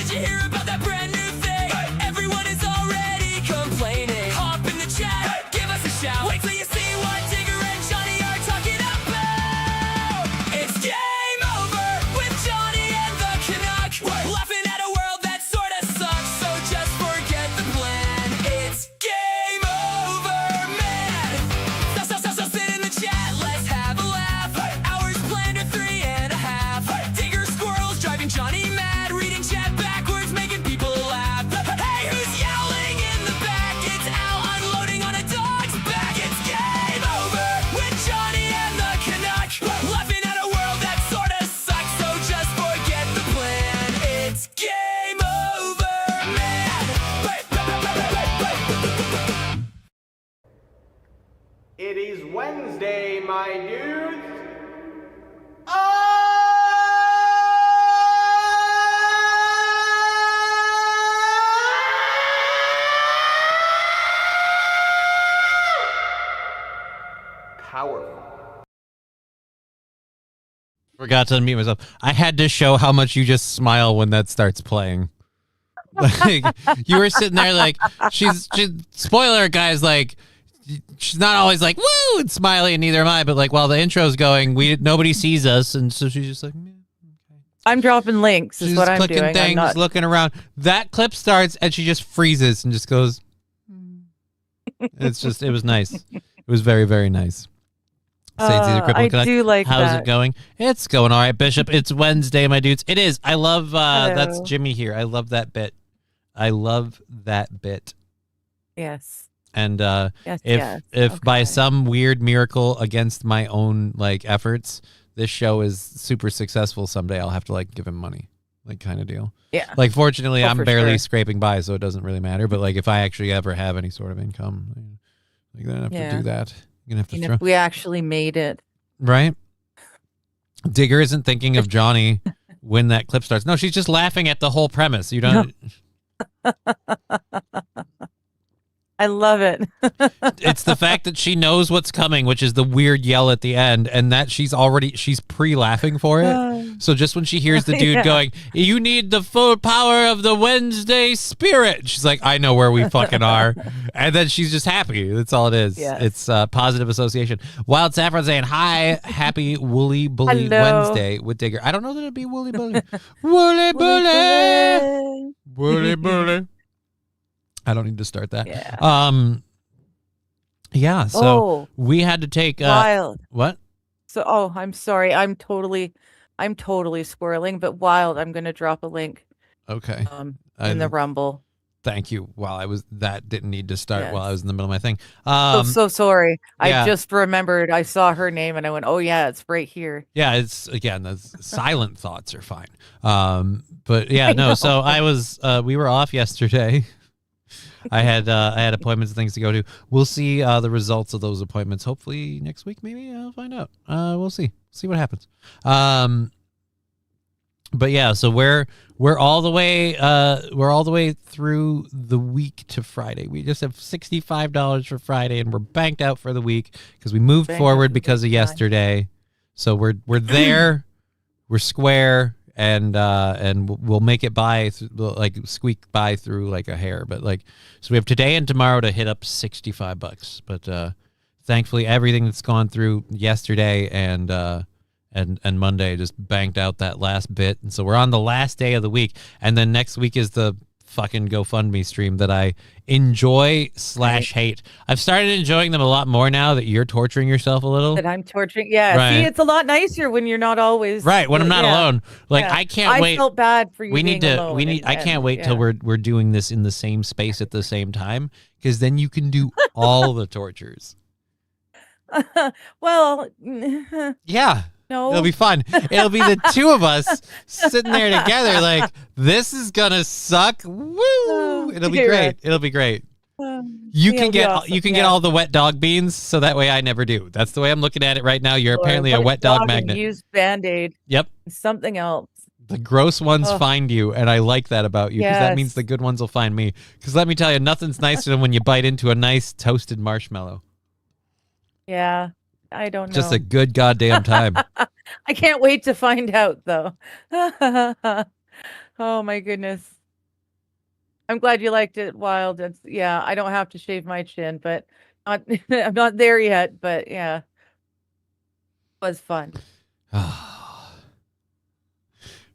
Did you hear about that brand new thing? Everyone is already complaining. Hop in the chat, give us a shout. Wait till you see what Digger and Johnny are talking about. It's game over with Johnny and the Canuck. Laughing at a world that sorta sucks, so just forget the plan. It's game over, man. So sit in the chat, let's have a laugh. Hours planned are 3.5. Digger squirrels driving Johnny mad, reading chat backwards, making people laugh. Hey, who's yelling in the back? It's Al unloading on a dog's back. It's game over with Johnny and the Canuck. Laughing at a world that sorta sucks, so just forget the plan. It's game over, man. It is Wednesday, my dudes. Powerful. Forgot to unmute myself. I had to show how much you just smile when that starts playing. Like, you were sitting there like, she's spoiler, guys, like, she's not always like, woo, and smiley, and neither am I, but like, while the intro's going, nobody sees us, and so she's just like, meh. I'm dropping links is She's what I'm clicking doing. things, I'm not... looking around. That clip starts, and she just freezes and just goes, it was nice. It was very, very nice. I do like How's that. it going? It's going all right, Bishop. It's Wednesday, my dudes. It is. I love, that's Hello. Jimmy here. I love that bit. I love that bit. Yes. And Yes. if Okay. by some weird miracle against my own like efforts, this show is super successful someday, I'll have to like give him money, like kind of deal. Yeah. Like fortunately, Oh, I'm for barely sure. scraping by, so it doesn't really matter. But like if I actually ever have any sort of income, like then I have to Yeah. do that. You're gonna have to And throw if we actually made it. right. Digger isn't thinking of Johnny when that clip starts. No, she's just laughing at the whole premise. You don't. I love it. It's the fact that she knows what's coming, which is the weird yell at the end, and that she's pre-laughing for it. So just when she hears the dude Yeah. going, "You need the full power of the Wednesday spirit," she's like, "I know where we fucking are," and then she's just happy. That's all it is. Yes. It's positive association. Wild Saffron saying, "Hi, happy Woolly Bully Hello. Wednesday with Digger." I don't know that it'd be Woolly Bully. Woolly Bully. Woolly Bully. I don't need to start that. Yeah. Yeah, so Oh, we had to take Wild. what? So, I'm sorry. I'm totally swirling, but Wild, I'm going to drop a link Okay. in the Rumble. Thank you. That didn't need to start while I Yes. was in the middle of my thing. So sorry. yeah. I just remembered I saw her name and I went, "Oh yeah, it's right here." Yeah, it's again, those silent thoughts are fine. But yeah, I no, know. so I was we were off yesterday. I had appointments and things to go to. We'll see the results of those appointments. Hopefully next week, maybe I'll find out. We'll see what happens. But yeah, so we're all the way through the week to Friday. We just have $65 for Friday, and we're banked out for the week because we moved Banked out forward for the because of week. yesterday. So we're there, we're square, and we'll make it by like squeak by through like a hair. But like, so we have today and tomorrow to hit up $65. But thankfully, everything that's gone through yesterday and Monday just banked out that last bit, and so we're on the last day of the week, and then next week is the fucking GoFundMe stream that I enjoy / hate. I've started enjoying them a lot more now that you're torturing yourself a little. That I'm torturing. Yeah. Right. See, it's a lot nicer when you're not always Right, when I'm not yeah. alone. Like Yeah. I can't wait. I felt bad for you. We need being to. alone We need. I can't wait till yeah. we're doing this in the same space at the same time, because then you can do all the tortures. Well, Yeah. no. It'll be fun. It'll be the two of us sitting there together like, this is gonna suck. Woo! It'll be dear. great. It'll be great. You It'll can be get awesome, you can get yeah. all the wet dog beans, so that way I never do. That's the way I'm looking at it right now. You're Or apparently a white wet dog and magnet. Use Band-Aid. Yep. Something else. The gross ones Ugh. find you, and I like that about you, because that means Yes. the good ones will find me. Because let me tell you, nothing's nicer than when you bite into a nice toasted marshmallow. Yeah. I don't know. Just a good goddamn time. I can't wait to find out though. Oh my goodness. I'm glad you liked it, Wild. Yeah, I don't have to shave my chin, but not, I'm not there yet. But yeah, it was fun.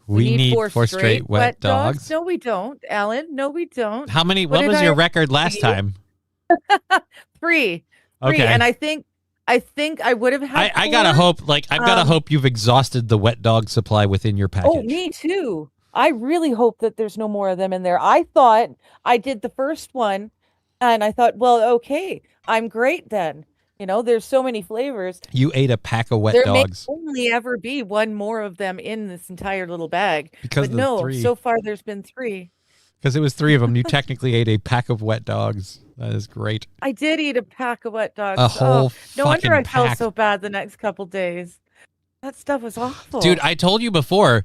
We need four straight wet dogs. No, we don't, Alan. No, we don't. How many? What What did was your I record last see? time? Three. Okay. And I think I would have had. I gotta 4. hope, like, I've gotta hope you've exhausted the wet dog supply within your package. Oh, me too. I really hope that there's no more of them in there. I thought I did the first one and I thought, well, okay, I'm great then. You know, there's so many flavors. You ate a pack of wet There dogs may only ever be one more of them in this entire little bag. because But of no, three. so far there's been 3. Because it was 3 of them. You technically ate a pack of wet dogs. That is great. I did eat a pack of wet dogs. A whole no wonder I fucking felt pack. so bad the next couple days. That stuff was awful. Dude, I told you before,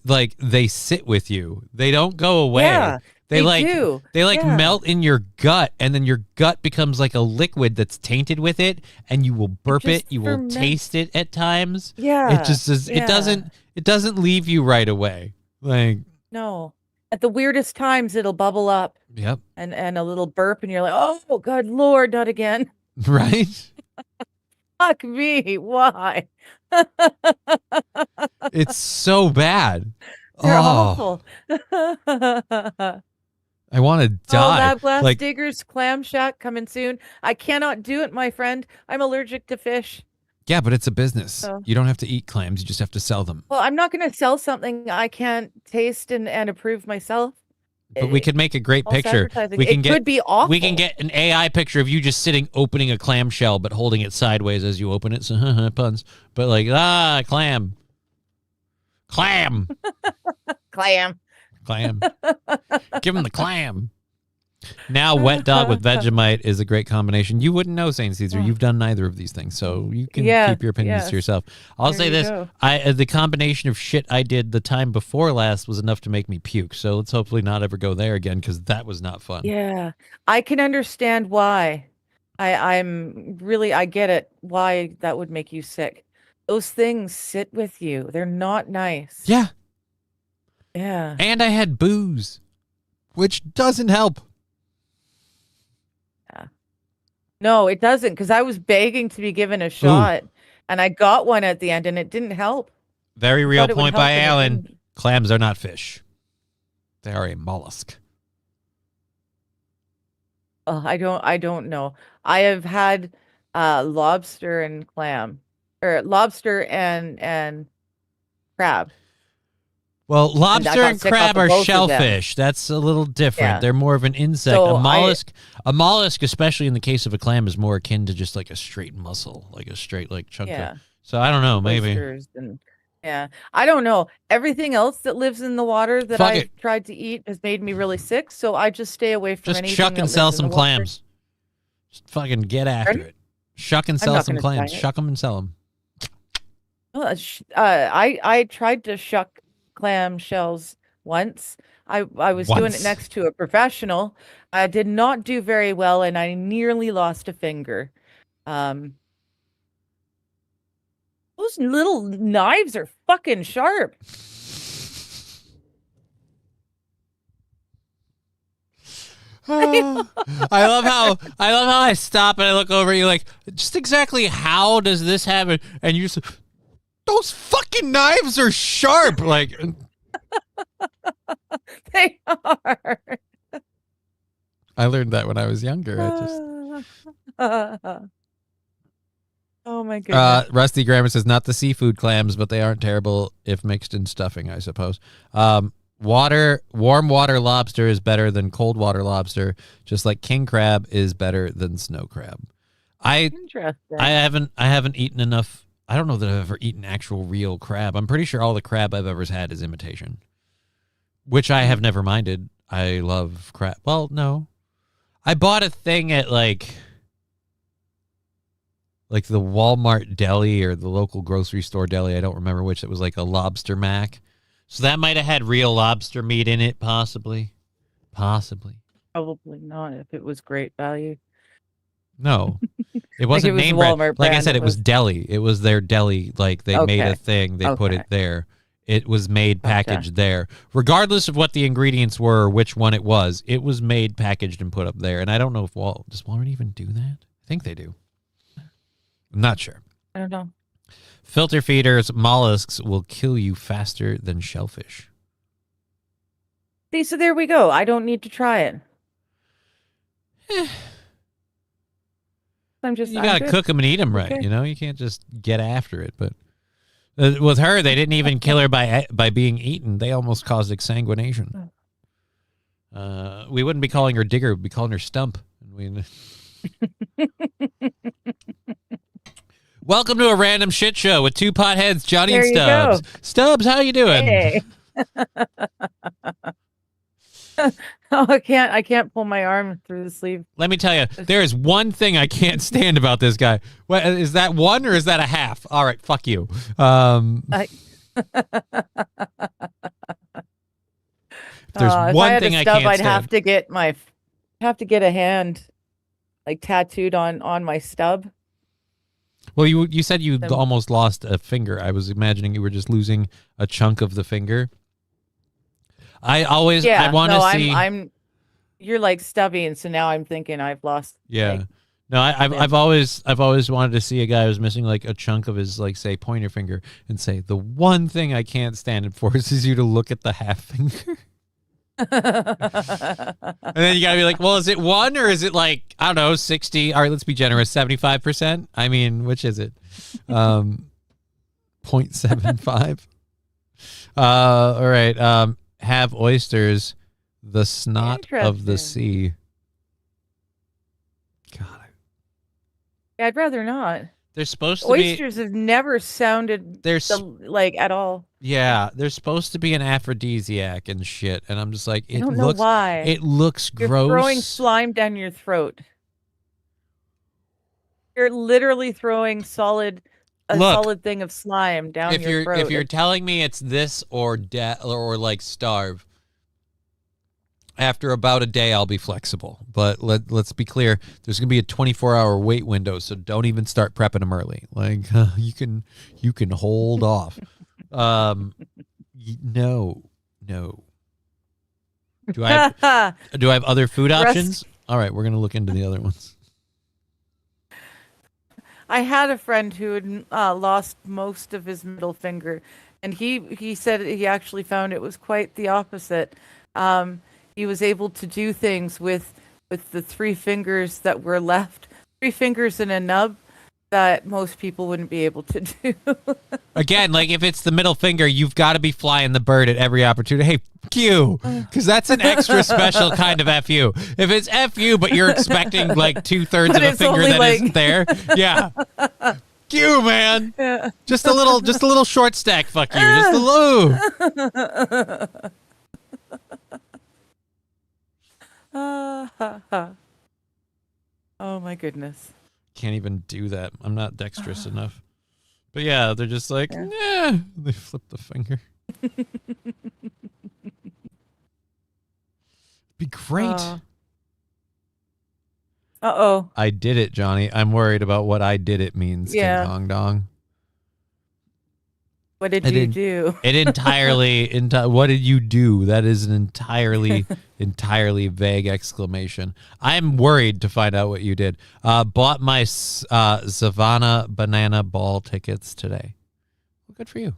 like, they sit with you. They don't go away. Yeah, they like do. they like Yeah. melt in your gut, and then your gut becomes like a liquid that's tainted with it, and you will burp it. just You will ferments. taste it at times. Yeah. It just is. yeah. It doesn't leave you right away. Like, No. At the weirdest times, it'll bubble up yep, and a little burp, and you're like, oh, good Lord, not again. right. Fuck me. Why? It's so bad. They're Oh, awful. I want to die. Lab Glass Like, Diggers Clam Shack coming soon. I cannot do it, my friend. I'm allergic to fish. yeah, but it's a business. So- You don't have to eat clams. You just have to sell them. Well, I'm not going to sell something I can't taste and approve myself. But we could make a great False picture. advertising. We can It get could be awful. we can get an AI picture of you just sitting opening a clamshell but holding it sideways as you open it. So puns. But like, clam. Clam. clam. Clam. Give him the clam. Now, wet dog with Vegemite is a great combination. You wouldn't know, Saint Caesar. You've done neither of these things, so you can Yeah, keep your opinions yes. to yourself. I'll There say you this: go. the combination of shit I did the time before last was enough to make me puke. So let's hopefully not ever go there again, because that was not fun. Yeah, I can understand why. I get it. Why that would make you sick. Those things sit with you. They're not nice. Yeah, Yeah. and I had booze, which doesn't help. No, it doesn't, because I was begging to be given a shot, and I got one at the end, and it didn't help. Very real Thought it would point help, by and it Alan. didn't. Clams are not fish; they are a mollusk. I don't know. I have had lobster and clam, or lobster and crab. Well, lobster got and sick crab off of are both of them. shellfish. That's a little different. Yeah. They're more of an insect. So A mollusk, especially in the case of a clam, is more akin to just like a straight mussel, like a straight like chunk Yeah. of. So I don't know, maybe. Oysters and yeah, I don't know. Everything else that lives in the water that Fuck I've it. tried to eat has made me really sick, so I just stay away from Just anything shuck that and sell lives in some the water. clams. Just fucking get after Pardon? it. Shuck and I'm sell not some gonna try clams. it. Shuck them and sell them. I tried to shuck clam shells once. I was doing Once. it next to a professional. I did not do very well, and I nearly lost a finger. Those little knives are fucking sharp. I love how I stop and I look over at you like, just exactly how does this happen? And you just, those fucking knives are sharp. Like, They are. I learned that when I was younger. I just Oh my goodness. Rusty Grammar says not the seafood clams, but they aren't terrible if mixed in stuffing, I suppose. Warm water lobster is better than cold water lobster, just like king crab is better than snow crab. Interesting. I haven't eaten enough. I don't know that I've ever eaten actual real crab. I'm pretty sure all the crab I've ever had is imitation, which I have never minded. I love crab. Well, no. I bought a thing at like the Walmart deli or the local grocery store deli. I don't remember which. It was like a lobster mac. So that might have had real lobster meat in it, possibly. Possibly. Probably not if it was great value. No. It wasn't it was name Walmart brand. Like I brand, said, it it was was- deli. It was their deli. Like they made a Okay. thing. They put Okay. it there. It was made Gotcha. packaged there. Regardless of what the ingredients were or which one it was made, packaged, and put up there. And I don't know if does Walmart even do that? I think they do. I'm not sure. I don't know. Filter feeders, mollusks will kill you faster than shellfish. See, so there we go. I don't need to try it. I'm You got to cook them and eat them right. Okay. You know, you can't just get after it. But with her, they didn't even kill her by being eaten. They almost caused exsanguination. We wouldn't be calling her Digger. We'd be calling her Stump. Welcome to a random shit show with two potheads, Johnny There and you Stubbs. go. Stubbs, how you doing? Hey. Oh, I can't pull my arm through the sleeve. Let me tell you, there is one thing I can't stand about this guy. What, is that one or is that a half? All right, fuck you. If there's If one I had thing a I stub, can't I'd stand. have to get a hand like tattooed on my stub. Well, you said you Then- almost lost a finger. I was imagining you were just losing a chunk of the finger. I want to see. You're like stubby, and so now I'm thinking I've lost. Yeah. like, No, I've always wanted to see a guy who's missing like a chunk of his, like, say, pointer finger and say, the one thing I can't stand it for is you to look at the half finger. And then you gotta be like, well, is it one or is it like, I don't know, 60? All right, let's be generous, 75%. I mean, which is it? 0.75. All right. Have oysters, the snot of the sea. God, I'd rather not. they're supposed to be. Oysters have never sounded like at all. Yeah, they're supposed to be an aphrodisiac and shit, and I'm just like, I don't know why. It looks You're gross. throwing slime down your throat. You're literally throwing solid thing of slime down your throat. If you're telling me it's this or or like starve, after about a day I'll be flexible. But let's be clear, there's gonna be a 24-hour wait window, so don't even start prepping them early. Like you can hold off. No. Do I have other food options? All right, we're gonna look into the other ones. I had a friend who had lost most of his middle finger, and he said he actually found it was quite the opposite. He was able to do things with the 3 fingers that were left, 3 fingers and a nub, that most people wouldn't be able to do. Again, like if it's the middle finger, you've got to be flying the bird at every opportunity. Hey, fuck you, because that's an extra special kind of F you. If it's F you, but you're expecting like 2/3 of a it's finger only that like- not there, yeah. Fuck you, man. Yeah. Just a little short stack. Fuck you. Just a little. Oh my goodness. Can't even do that. I'm not dexterous enough. But yeah, they're just like, yeah. They flip the finger. Be great. Uh-oh. I did it, Johnny. I'm worried about what I did it means. Yeah. King Kong Dong. What did you do? It entirely. What did you do? That is an entirely vague exclamation. I'm worried to find out what you did. Bought my Savannah Banana Ball tickets today. Well, good for you.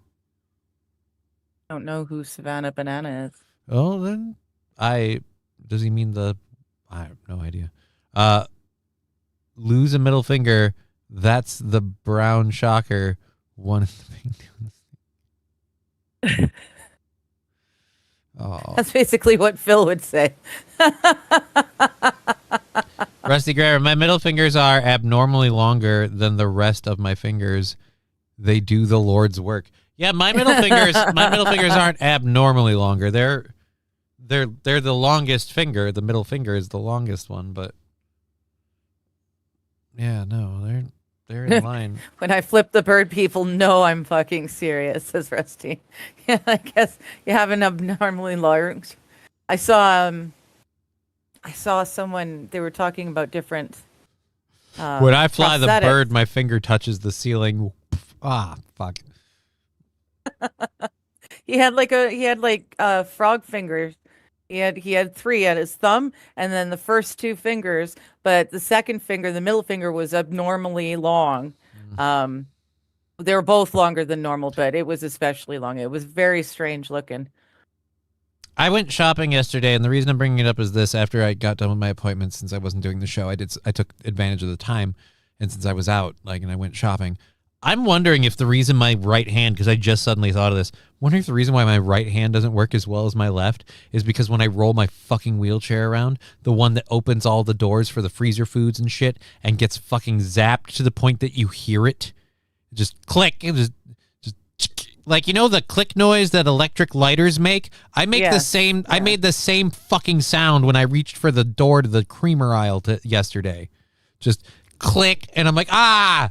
I don't know who Savannah Banana is. Oh, then does he mean the? I have no idea. Lose a middle finger. That's the brown shocker. One of the big doing. Oh, That's basically what Phil would say. Rusty Grammar, my middle fingers are abnormally longer than the rest of my fingers. They do the Lord's work. Yeah, my middle fingers aren't abnormally longer. They're the longest finger. The middle finger is the longest one, but yeah, no, they're in line. When I flip the bird, people know I'm fucking serious, says Rusty. Yeah, I guess you have an abnormally large. I saw someone, they were talking about different When I fly the prosthetics. bird, my finger touches the ceiling. Ah, fuck. He had like frog fingers. He had three at his thumb, and then the first two fingers, but the second finger, the middle finger, was abnormally long. They were both longer than normal, but it was especially long. It was very strange looking. I went shopping yesterday, and the reason I'm bringing it up is this: after I got done with my appointment, since I wasn't doing the show, I took advantage of the time, and since I was out, and I went shopping. I'm wondering if the reason my right hand, because I just suddenly thought of this, wondering if the reason why my right hand doesn't work as well as my left is because when I roll my fucking wheelchair around, the one that opens all the doors for the freezer foods and shit and gets fucking zapped to the point that you hear it, just click, it just like, the click noise that electric lighters make. I make the same. I made the same fucking sound when I reached for the door to the creamer aisle yesterday, just click, and I'm like, oh,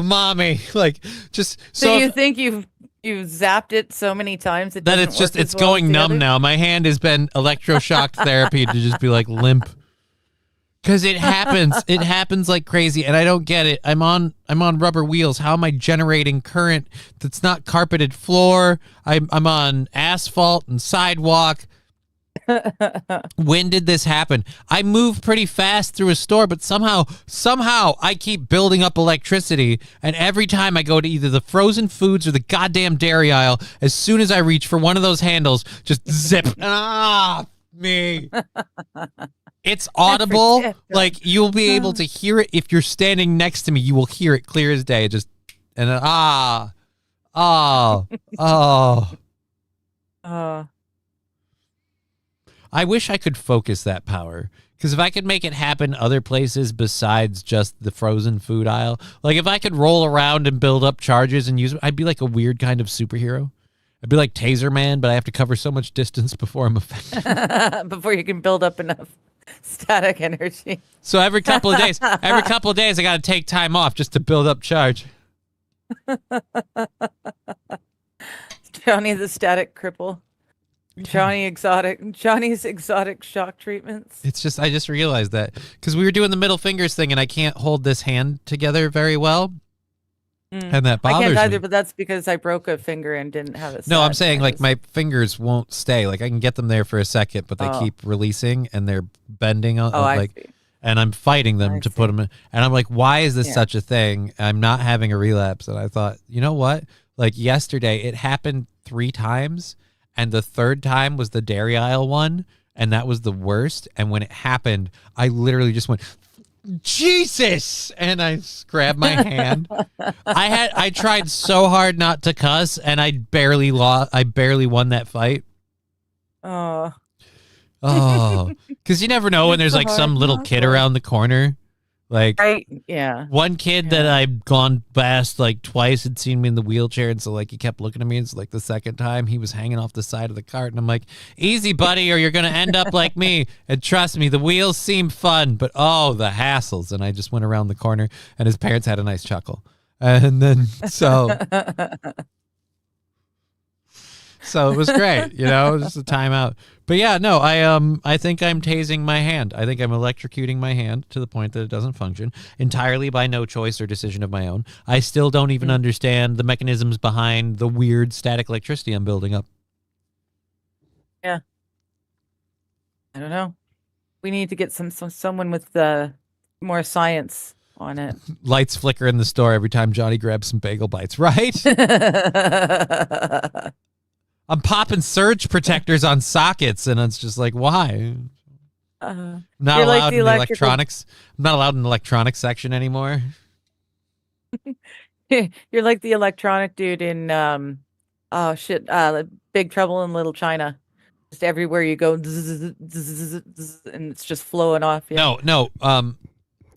mommy, just so you think you've zapped it so many times that it's going numb now. My hand has been electroshock therapy to just be like limp, because it happens like crazy, and I don't get it. I'm on rubber wheels. How am I generating current that's not carpeted floor? I'm on asphalt and sidewalk. When did this happen? I move pretty fast through a store, but somehow I keep building up electricity, and every time I go to either the frozen foods or the goddamn dairy aisle, as soon as I reach for one of those handles, just zip. Me. It's audible. Like, you'll be able to hear it if you're standing next to me. You will hear it clear as day. I wish I could focus that power, because if I could make it happen other places besides just the frozen food aisle, like if I could roll around and build up charges and use them, I'd be like a weird kind of superhero. I'd be like Taser Man, but I have to cover so much distance before I'm affected. Before you can build up enough static energy. So every couple of days, I got to take time off just to build up charge. Johnny the static cripple. Johnny's exotic shock treatments. It's just, I just realized that because we were doing the middle fingers thing, and I can't hold this hand together very well, and that bothers me. I can't either, but that's because I broke a finger and didn't have it. No, I'm saying my fingers won't stay. Like, I can get them there for a second, but they keep releasing and they're bending on. I see. And I'm fighting them to put them in. And I'm like, why is this such a thing? I'm not having a relapse. And I thought, you know what? Like, yesterday, it happened 3 times. And the third time was the dairy aisle one, and that was the worst. And when it happened, I literally just went, Jesus! And I grabbed my hand. I tried so hard not to cuss, and I barely won that fight. Oh, because you never know when there's like some little kid around the corner. Like, one kid that I've gone past like twice had seen me in the wheelchair, and so like he kept looking at me, and so like the second time he was hanging off the side of the cart, and I'm like, easy buddy, or you're gonna end up like me. And trust me, the wheels seem fun, but the hassles. And I just went around the corner, and his parents had a nice chuckle, and then so it was great, just a timeout. But yeah, no, I think I'm tasing my hand. I think I'm electrocuting my hand to the point that it doesn't function entirely by no choice or decision of my own. I still don't even understand the mechanisms behind the weird static electricity I'm building up. Yeah. I don't know. We need to get someone with more science on it. Lights flicker in the store every time Johnny grabs some bagel bites, right? I'm popping surge protectors on sockets, and it's just like, why? Not allowed in the electronics. I'm not allowed in the electronics section anymore. You're like the electronic dude in Big Trouble in Little China. Just everywhere you go, and it's just flowing off. Yeah. No.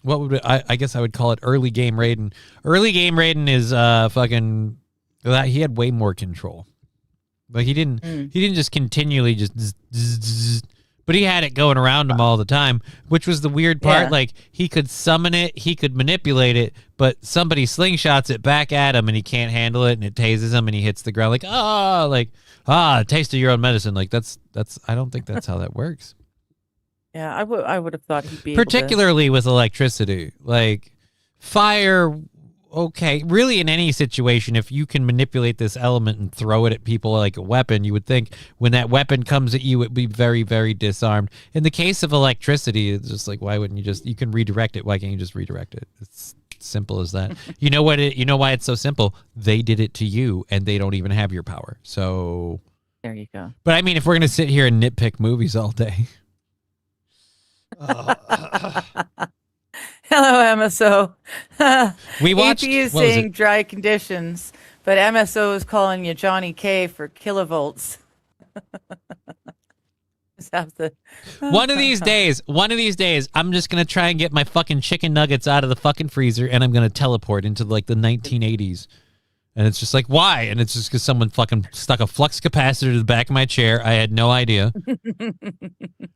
What would I guess I would call it early game Raiden. Early game Raiden is fucking that he had way more control. Like he didn't just continually but he had it going around him all the time, which was the weird part. Yeah. Like he could summon it, he could manipulate it, but somebody slingshots it back at him and he can't handle it, and it tases him and he hits the ground taste of your own medicine. Like that's I don't think that's how that works. Yeah, I would have thought he'd be particularly with electricity. Like fire okay, really in any situation, if you can manipulate this element and throw it at people like a weapon, you would think when that weapon comes at you, it'd be very, very disarmed. In the case of electricity, it's just like, why wouldn't you can redirect it. Why can't you just redirect it? It's simple as that. You know why it's so simple? They did it to you and they don't even have your power. So There you go. but I mean, if we're going to sit here and nitpick movies all day. Hello, MSO. We watched- AP is what was saying it? dry conditions, but MSO is calling you Johnny K for kilovolts. Just have to. One of these days, I'm just going to try and get my fucking chicken nuggets out of the fucking freezer and I'm going to teleport into like the 1980s. And it's just like, why? And it's just because someone fucking stuck a flux capacitor to the back of my chair. I had no idea. And I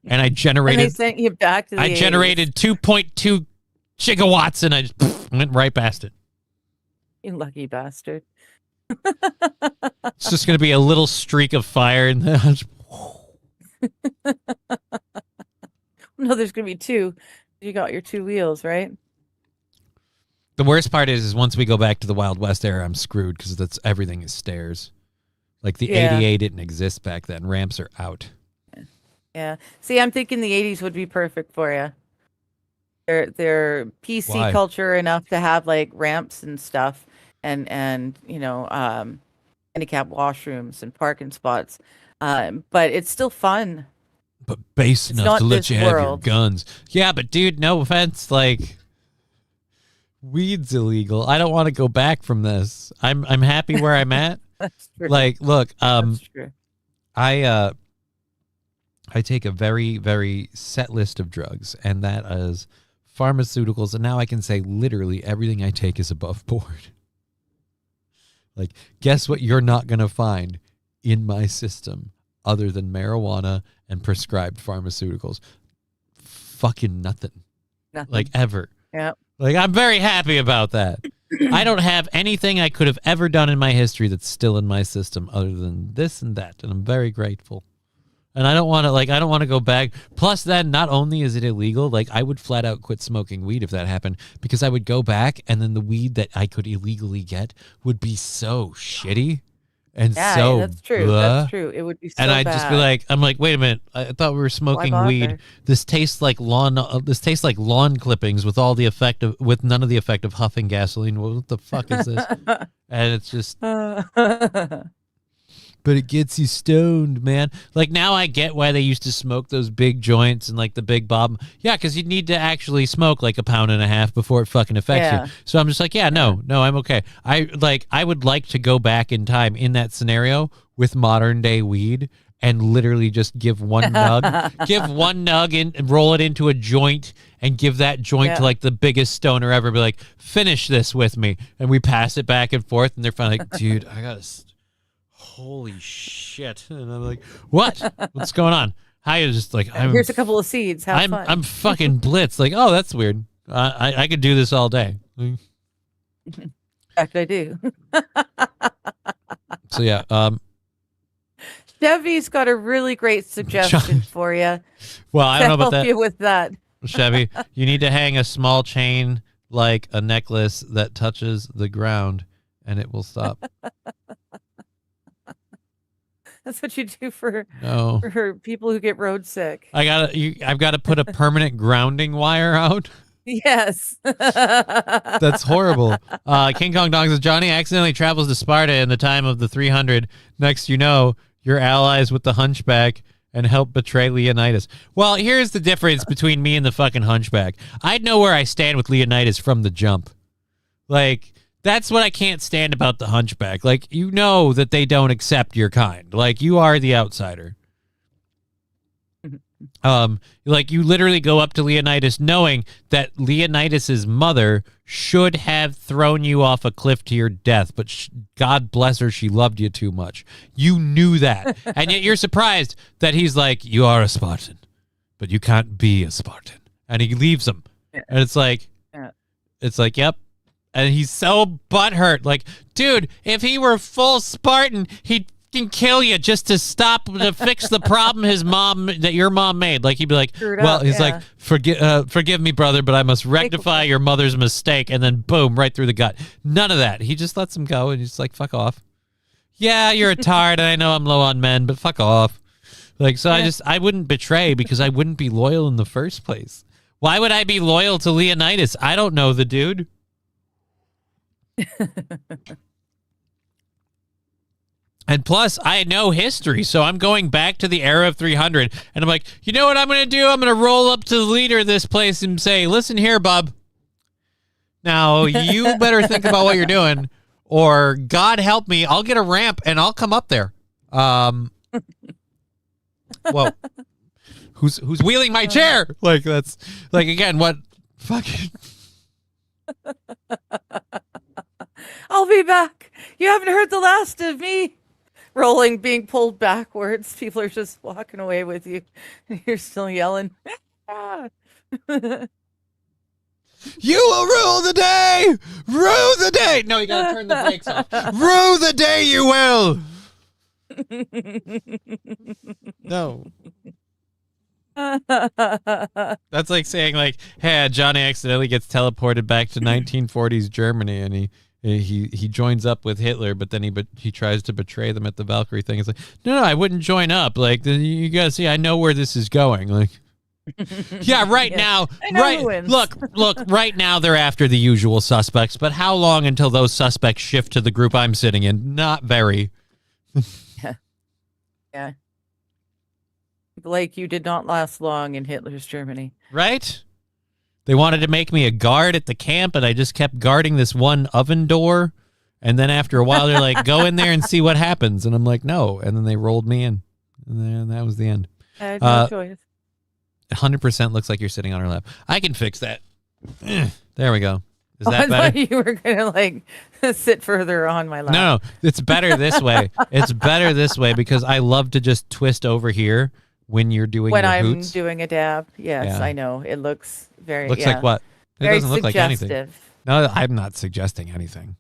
And they generated sent you back to the 80s. 2.2 gigawatts and I just went right past it. You lucky bastard. It's just going to be a little streak of fire and then I'll just- No, there's going to be two. You got your two wheels, right? The worst part is once we go back to the Wild West era, I'm screwed because that's everything is stairs. Like the Yeah. ADA didn't exist back then. Ramps are out. Yeah. See, I'm thinking the 80s would be perfect for you. They're PC Why? culture enough to have like ramps and stuff and handicap washrooms and parking spots. But it's still fun. But base It's enough not to let this you have your world. guns. Yeah, but dude, no offense, like weed's illegal. I don't want to go back from this. I'm happy where I'm at. That's true. Like, look, That's true. I take a very, very set list of drugs, and that is pharmaceuticals. And now I can say literally everything I take is above board. Like, guess what you're not going to find in my system other than marijuana and prescribed pharmaceuticals? Fucking nothing. Nothing. Like, ever. Yeah. Like, I'm very happy about that. I don't have anything I could have ever done in my history that's still in my system other than this and that, and I'm very grateful. And I don't want to go back. Plus, then, not only is it illegal, like, I would flat out quit smoking weed if that happened, because I would go back, and then the weed that I could illegally get would be so shitty and Yeah, so that's true. blah. That's true. It would be so And I'd bad. just be like, wait a minute. I thought we were smoking bother? weed. This tastes like lawn. This tastes like lawn clippings with none of the effect of huffing gasoline. What the fuck is this? And it's just, but it gets you stoned, man. Like now I get why they used to smoke those big joints and like the big bob. Yeah, because you need to actually smoke like a pound and a half before it fucking affects Yeah. you. So I'm just like, no, I'm okay. I would like to go back in time in that scenario with modern day weed and literally just give one nug and roll it into a joint and give that joint Yeah. to like the biggest stoner ever. Be like, finish this with me, and we pass it back and forth, and they're finally like, dude, I gotta. Holy shit. And I'm like, what? What's going on? I was just like, Here's a couple of seeds. Have fun. I'm fucking blitzed. Like, oh, that's weird. I could do this all day. In fact, I do. So yeah, Chevy's got a really great suggestion for you. well, I To don't know about help that, you with that. Chevy. You need to hang a small chain like a necklace that touches the ground, and it will stop. That's what you do for No, people who get road sick. I've got to put a permanent grounding wire out. Yes. That's horrible. King Kong Dong says Johnny accidentally travels to Sparta in the time of the 300. Next, you know, you're allies with the Hunchback and help betray Leonidas. Well, here's the difference between me and the fucking Hunchback. I know where I stand with Leonidas from the jump. Like, that's what I can't stand about the Hunchback. Like, you know that they don't accept your kind. Like, you are the outsider. Like you literally go up to Leonidas knowing that Leonidas's mother should have thrown you off a cliff to your death, but God bless her, she loved you too much. You knew that, and yet you're surprised that he's like, you are a Spartan, but you can't be a Spartan, and he leaves him, and it's like, yep. And he's so butthurt. Like, dude, if he were full Spartan, he'd fucking kill you just to fix the problem that your mom made. Like he'd be like, Screwed well, up, he's yeah. like, forgive me, brother, but I must rectify your mother's mistake, and then boom, right through the gut. None of that. He just lets him go, and he's like, fuck off. Yeah, you're a tard, and I know I'm low on men, but fuck off. Like, so I wouldn't betray because I wouldn't be loyal in the first place. Why would I be loyal to Leonidas? I don't know the dude. And plus, I know history, so I'm going back to the era of 300, and I'm like, you know what I'm going to do? I'm going to roll up to the leader of this place and say, listen here, bub. Now, you better think about what you're doing, or God help me, I'll get a ramp, and I'll come up there. Whoa. Who's wheeling my chair? Like, that's, like, again, what fucking... I'll be back. You haven't heard the last of me. Rolling, being pulled backwards. People are just walking away with you. You're still yelling. You will rule the day! Rue the day! No, you gotta turn the brakes off. Rue the day you will! No. That's like saying, like, hey, Johnny accidentally gets teleported back to 1940s Germany, and he joins up with Hitler, but then he tries to betray them at the Valkyrie thing. It's like, no, I wouldn't join up. Like, you gotta see, I know where this is going. Like, yeah, right now, look, right now they're after the usual suspects, but how long until those suspects shift to the group I'm sitting in? Not very. Yeah. Blake, you did not last long in Hitler's Germany. Right? They wanted to make me a guard at the camp, and I just kept guarding this one oven door. And then after a while, they're like, go in there and see what happens. And I'm like, no. And then they rolled me in. And then that was the end. I had no choice. 100% looks like you're sitting on her lap. I can fix that. There we go. Is that I better? thought you were going to, like, sit further on my lap. No, it's better this way. It's better this way because I love to just twist over here when you're doing when your I'm hoots. doing a dab. Yes, Yeah. I know. It looks very Looks like what? It very doesn't look like anything. suggestive. No, I'm not suggesting anything.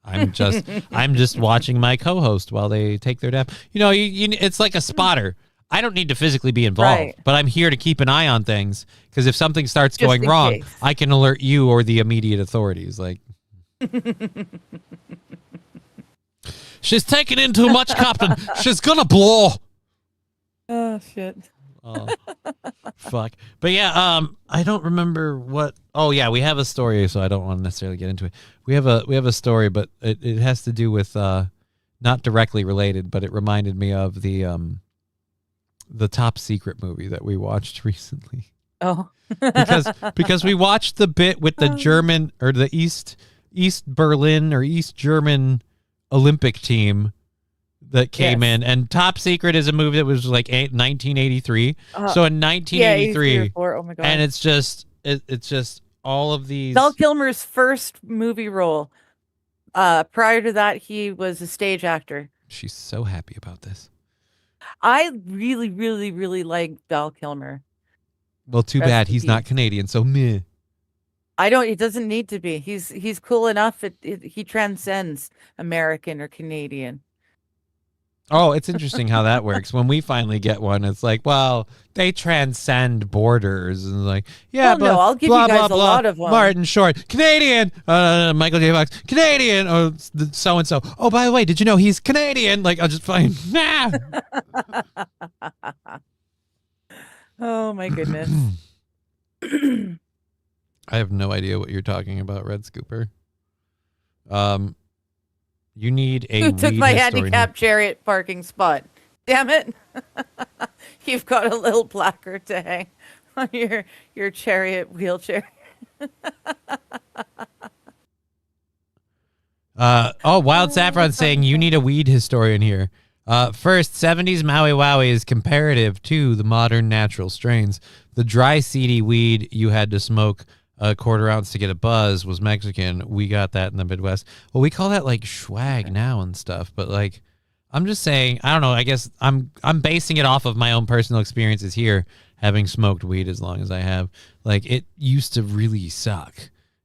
I'm just watching my co-host while they take their dab. You know, it's like a spotter. I don't need to physically be involved, Right. but I'm here to keep an eye on things because if something starts Just going in wrong, case. I can alert you or the immediate authorities. Like, she's taking in too much, Captain. She's gonna blow. Oh, shit. Oh, fuck. But yeah, I don't remember what. Oh yeah, we have a story, so I don't want to necessarily get into it. We have a story, but it has to do with not directly related, but it reminded me of the Top Secret movie that we watched recently. Oh. because we watched the bit with the German or the East Berlin or East German Olympic team that came Yes. in, and Top Secret is a movie that was like 1983. So in 1983, 83 or 4. Oh my god. and it's just all of these. Val Kilmer's first movie role. Prior to that, he was a stage actor. She's so happy about this. I really, really, really like Val Kilmer. Well, too Rest bad in he's not peace. Canadian, so meh. I don't. He doesn't need to be. He's cool enough. He transcends American or Canadian. Oh, it's interesting how that works. When we finally get one, it's like, well, they transcend borders, and like, yeah, Well, but no, I'll give blah, you guys blah, a blah. lot of 'em. Martin Short, Canadian. Michael J. Fox, Canadian. Or so and so. Oh, by the way, did you know he's Canadian? Like, I'll just find. Nah. Oh my goodness. I have no idea what you're talking about, Red Scooper. You need a Who took weed my historian. handicap chariot parking spot? Damn it. You've got a little placard to hang on your chariot wheelchair. Wild Saffron saying you need a weed historian here. First, 70s Maui Wowie is comparative to the modern natural strains. The dry, seedy weed you had to smoke a quarter ounce to get a buzz was Mexican. We got that in the Midwest. Well, we call that like schwag now and stuff, but like, I'm just saying, I don't know. I guess I'm basing it off of my own personal experiences here, having smoked weed as long as I have. Like, it used to really suck,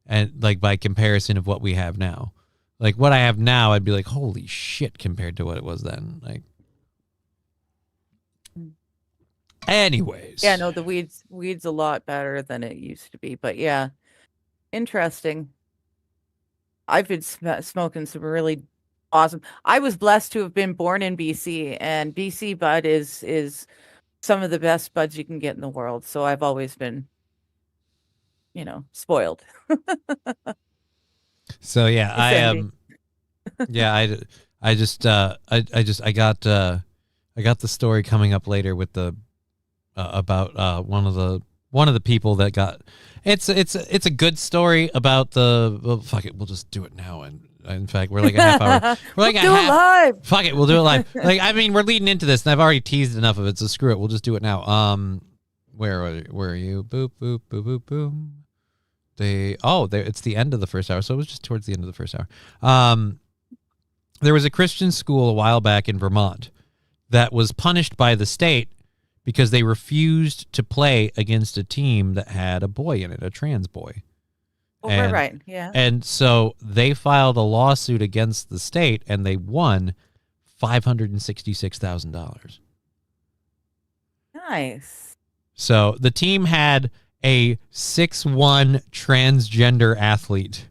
and like by comparison of what we have now. Like what I have now, I'd be like, holy shit, compared to what it was then. Like, anyways. Yeah, no, the weed's a lot better than it used to be. But yeah, interesting. I've been smoking some really awesome. I was blessed to have been born in BC, and BC bud is some of the best buds you can get in the world. So I've always been, spoiled. So yeah, I Sandy. yeah, I got the story coming up later with the about one of the people that got. It's a good story about the. Well, fuck it, we'll just do it now. And in fact, we're like a half hour. We're like Do it live. Fuck it, we'll do it live. Like, I mean, we're leading into this, and I've already teased enough of it, so screw it. We'll just do it now. Where are you? Boop boop boop boop boom. It's the end of the first hour, so it was just towards the end of the first hour. There was a Christian school a while back in Vermont that was punished by the state because they refused to play against a team that had a boy in it, a trans boy. Oh, And- right. Yeah. And so they filed a lawsuit against the state, and they won $566,000. Nice. So the team had a 6'1" transgender athlete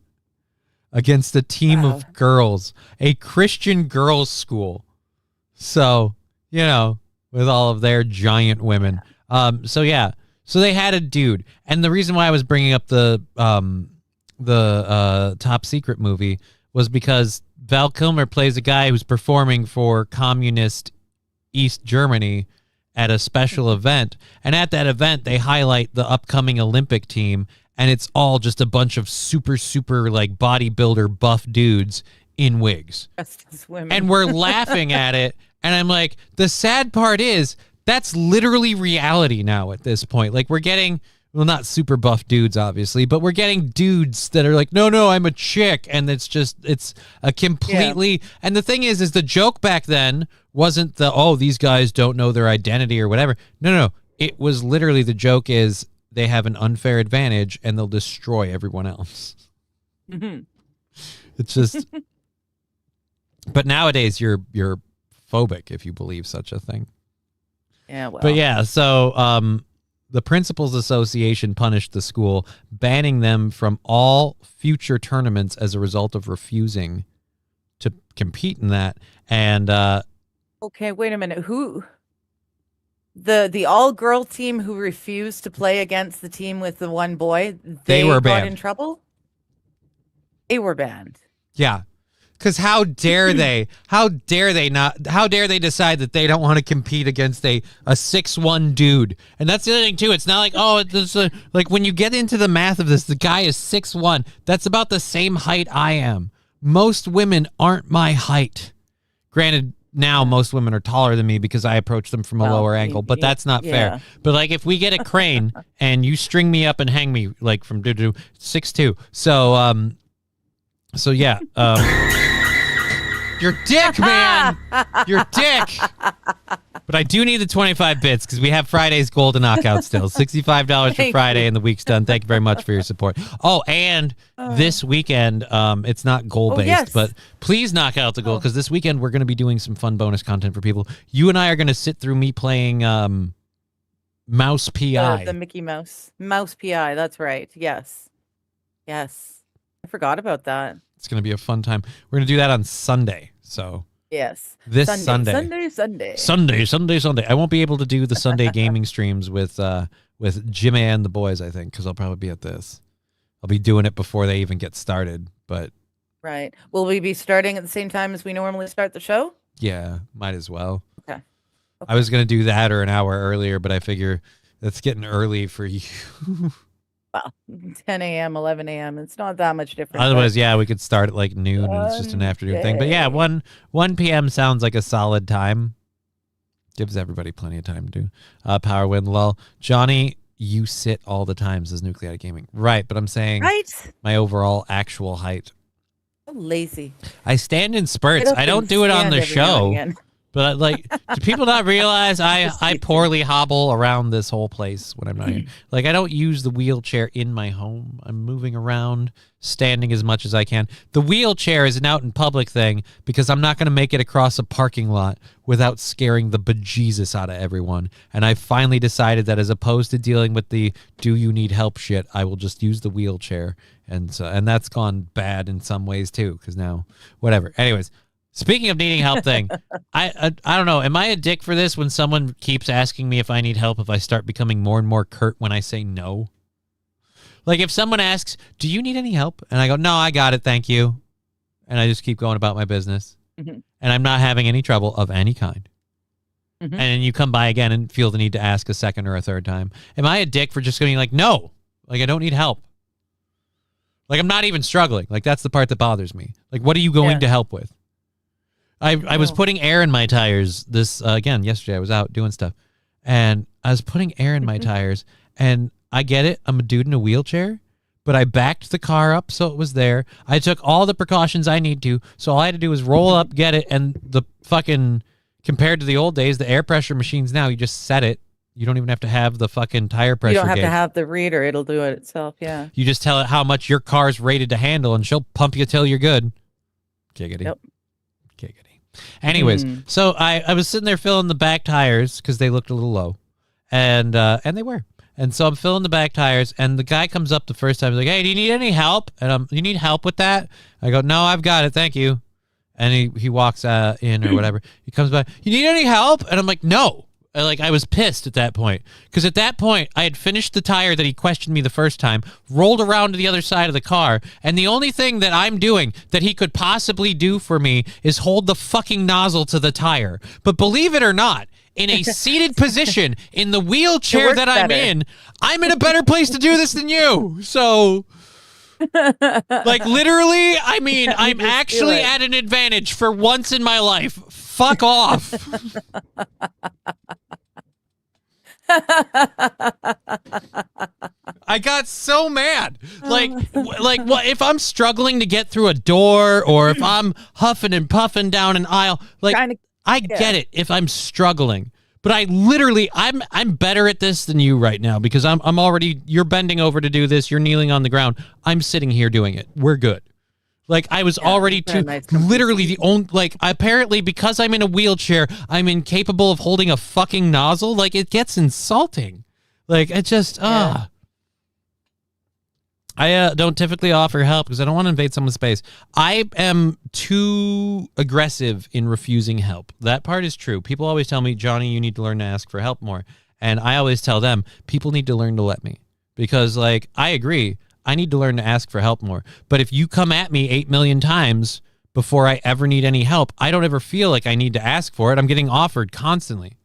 against a team Wow. of girls, a Christian girls' school. So, with all of their giant women. So they had a dude. And the reason why I was bringing up the Top Secret movie was because Val Kilmer plays a guy who's performing for communist East Germany at a special event. And at that event, they highlight the upcoming Olympic team, and it's all just a bunch of super, super like bodybuilder buff dudes in wigs. Dressed as women. And we're laughing at it. And I'm like, the sad part is that's literally reality now at this point. Like, we're getting, well, not super buff dudes, obviously, but we're getting dudes that are like, no, I'm a chick. And it's a completely, and the thing is the joke back then wasn't these guys don't know their identity or whatever. No. It was literally, the joke is they have an unfair advantage and they'll destroy everyone else. Mhm. It's just, but nowadays you're phobic if you believe such a thing. Yeah. Well. But yeah, so the Principals Association punished the school, banning them from all future tournaments as a result of refusing to compete in that. And Okay. Wait a minute. Who? The all-girl team who refused to play against the team with the one boy, They were got banned. in trouble. They were banned. yeah, because how dare they? How dare they decide that they don't want to compete against a 6'1" dude? And that's the other thing too. It's not like, it's like when you get into the math of this, the guy is 6'1". That's about the same height I am. Most women aren't my height. Granted, now most women are taller than me because I approach them from a Well, lower angle, but that's not yeah. fair. But like, if we get a crane and you string me up and hang me like from 6'2", so yeah, your dick, man, your dick. But I do need the 25 bits because we have Friday's goal to knock out still. $65 for Thank Friday, you. and the week's done. Thank you very much for your support. Oh, and this weekend, it's not goal based, yes. but please knock out the goal because this weekend we're going to be doing some fun bonus content for people. You and I are going to sit through me playing Mouse PI. The Mickey Mouse PI. That's right. Yes. I forgot about that. It's going to be a fun time. We're going to do that on Sunday. So Yes. this Sunday. Sunday. I won't be able to do the Sunday gaming streams with Jimmy and the boys, I think, because I'll probably be at this. I'll be doing it before they even get started. But Right. Will we be starting at the same time as we normally start the show? yeah, might as well. Okay. I was going to do that or an hour earlier, but I figure that's getting early for you. Well, 10 a.m., 11 a.m. It's not that much different. Otherwise, yeah, we could start at like noon and it's just an afternoon thing. But yeah, 1 p.m. sounds like a solid time. Gives everybody plenty of time to do. Power Win Lull. Johnny, you sit all the time, says Nucleatic Gaming. Right, but I'm saying Right? my overall actual height. So lazy. I stand in spurts. Get up I don't and do it on stand the every now and show. again. But like, do people not realize I poorly hobble around this whole place when I'm not here? Like, I don't use the wheelchair in my home. I'm moving around, standing as much as I can. The wheelchair is an out in public thing because I'm not going to make it across a parking lot without scaring the bejesus out of everyone. And I finally decided that as opposed to dealing with the "do you need help" shit, I will just use the wheelchair. And that's gone bad in some ways too, because now whatever. Anyways. Speaking of needing help thing, I don't know. Am I a dick for this when someone keeps asking me if I need help if I start becoming more and more curt when I say no? Like if someone asks, do you need any help? And I go, no, I got it. Thank you. And I just keep going about my business. Mhm. And I'm not having any trouble of any kind. Mhm. And then you come by again and feel the need to ask a second or a third time. Am I a dick for just going like, no, like I don't need help? Like I'm not even struggling. Like that's the part that bothers me. Like what are you going to help with? I was putting air in my tires again yesterday. I was out doing stuff and I was putting air in my tires and I get it. I'm a dude in a wheelchair, but I backed the car up so it was there. I took all the precautions I need to. So all I had to do was roll up, get it. And the fucking, compared to the old days, the air pressure machines now, you just set it. You don't even have to have the fucking tire pressure You don't have gauge. to have the reader. It'll do it itself. Yeah. You just tell it how much your car's rated to handle and she'll pump you till you're good. Giggity. Yep. Giggity. Anyways, so I was sitting there filling the back tires because they looked a little low, and they were. And so I'm filling the back tires, and the guy comes up the first time. He's like, "Hey, do you need any help?" And you need help with that? I go, "No, I've got it, thank you." And he walks in or whatever. He comes back. "You need any help?" And I'm like, "No." I was pissed at that point because at that point I had finished the tire that he questioned me the first time, rolled around to the other side of the car, and the only thing that I'm doing that he could possibly do for me is hold the fucking nozzle to the tire. But believe it or not, in a seated position in the wheelchair works that I'm better. I'm in a better place to do this than you. So like literally, I mean, I'm just do actually it. at an advantage for once in my life. Fuck off. I got so mad. Like what if I'm struggling to get through a door or if I'm huffing and puffing down an aisle? Like Trying to- I get it if I'm struggling. But I literally I'm better at this than you right now because I'm already you're bending over to do this, you're kneeling on the ground. I'm sitting here doing it. We're good. Like I was already very too nice company. literally the only like apparently because I'm in a wheelchair, I'm incapable of holding a fucking nozzle. Like it gets insulting. Like it just I don't typically offer help because I don't want to invade someone's space. I am too aggressive in refusing help. That part is true. People always tell me, Johnny, you need to learn to ask for help more. And I always tell them, people need to learn to let me. Because, like, I agree. I need to learn to ask for help more. But if you come at me 8 million times before I ever need any help, I don't ever feel like I need to ask for it. I'm getting offered constantly.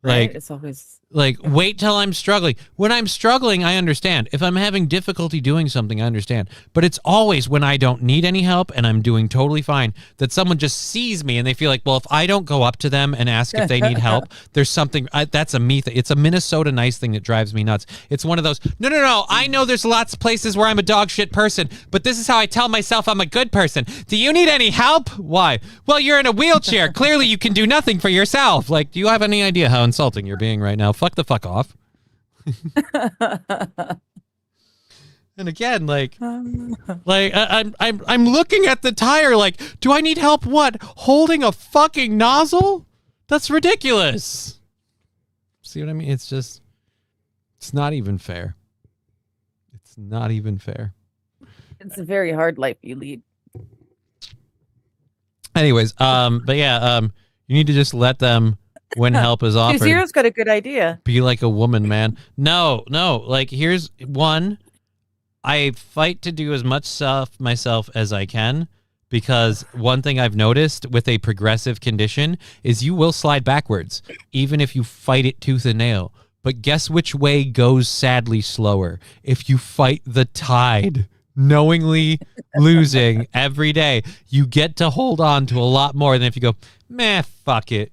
Right? Like, It's always wait till I'm struggling. When I'm struggling, I understand. If I'm having difficulty doing something, I understand. But it's always when I don't need any help and I'm doing totally fine that someone just sees me and they feel like, well, if I don't go up to them and ask if they need help, there's something. That's a me thing. It's a Minnesota nice thing that drives me nuts. It's one of those, no. I know there's lots of places where I'm a dog shit person, but this is how I tell myself I'm a good person. Do you need any help? Why? Well, you're in a wheelchair. Clearly you can do nothing for yourself. Like, do you have any idea how insulting you're being right now? Fuck the fuck off. And again, I'm looking at the tire like, do I need help what? Holding a fucking nozzle? That's ridiculous. See what I mean? It's not even fair. It's not even fair. it's a very hard life you lead. Anyways, but yeah, you need to just let them when help is offered. Zero's got a good idea. Be like a woman, man. No. Like, here's one. I fight to do as much stuff myself as I can because one thing I've noticed with a progressive condition is you will slide backwards, even if you fight it tooth and nail. But guess which way goes sadly slower? If you fight the tide. Knowingly losing every day, you get to hold on to a lot more than if you go, meh, fuck it.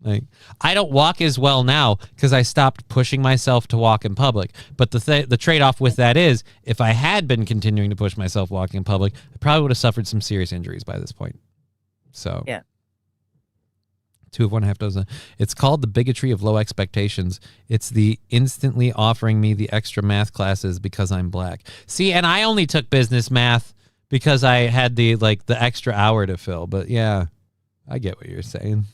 Like, I don't walk as well now because I stopped pushing myself to walk in public. But the trade-off with that is, if I had been continuing to push myself walking in public, I probably would have suffered some serious injuries by this point. So, Yeah. 2 of 1, half dozen. It's called the bigotry of low expectations. It's the instantly offering me the extra math classes because I'm black. See, and I only took business math because I had the extra hour to fill. But yeah, I get what you're saying.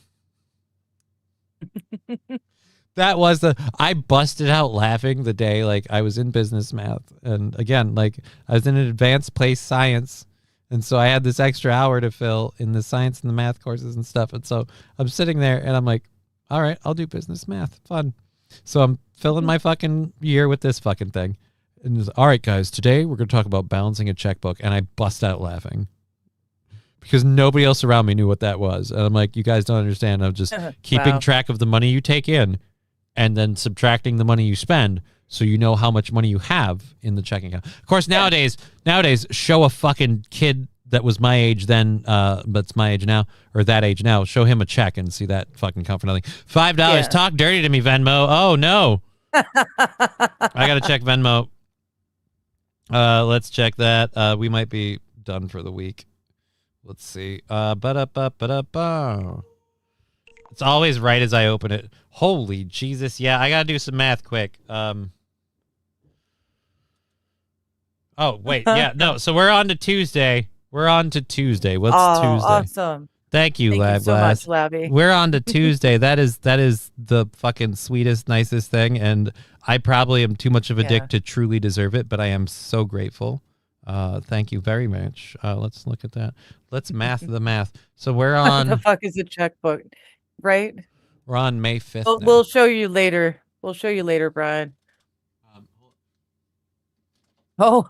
That was I busted out laughing the day I was in business math. And again, I was in an advanced place science. And so I had this extra hour to fill in the science and the math courses and stuff. And so I'm sitting there and I'm like, all right, I'll do business math. Fun. So I'm filling my fucking year with this fucking thing. And it's, all right, guys, today we're going to talk about balancing a checkbook. And I bust out laughing because nobody else around me knew what that was. And I'm like, you guys don't understand. I'm just keeping track of the money you take in and then subtracting the money you spend, so you know how much money you have in the checking account. Of course, nowadays, show a fucking kid that was my age then, but's my age now, or that age now, show him a check and see that fucking count for nothing. $5. Yeah. Talk dirty to me, Venmo. Oh, no. I got to check Venmo. Let's check that. We might be done for the week. Let's see. Ba-da-ba-ba-da-ba. It's always right as I open it. Holy Jesus. Yeah, I got to do some math quick. Oh, wait. Yeah, no. So we're on to Tuesday. What's Tuesday? Awesome. Thank you, Thank you Lab so Blast. much, Labby. We're on to Tuesday. That is the fucking sweetest, nicest thing. And I probably am too much of a dick to truly deserve it, but I am so grateful. Thank you very much. Let's look at that. Let's math the math. So we're What on the fuck is a checkbook? Right? we're on May 5th. now. We'll show you later. We'll show you later, Brian. Oh.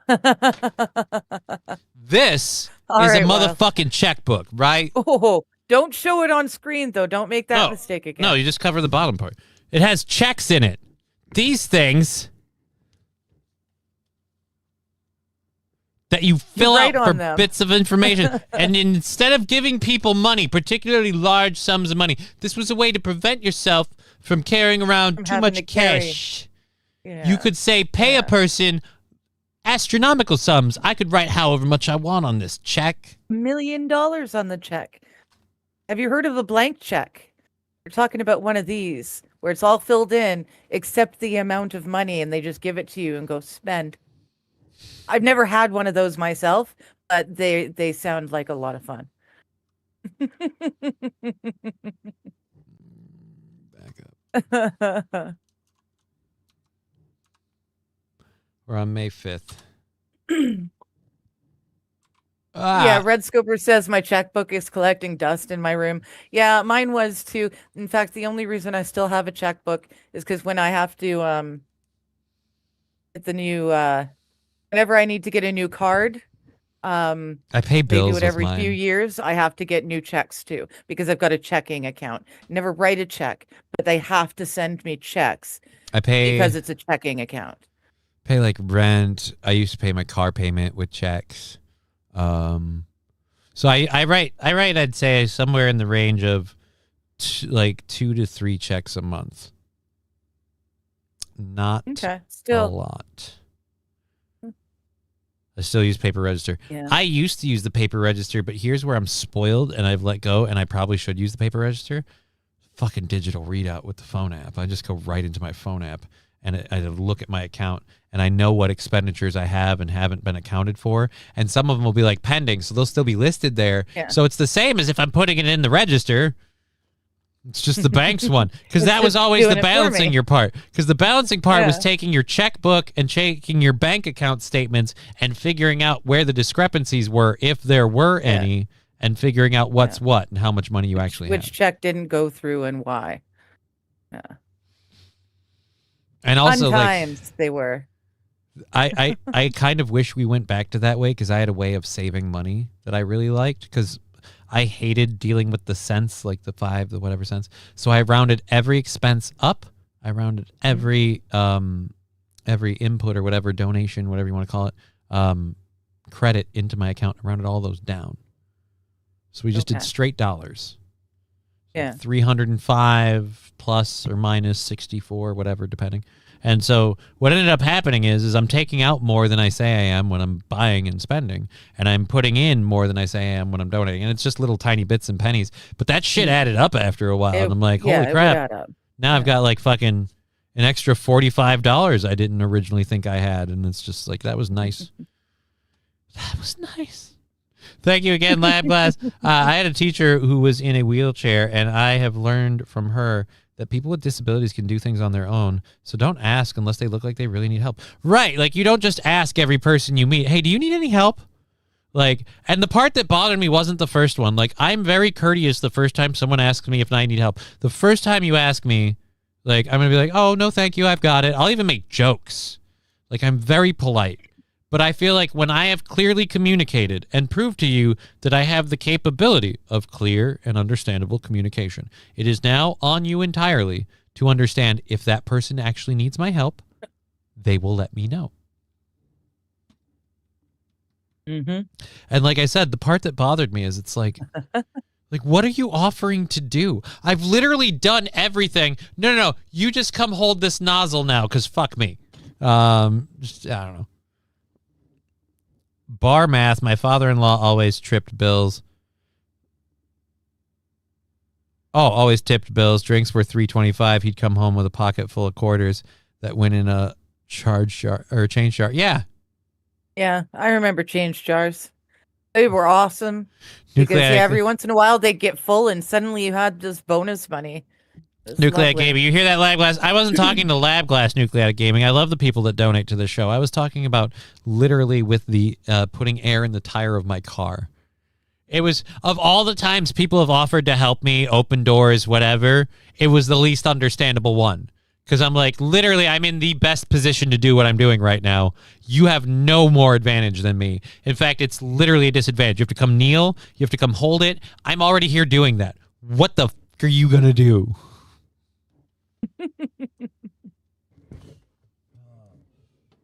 This All is right, a well. motherfucking checkbook, right? Oh, don't show it on screen though. Don't make that No, mistake again. No, you just cover the bottom part. It has checks in it. These things that you fill out write on for them. bits of information. And instead of giving people money, particularly large sums of money, this was a way to prevent yourself from carrying around From too having to much carry. cash. Yeah. You could say, pay a person astronomical sums. I could write however much I want on this check. $1 million on the check. Have you heard of a blank check? We're talking about one of these where it's all filled in except the amount of money and they just give it to you and go spend. I've never had one of those myself, but they sound like a lot of fun. Back up. We're on May 5th. Yeah, Red Scoper says my checkbook is collecting dust in my room. Yeah, mine was too. In fact, the only reason I still have a checkbook is because when I have to get the new whenever I need to get a new card, I pay they bills do it with every mine. few years. I have to get new checks too because I've got a checking account. Never write a check, but they have to send me checks I pay because it's a checking account. pay like rent. I used to pay my car payment with checks. So I write I'd say somewhere in the range of 2 to 3 checks a month. Not Okay, a still. lot. I still use paper register. Yeah. I used to use the paper register, but here's where I'm spoiled and I've let go and I probably should use the paper register. Fucking digital readout with the phone app. I just go right into my phone app and I look at my account and I know what expenditures I have and haven't been accounted for. And some of them will be like pending, so they'll still be listed there. Yeah. So it's the same as if I'm putting it in the register. It's just the bank's one. Because It's that was just always doing the it for balancing me. your part. Because the balancing part was Yeah. taking your checkbook and taking your bank account statements and figuring out where the discrepancies were, if there were any, and figuring out what's what and how much money you actually Which have. check didn't go through and why. Yeah. And Fun also, like, times they were. I kind of wish we went back to that way because I had a way of saving money that I really liked because I hated dealing with the cents, like the 5, the whatever cents. So I rounded every expense up. I rounded every input or whatever donation, whatever you want to call it, credit into my account. I rounded all those down. So we just did Okay. straight dollars. Yeah. 305 plus or minus 64, whatever, depending. And so what ended up happening is I'm taking out more than I say I am when I'm buying and spending, and I'm putting in more than I say I am when I'm donating. And it's just little tiny bits and pennies. But that shit added up after a while. And I'm like, holy it would crap. add up. Now I've got like fucking an extra $45 I didn't originally think I had. And it's just like, that was nice. That was nice. Thank you again, Lab Glass. I had a teacher who was in a wheelchair, and I have learned from her that people with disabilities can do things on their own. So don't ask unless they look like they really need help. Right. Like, you don't just ask every person you meet, hey, do you need any help? Like, and the part that bothered me wasn't the first one. Like, I'm very courteous the first time someone asks me if I need help. The first time you ask me, like, I'm going to be like, oh, no, thank you. I've got it. I'll even make jokes. Like, I'm very polite. But I feel like when I have clearly communicated and proved to you that I have the capability of clear and understandable communication, it is now on you entirely to understand if that person actually needs my help, they will let me know. Mm-hmm. And like I said, the part that bothered me is it's like, what are you offering to do? I've literally done everything. No. You just come hold this nozzle now because fuck me. I don't know. Bar math, my father-in-law always tripped bills. Oh, always tipped bills. Drinks were $3.25. He'd come home with a pocket full of quarters that went in a change jar. Yeah. Yeah, I remember change jars. They were awesome. Because every once in a while they'd get full and suddenly you had this bonus money. Nuclear Gaming. You hear that, Lab Glass? I wasn't talking to Lab Glass Nuclear Gaming. I love the people that donate to the show. I was talking about literally with the putting air in the tire of my car. It was, of all the times people have offered to help me, open doors, whatever, it was the least understandable one. Because I'm like, literally, I'm in the best position to do what I'm doing right now. You have no more advantage than me. In fact, it's literally a disadvantage. You have to come kneel. You have to come hold it. I'm already here doing that. What the fuck are you going to do?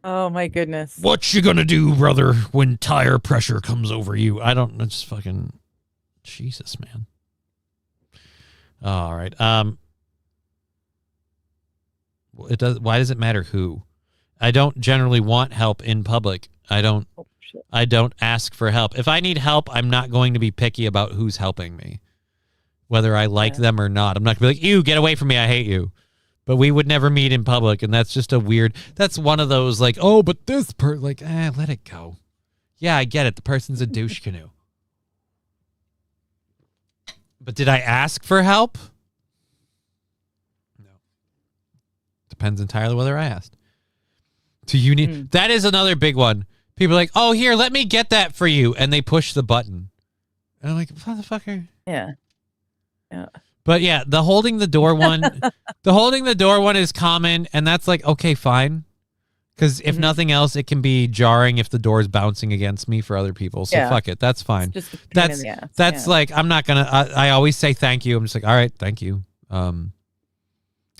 Oh my goodness. What you gonna do, brother, when tire pressure comes over you? I don't know, just fucking Jesus, man. All right. It does. Why does it matter who? I don't generally want help in public. I don't ask for help. If I need help, I'm not going to be picky about who's helping me, whether I like them or not. I'm not gonna be like, "You get away from me, I hate you." But we would never meet in public, and that's just a weird... That's one of those, like, oh, but this let it go. Yeah, I get it. The person's a douche canoe. But did I ask for help? No. Depends entirely whether I asked. Do you need... That is another big one. People are like, oh, here, let me get that for you. And they push the button. And I'm like, motherfucker. Yeah. Yeah. But yeah, the holding the door one is common, and that's like, okay, fine. Because if nothing else, it can be jarring if the door is bouncing against me for other people. So fuck it, that's fine. That's like, I'm not gonna. I always say thank you. I'm just like, all right, thank you. I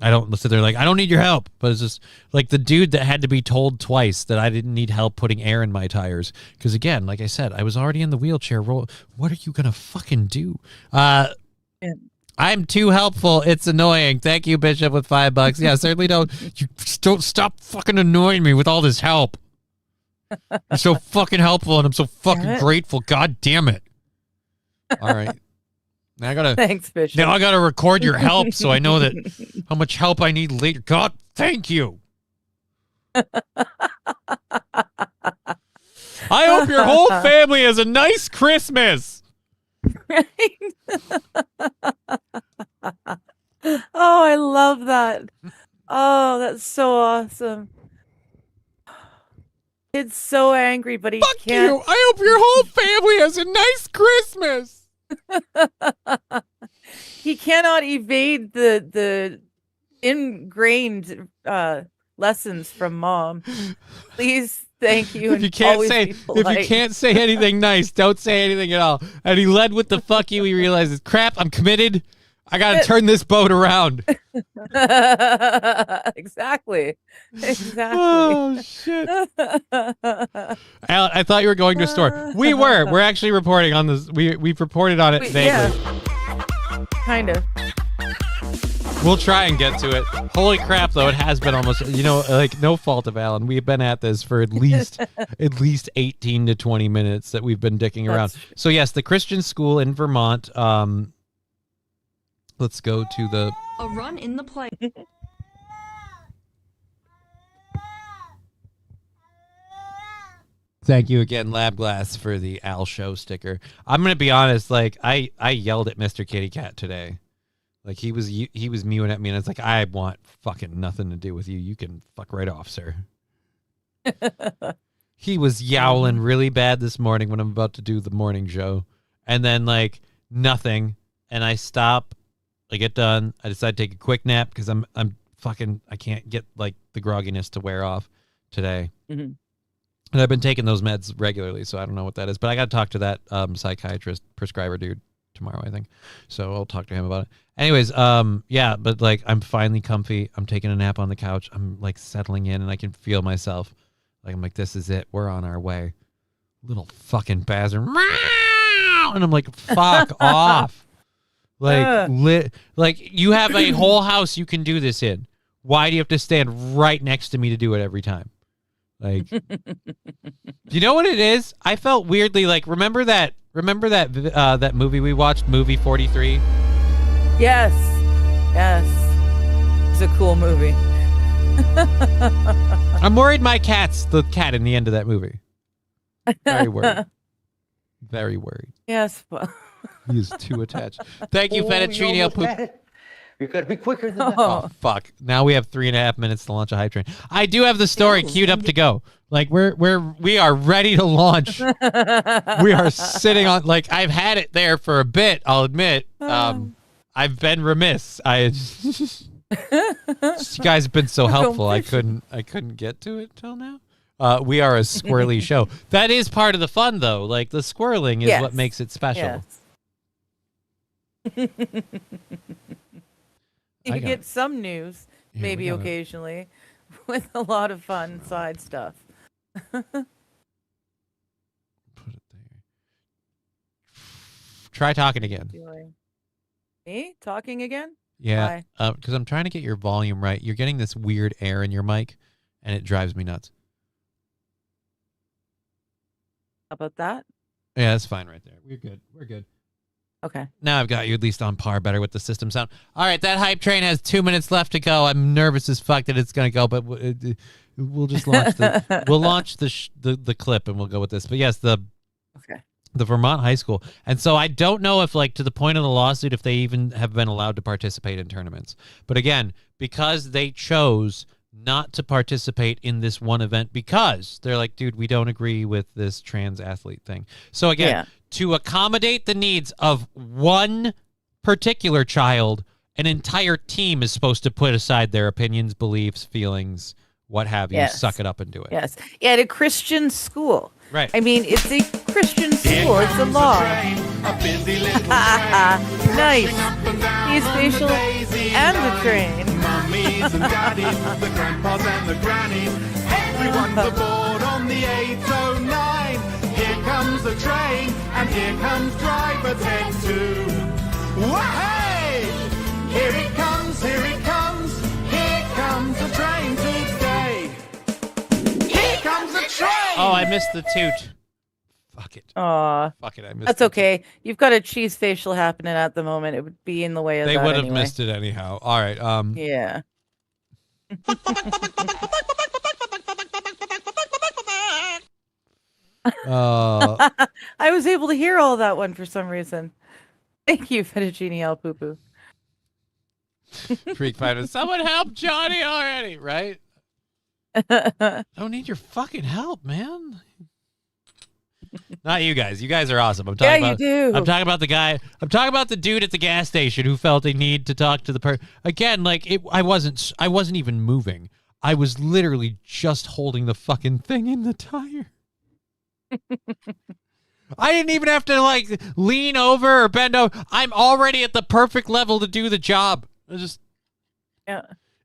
don't sit there like, I don't need your help. But it's just like the dude that had to be told twice that I didn't need help putting air in my tires. Because again, like I said, I was already in the wheelchair. What are you gonna fucking do? I'm too helpful. It's annoying. Thank you, Bishop, with $5. Yeah, certainly don't. You just don't stop fucking annoying me with all this help. You're so fucking helpful, and I'm so fucking grateful. God damn it. All right. Now I gotta. Thanks, Bishop. Now I gotta record your help so I know that how much help I need later. God, thank you. I hope your whole family has a nice Christmas. Right? Oh, I love that. Oh, that's so awesome. Kid's so angry, but he Fuck can't. you. I hope your whole family has a nice Christmas. He cannot evade the ingrained lessons from mom. Please. Thank you. If you can't say anything nice, don't say anything at all. And he led with the fuck you. He realizes, crap, I'm committed. I got to turn this boat around. Exactly. Oh, shit. Alan, I thought you were going to a store. We were. We're actually reporting on this. We've reported on it vaguely. Yeah. Kind of. We'll try and get to it. Holy crap, though, it has been almost, like no fault of Alan. We've been at this for at least 18 to 20 minutes that we've been dicking around. So yes, the Christian school in Vermont. Let's go to the A run in the play. Thank you again, Lab Glass, for the Al Show sticker. I'm gonna be honest, like I yelled at Mr. Kitty Cat today. Like he was mewing at me, and it's like, I want fucking nothing to do with you. You can fuck right off, sir. He was yowling really bad this morning when I'm about to do the morning show, and then like nothing, and I stop, I get done, I decide to take a quick nap because I'm fucking, I can't get like the grogginess to wear off today. Mm-hmm. And I've been taking those meds regularly, so I don't know what that is. But I got to talk to that psychiatrist prescriber dude tomorrow, I think. So I'll talk to him about it. Anyways, yeah, but like I'm finally comfy. I'm taking a nap on the couch. I'm like settling in, and I can feel myself. Like I'm like, this is it. We're on our way. Little fucking bastard. And I'm like, fuck off. Like, like you have a whole house you can do this in. Why do you have to stand right next to me to do it every time? Like, you know what it is? I felt weirdly like, remember that that movie we watched, Movie 43? Yes. It's a cool movie. I'm worried my cat's the cat in the end of that movie. Very worried. Very worried. Yes. Well. He is too attached. Thank you, Fettuccine Poop. You gotta be quicker than that. Oh, fuck. Now we have 3.5 minutes to launch a hype train. I do have the story queued up to go. Like we are ready to launch. We are sitting on, like, I've had it there for a bit, I'll admit. I've been remiss. You guys have been so helpful. I couldn't get to it till now. We are a squirrely show. That is part of the fun, though. Like, the squirreling is what makes it special. Yes. You get some news, maybe occasionally, with a lot of fun side stuff. Put it there. Try talking again. Me? Talking again? Yeah, because I'm trying to get your volume right. You're getting this weird air in your mic, and it drives me nuts. How about that? Yeah, that's fine right there. We're good. We're good. Okay. Now I've got you at least on par, better with the system sound. All right, that hype train has 2 minutes left to go. I'm nervous as fuck that it's gonna go, but we'll just launch the clip and we'll go with this. But yes, the Vermont high school, and so I don't know if, like, to the point of the lawsuit, if they even have been allowed to participate in tournaments. But again, because they chose not to participate in this one event because they're like, dude, we don't agree with this trans athlete thing. So again, to accommodate the needs of one particular child, an entire team is supposed to put aside their opinions, beliefs, feelings, what have you, suck it up and do it. Yes. Yeah, at a Christian school. Right. I mean, it's a Christian school. It's a law. Nice. He's facial and the train. Mummies and daddies, the grandpas and the grannies, everyone's aboard on the 809. Here comes the train, and here comes driver Ted too. Wah-hey! Here it comes, here it comes, here comes the train today. Here comes the train! Oh, I missed the toot. Fuck it. Aw. Fuck it, I missed That's it. okay. You've got a cheese facial happening at the moment. It would be in the way of They that would have anyway. missed it anyhow. All right. Yeah. I was able to hear all that one for some reason. Thank you, Fettuccine Al Poo-Poo. Freak fighter. Someone help Johnny already, right? I don't need your fucking help, man. Not you guys. You guys are awesome. I'm talking about, you do. I'm talking about the guy. I'm talking about the dude at the gas station who felt a need to talk to the person. Again, like, I wasn't even moving. I was literally just holding the fucking thing in the tire. I didn't even have to, like, lean over or bend over. I'm already at the perfect level to do the job.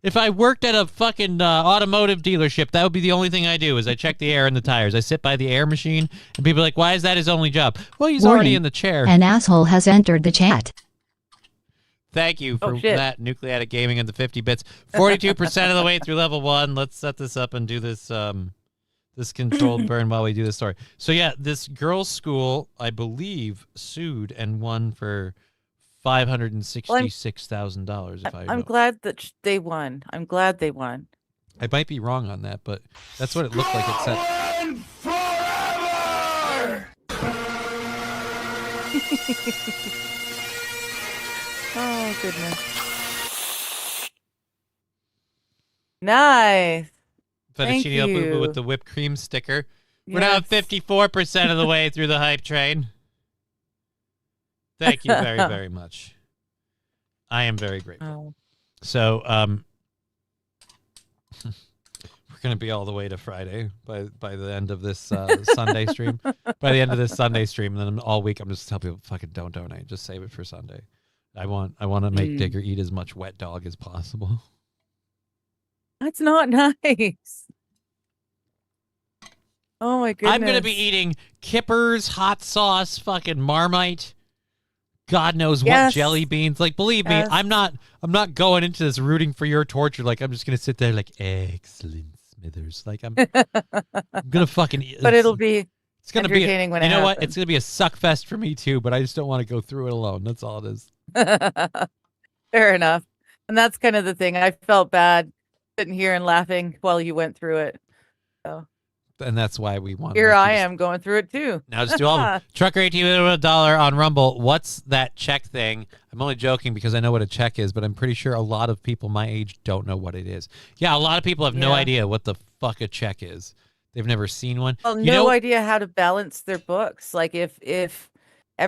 If I worked at a fucking automotive dealership, that would be the only thing I do is I check the air in the tires. I sit by the air machine, and people are like, why is that his only job? Well, he's already in the chair. An asshole has entered the chat. Thank you Oh, for shit. that, Nucleatic Gaming and the 50 bits. 42% of the way through level 1. Let's set this up and do this this controlled burn while we do this story. So yeah, this girls' school, I believe, sued and won for $566,000. If I'm glad that they won. I'm glad they won. I might be wrong on that, but that's what it looked like. It said. Oh, goodness. Nice. Thank Fettuccine Alfredo you. with the whipped cream sticker. We're now Yes. 54% of the way through the hype train. Thank you very, very much. I am very grateful. Oh. So, we're gonna be all the way to Friday by the end of this Sunday stream. By the end of this Sunday stream, and then all week I'm just telling people, fucking don't donate. Just save it for Sunday. I want to make Digger eat as much wet dog as possible. That's not nice. Oh my goodness. I'm gonna be eating Kippers, hot sauce, fucking Marmite, God knows what Yes. jelly beans. Like, believe me, Yes. I'm not going into this rooting for your torture. Like, I'm just gonna sit there like, excellent, Smithers. Like, I'm gonna fucking eat. But it'll be It's gonna be. entertaining when you it know what? happens. It's gonna be a suck fest for me too. But I just don't want to go through it alone. That's all it is. fair enough. And that's kind of the thing. I felt bad sitting here and laughing while you went through it. So And that's why we want. here I am going through it too. Now just do all of them. Trucker 18 with a $1 on Rumble. What's that check thing? I'm only joking because I know what a check is, but I'm pretty sure a lot of people my age don't know what it is. Yeah, a lot of people have no Yeah. idea what the fuck a check is. They've never seen one. Well, You no know- idea how to balance their books. Like if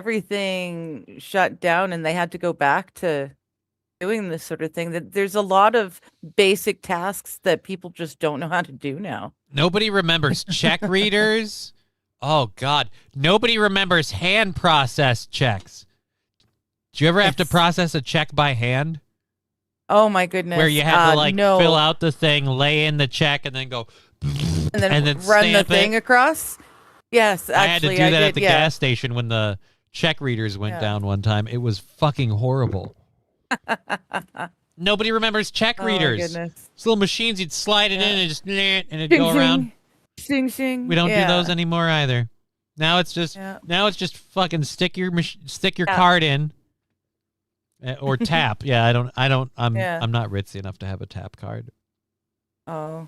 everything shut down and they had to go back to doing this sort of thing, that there's a lot of basic tasks that people just don't know how to do now. Nobody remembers check readers. Oh God, nobody remembers hand processed checks. Do you ever have to Yes. process a check by hand, Oh my goodness. where you have to like no. fill out the thing, lay in the check, and then go? and then, and then run the stamp it? thing across? Yes, I had to actually do that did, at the yeah. gas station when the check readers went Yeah. down one time. It was fucking horrible. Nobody remembers check Oh my readers. goodness. These little machines, you'd slide it in and just and it'd Shing, go around. Shing, shing. We don't Yeah. do those anymore either. Now it's just Yeah. fucking stick your Tap. card in or tap. Yeah, I'm Yeah. I'm not ritzy enough to have a tap card. Oh,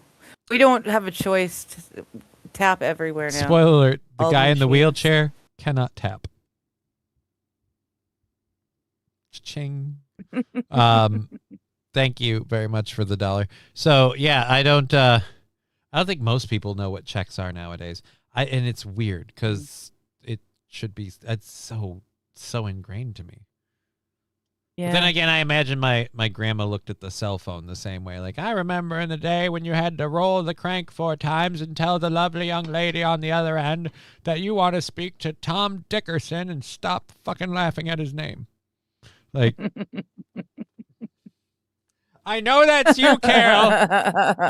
we don't have a choice to tap everywhere now. Spoiler alert: the All the guy in the machines. wheelchair cannot tap. Ching. Thank you very much for the $1. So yeah, I don't think most people know what checks are nowadays. And it's weird because it should be. It's so ingrained to me. Yeah. But then again, I imagine my grandma looked at the cell phone the same way. Like, I remember in the day when you had to roll the crank 4 times and tell the lovely young lady on the other end that you want to speak to Tom Dickerson and stop fucking laughing at his name. Like, I know that's you, Carol.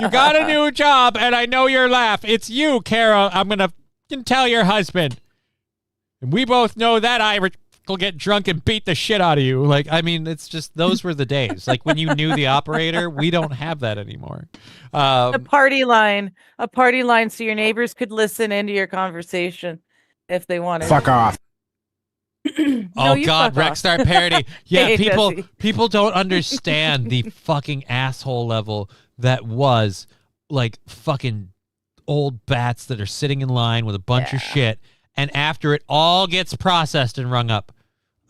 You got a new job, and I know your laugh. It's you, Carol. I'm going to tell your husband. And we both know that Irish will get drunk and beat the shit out of you. Like, I mean, it's just, those were the days. Like, when you knew the operator, we don't have that anymore. a party line so your neighbors could listen into your conversation if they wanted. Fuck off. No, Oh you God, fuck off. Rexstar parody. Yeah, Hey, people Jesse. people don't understand the fucking asshole level that was like fucking old bats that are sitting in line with a bunch of Yeah. shit, and after it all gets processed and rung up.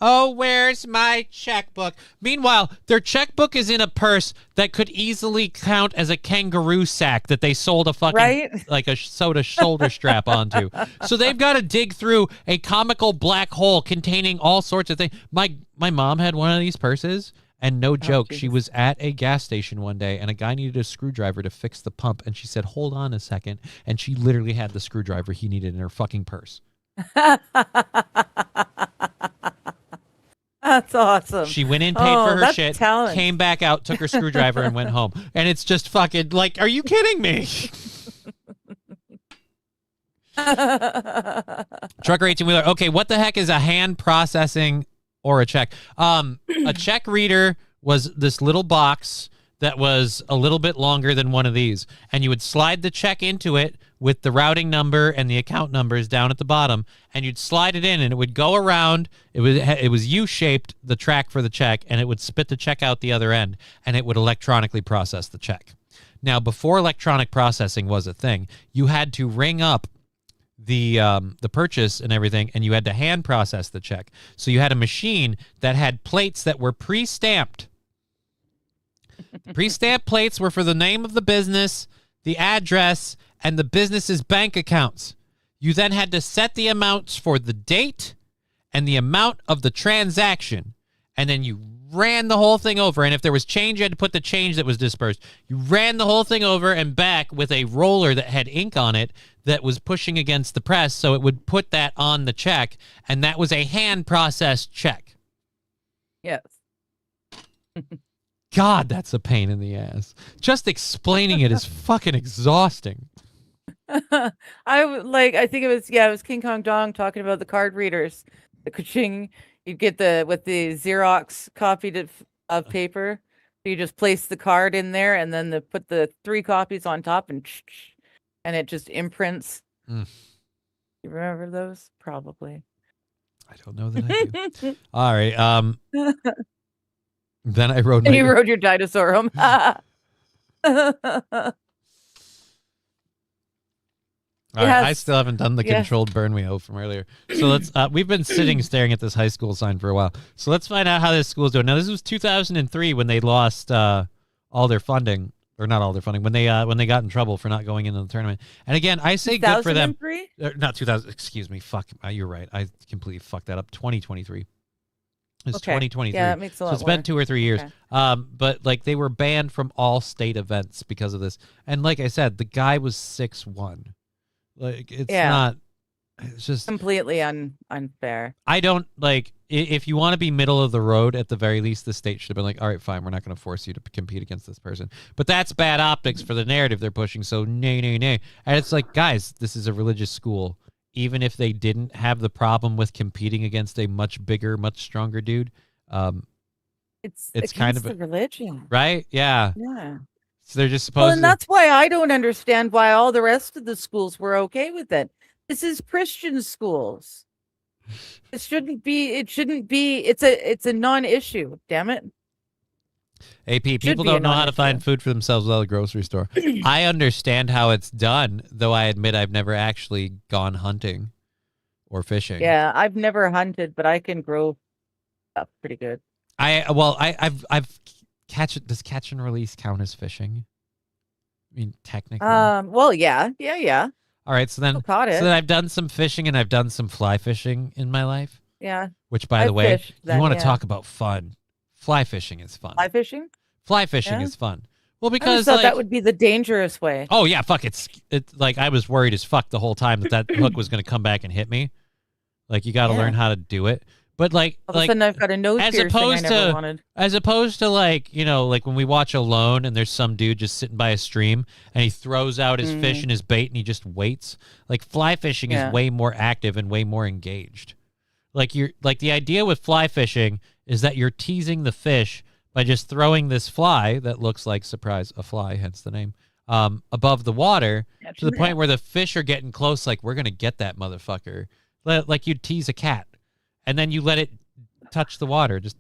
Oh, where's my checkbook? Meanwhile, their checkbook is in a purse that could easily count as a kangaroo sack that they sold a fucking Right? like a soda shoulder strap onto. So they've got to dig through a comical black hole containing all sorts of things. My mom had one of these purses, and no joke, she Jesus. was at a gas station one day, and a guy needed a screwdriver to fix the pump, and she said, "Hold on a second," and she literally had the screwdriver he needed in her fucking purse. That's awesome. She went in, paid Oh, for her that's shit, talent. came back out, took her screwdriver, and went home. And it's just fucking like, are you kidding me? Trucker 18 wheeler. Okay, what the heck is a hand processing or a check. A check reader was this little box that was a little bit longer than one of these, and you would slide the check into it with the routing number and the account numbers down at the bottom, and you'd slide it in, and it would go around. It was U-shaped, the track for the check, and it would spit the check out the other end, and it would electronically process the check. Now, before electronic processing was a thing, you had to ring up the purchase and everything, and you had to hand process the check. So you had a machine that had plates that were pre-stamped. Pre-stamped plates were for the name of the business, the address, and the business's bank accounts. You then had to set the amounts for the date and the amount of the transaction, and then you ran the whole thing over. And if there was change, you had to put the change that was dispersed. You ran the whole thing over and back with a roller that had ink on it that was pushing against the press, so it would put that on the check, and that was a hand-processed check. Yes. God, that's a pain in the ass. Just explaining it is fucking exhausting. I think it was King Kong Dong talking about the card readers. The ka-ching, you'd get with the Xerox copied of paper. So you just place the card in there and then put the 3 copies on top and it just imprints. Mm. You remember those? Probably. I don't know that I do. All right. Then I rode. And you rode your dinosaur home. All right, I Yes. still haven't done the Yes. controlled burn we owe from earlier. So let's. We've been sitting staring at this high school sign for a while. So let's find out how this school's doing. Now, this was 2003 when they lost all their funding, or not all their funding, when they got in trouble for not going into the tournament. And again, I say good for them. 2003? Not 2000. Excuse me. Fuck. You're right. I completely fucked that up. 2023. It's Okay. 2023. Yeah, that makes a lot So it's been more. 2 or 3 years. Okay. But like they were banned from all state events because of this. And like I said, the guy was 6'1". Like it's Yeah. not. It's just Completely unfair. I don't like. If you want to be middle of the road, at the very least, the state should have been like, all right, fine, we're not going to force you to compete against this person. But that's bad optics for the narrative they're pushing. So nay. And it's like, guys, this is a religious school. Even if they didn't have the problem with competing against a much bigger, much stronger dude, It's kind against of the religion. right? Yeah. Yeah. So they're just supposed Well, to. and that's why I don't understand why all the rest of the schools were okay with it. This is Christian schools. It shouldn't be. It's a non-issue. Damn it. AP, people be a don't know how to non-issue. find food for themselves without a grocery store. I understand how it's done, though I admit I've never actually gone hunting or fishing. Yeah, I've never hunted, but I can grow stuff pretty good. I've does catch and release count as fishing? I mean, technically. Well, yeah. All right, so then I caught it. I've done some fishing and I've done some fly fishing in my life. Yeah, Which, by I the way, fished you then, want to yeah. talk about fun? Fly fishing is fun. fly fishing. Fly fishing Yeah? is fun. Well, I just because thought like, that would be the dangerous way. oh yeah, fuck it's like I was worried as fuck the whole time that hook was going to come back and hit me. Like you got to Yeah. learn how to do it. But like All of a sudden, I've got a nose as piercing I opposed never to- wanted. as opposed to like, you know, like when we watch Alone and there's some dude just sitting by a stream and he throws out his fish and his bait and he just waits. Like fly fishing Yeah. is way more active and way more engaged. Like you're like the idea with fly fishing is that you're teasing the fish by just throwing this fly that looks like, surprise, a fly, hence the name, above the water to the point where the fish are getting close, like we're gonna get that motherfucker. Like you'd tease a cat, and then you let it touch the water, just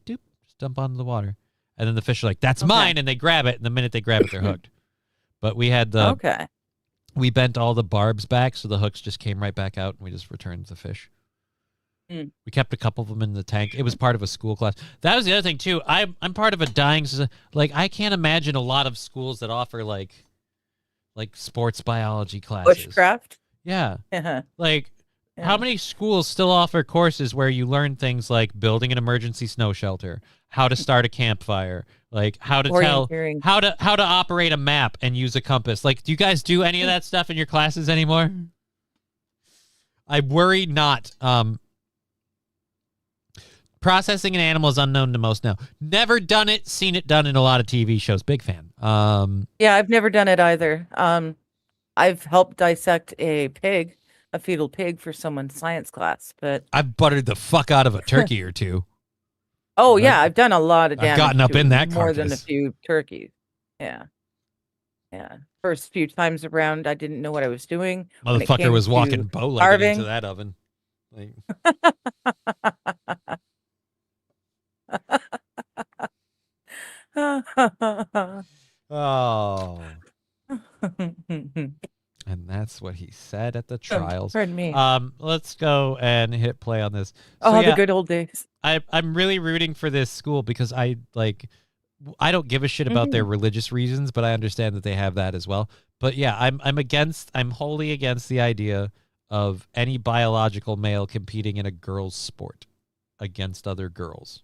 dump onto the water, and then the fish are like, "That's Okay. mine," and they grab it, and the minute they grab it, they're hooked. But we had Okay. we bent all the barbs back, so the hooks just came right back out, and we just returned the fish. Mm. We kept a couple of them in the tank. It was part of a school class. That was the other thing too. I'm part of a dying like I can't imagine a lot of schools that offer like sports biology classes. Bushcraft. Yeah, Yeah. like Yeah. how many schools still offer courses where you learn things like building an emergency snow shelter, how to start a campfire, like how to tell Orienteering. how to operate a map and use a compass. Like, do you guys do any of that stuff in your classes anymore? I worry not. Processing an animal is unknown to most now. Never done it, seen it done in a lot of TV shows. Big fan. Yeah, I've never done it either. I've helped dissect a fetal pig for someone's science class, but I've buttered the fuck out of a turkey or two. Oh Right. yeah, I've done a lot of I've damage. gotten up to in that more than a carcass. few turkeys. Yeah, yeah. First few times around, I didn't know what I was doing. when it Motherfucker came was walking to bow-legged into carving. that oven. Like, oh. And that's what he said at the trials. Pardon me. Let's go and hit play on this. So Oh, yeah, the good old days. I'm really rooting for this school because I don't give a shit about their religious reasons, but I understand that they have that as well. But yeah, I'm wholly against the idea of any biological male competing in a girl's sport against other girls.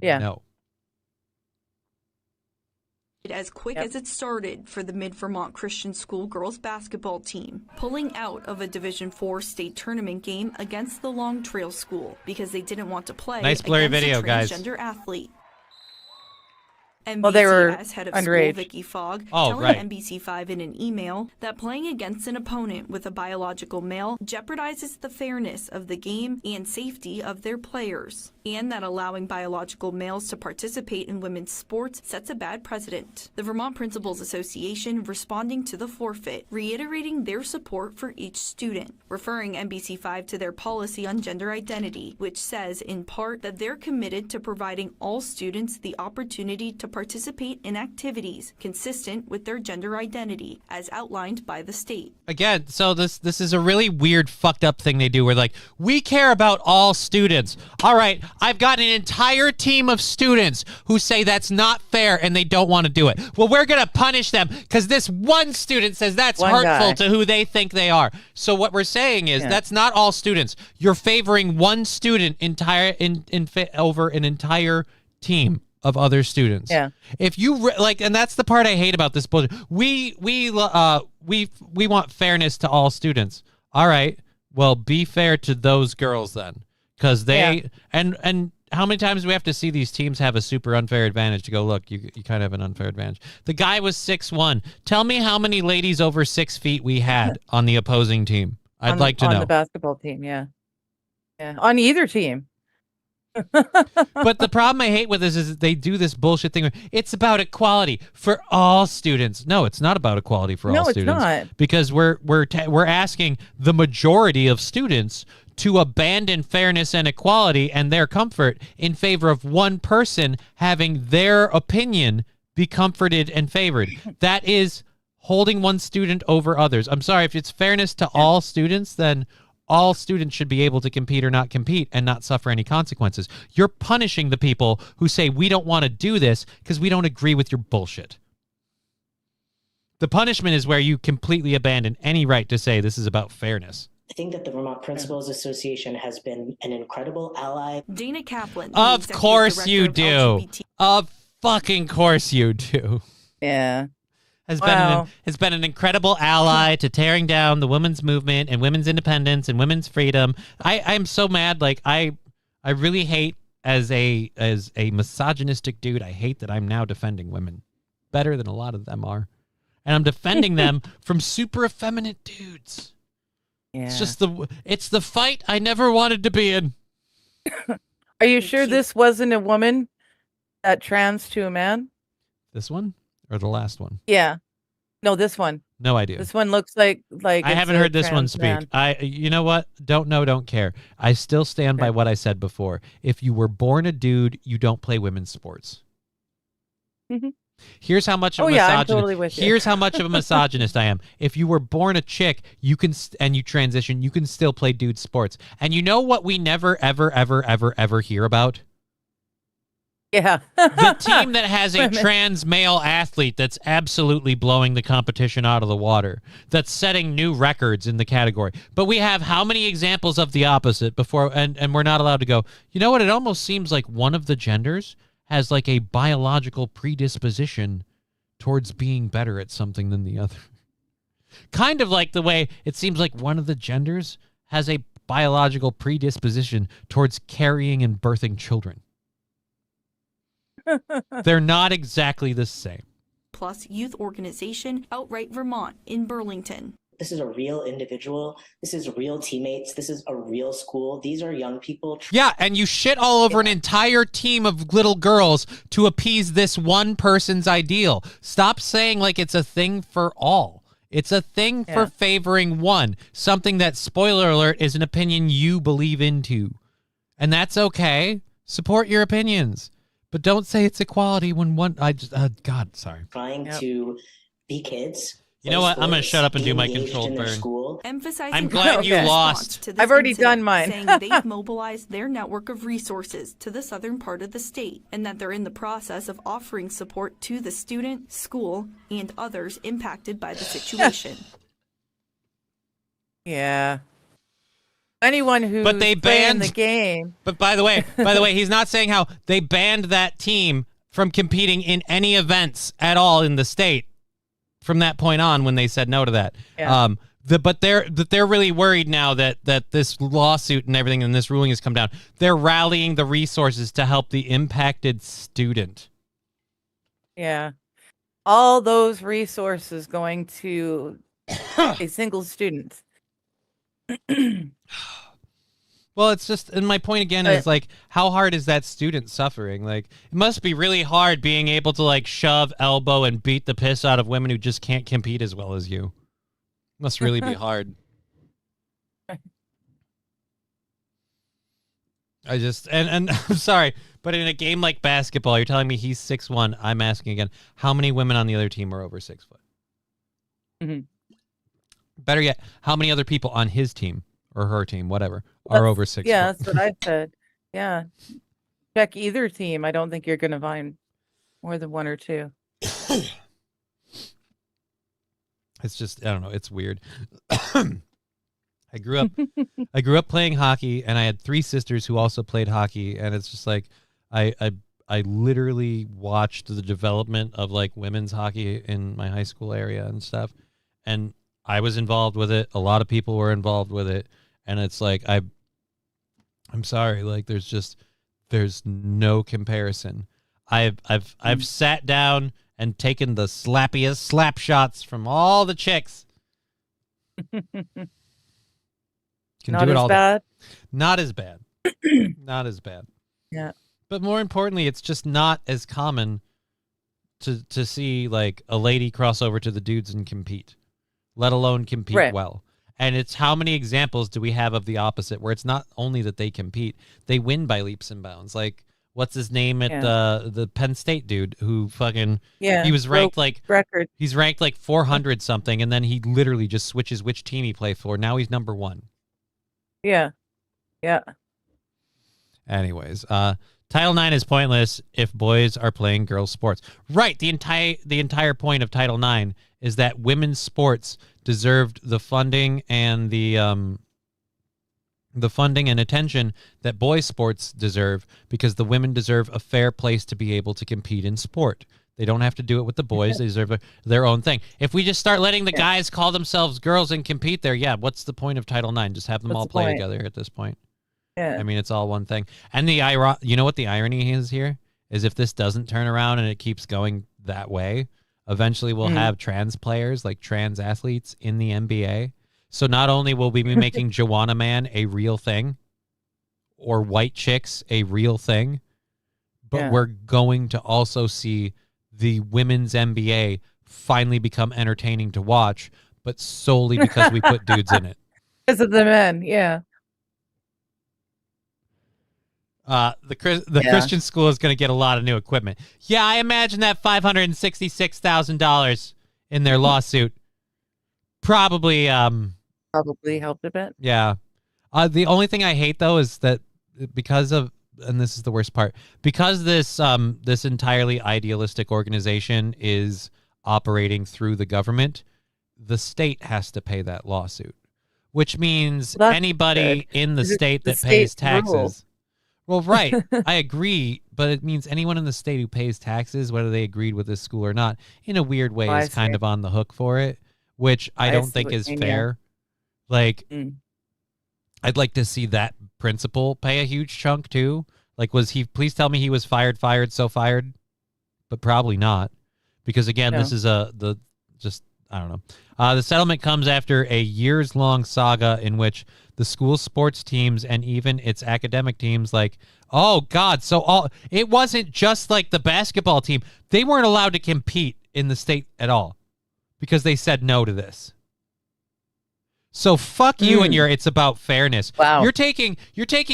Yeah. No. As quick Yep. as it started for the Mid-Vermont Christian School girls basketball team, pulling out of a Division IV state tournament game against the Long Trail School because they didn't want to play Nice blurry against video, a guys. transgender athlete. Well, they were NBCS head of underage. school Vicky Fogg Oh, telling right. NBC5 in an email that playing against an opponent with a biological male jeopardizes the fairness of the game and safety of their players, and that allowing biological males to participate in women's sports sets a bad precedent. The Vermont Principals Association responding to the forfeit, reiterating their support for each student, referring NBC5 to their policy on gender identity, which says in part that they're committed to providing all students the opportunity to participate in activities consistent with their gender identity as outlined by the state. Again, so this is a really weird, fucked up thing they do where like, we care about all students. All right, I've got an entire team of students who say that's not fair and they don't want to do it. Well, we're going to punish them because this one student says that's One hurtful guy. to who they think they are. So what we're saying is that's not all students. You're favoring one student over an entire team of other students. Yeah. If you and that's the part I hate about this bullshit. We want fairness to all students. All right. Well, be fair to those girls then, because they and how many times do we have to see these teams have a super unfair advantage to go, look, you kind of have an unfair advantage. The guy was 6'1". Tell me how many ladies over 6 feet we had on the opposing team. I'd like to on know. the basketball team. Yeah, on either team. But the problem I hate with this is that they do this bullshit thing where it's about equality for all students. No, it's not about equality for all No, it's students. not. Because we're asking the majority of students to abandon fairness and equality and their comfort in favor of one person having their opinion be comforted and favored. That is holding one student over others. I'm sorry, if it's fairness to all students, then all students should be able to compete or not compete and not suffer any consequences. You're punishing the people who say we don't want to do this because we don't agree with your bullshit. The punishment is where you completely abandon any right to say this is about fairness. I think that the Vermont Principals Association has been an incredible ally. Dana Kaplan, the Of executive course director you of do. LGBT Of fucking course you do. Yeah. Has Wow. been an incredible ally to tearing down the women's movement and women's independence and women's freedom. I'm so mad. Like I really hate as a misogynistic dude. I hate that I'm now defending women better than a lot of them are, and I'm defending them from super effeminate dudes. Yeah. It's just the fight I never wanted to be in. Are you sure this wasn't a woman that trans to a man? This one or the last one? Yeah. No, this one. No idea. This one looks like I it's haven't a heard this one trans speak. man. You know what? Don't know, don't care. I still stand by Okay. what I said before. If you were born a dude, you don't play women's sports. Mhm. Here's how much of Oh, a yeah, I'm misogynist. totally with you. Here's how much of a misogynist I am. If you were born a chick, you can and you transition, you can still play dude sports. And you know what we never ever ever ever ever hear about? Yeah. The team that has a Women. trans male athlete that's absolutely blowing the competition out of the water, that's setting new records in the category. But we have how many examples of the opposite before, and we're not allowed to go, you know what, it almost seems like one of the genders has like a biological predisposition towards being better at something than the other. Kind of like the way it seems like one of the genders has a biological predisposition towards carrying and birthing children. They're not exactly the same. Plus youth organization Outright Vermont in Burlington. This is a real individual. This is real teammates. This is a real school. These are young people. Yeah, and you shit all over an entire team of little girls to appease this one person's ideal. Stop saying like it's a thing for all. It's a thing for favoring one. Something that, spoiler alert, is an opinion you believe into. And that's okay. Support your opinions. But don't say it's equality when one... God, sorry. Trying to be kids. You know what? I'm going to sports, shut up and be do my engaged controlled in their burn. school. Emphasizing I'm glad Iowa's you response lost. to this I've already incident, done mine. saying they've mobilized their network of resources to the southern part of the state and that they're in the process of offering support to the student, school, and others impacted by the situation. Yeah. Anyone who's But they playing banned- the game. But by the way, he's not saying how they banned that team from competing in any events at all in the state from that point on when they said no to that. Yeah. But they're really worried now that this lawsuit and everything and this ruling has come down. They're rallying the resources to help the impacted student. Yeah. All those resources going to a single student. Well, it's just, and my point again is like, how hard is that student suffering? Like, it must be really hard being able to like shove, elbow, and beat the piss out of women who just can't compete as well as you. Must really be hard. I just, and I'm sorry, but in a game like basketball, you're telling me he's 6'1". I'm asking again, how many women on the other team are over 6 foot? Mm-hmm. Better yet, how many other people on his team or her team, whatever, are over 6 Yeah, foot? that's what I said. Yeah. Check either team. I don't think you're going to find more than one or two. It's just, I don't know, it's weird. I grew up playing hockey, and I had 3 sisters who also played hockey, and it's just like I literally watched the development of like women's hockey in my high school area and stuff, and I was involved with it. A lot of people were involved with it, and it's like I'm sorry, like there's no comparison. I've sat down and taken the slappiest slap shots from all the chicks. Can Not do it as all day. bad. Not as bad. Not as bad. Yeah. But more importantly, it's just not as common to see like a lady cross over to the dudes and compete, let alone compete Right. well. And it's how many examples do we have of the opposite, where it's not only that they compete, they win by leaps and bounds. Like, what's his name at the Penn State dude who fucking, Yeah. he was ranked like, record. he's ranked like 400 something, and then he literally just switches which team he plays for. Now he's number 1. Yeah. Yeah. Anyways, Title IX is pointless if boys are playing girls' sports. Right. The entire point of Title IX is that women's sports deserved the funding and the funding and attention that boys' sports deserve, because the women deserve a fair place to be able to compete in sport. They don't have to do it with the boys. They deserve their own thing. If we just start letting the guys call themselves girls and compete there, what's the point of Title IX? Just have them all play together at this point. Yeah. I mean, it's all one thing. And you know what the irony is here? Is if this doesn't turn around and it keeps going that way, eventually we'll have trans players, like trans athletes in the NBA. So not only will we be making Joanna Man a real thing, or white chicks a real thing, but we're going to also see the women's NBA finally become entertaining to watch, but solely because we put dudes in it. Because of the men. Yeah. The Christian school is going to get a lot of new equipment. Yeah, I imagine that $566,000 in their lawsuit probably Probably helped a bit. yeah. The only thing I hate though is that because of, and this is the worst part, because this this entirely idealistic organization is operating through the government, the state has to pay that lawsuit, which means That's anybody good. in the Is it state the that pays state's rule? taxes. Well, right. I agree, but it means anyone in the state who pays taxes, whether they agreed with this school or not, in a weird way I is kind see. of on the hook for it, which I don't see think what you is mean, yeah. fair. Like, Mm. I'd like to see that principal pay a huge chunk too. Like, please tell me he was fired, but probably not. Because again, No. this is I don't know. The settlement comes after a years-long saga in which the school sports teams and even its academic teams, like, oh God, so it wasn't just like the basketball team. They weren't allowed to compete in the state at all because they said no to this. So fuck you and your it's about fairness. Wow. You're taking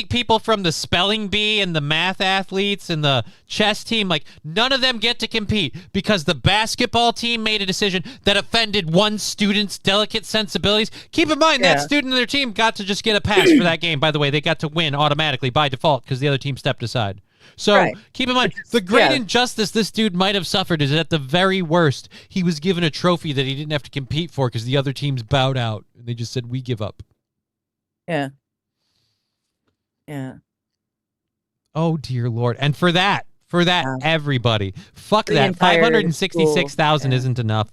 people from the spelling bee and the math athletes and the chess team, like none of them get to compete because the basketball team made a decision that offended one student's delicate sensibilities. Keep in mind that student in their team got to just get a pass for that game. By the way, they got to win automatically by default because the other team stepped aside. So keep in mind, the great injustice this dude might have suffered is at the very worst, he was given a trophy that he didn't have to compete for because the other teams bowed out. And they just said, we give up. Yeah. Yeah. Oh, dear Lord. And for that, everybody, fuck The that. entire 566,000 school, isn't enough.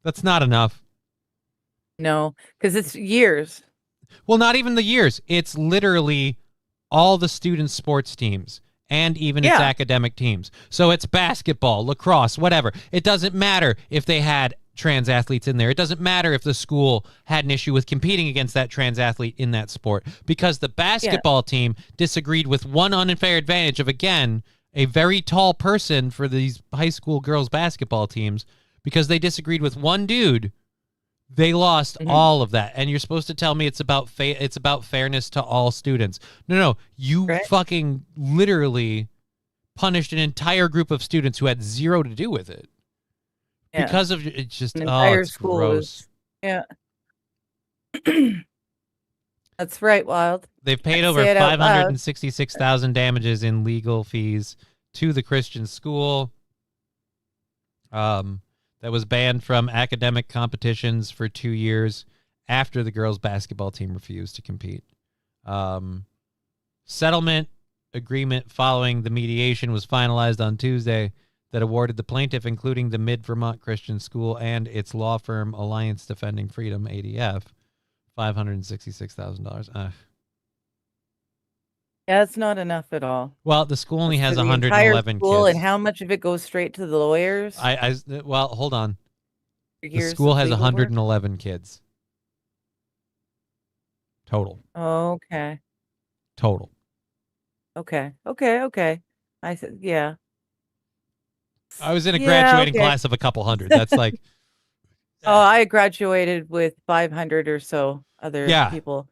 That's not enough. No, because it's years. Well, not even the years. It's literally all the student sports teams and even its academic teams. So it's basketball, lacrosse, whatever. It doesn't matter if they had trans athletes in there. It doesn't matter if the school had an issue with competing against that trans athlete in that sport because the basketball team disagreed with one unfair advantage of, again, a very tall person for these high school girls basketball teams because they disagreed with one dude. They lost all of that, and you're supposed to tell me it's about fairness to all students. No, you fucking literally punished an entire group of students who had zero to do with it because of it's just An entire it's school gross. That's right, Wild. They've paid over Say it out loud. $566,000 damages in legal fees to the Christian school. That was banned from academic competitions for 2 years after the girls' basketball team refused to compete. Settlement agreement following the mediation was finalized on Tuesday that awarded the plaintiff, including the Mid-Vermont Christian School and its law firm Alliance Defending Freedom, ADF, $566,000. Yeah, it's not enough at all. Well, the school only has For the 111 entire school, kids. and how much of it goes straight to the lawyers? Well, hold on. For The years school of has legal work? 111 kids. Total. Okay. Total. Okay. I said, yeah. I was in a Yeah, graduating okay. class of a couple hundred. That's like, Oh, I graduated with 500 or so other people.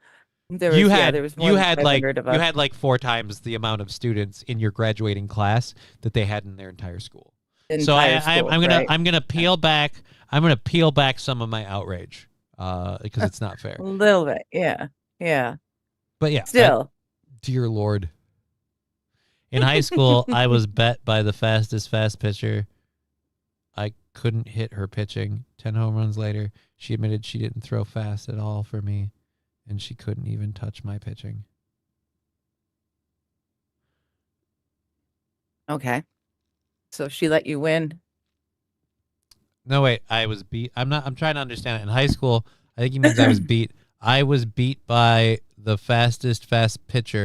There was, you had there was more you than had like 500 of you us. had like 4 times the amount of students in your graduating class that they had in their entire school. So Entire school, right. I'm gonna peel back some of my outrage because it's not fair. A little bit, yeah. But yeah, Still, dear Lord. In high school, I was bet by the fastest fast pitcher. I couldn't hit her pitching. 10 home runs later, she admitted she didn't throw fast at all for me, and she couldn't even touch my pitching. okay. So she let you win. No, wait, I was beat. I'm trying to understand it. In high school, I think he means I was beat. I was beat by the fastest fast pitch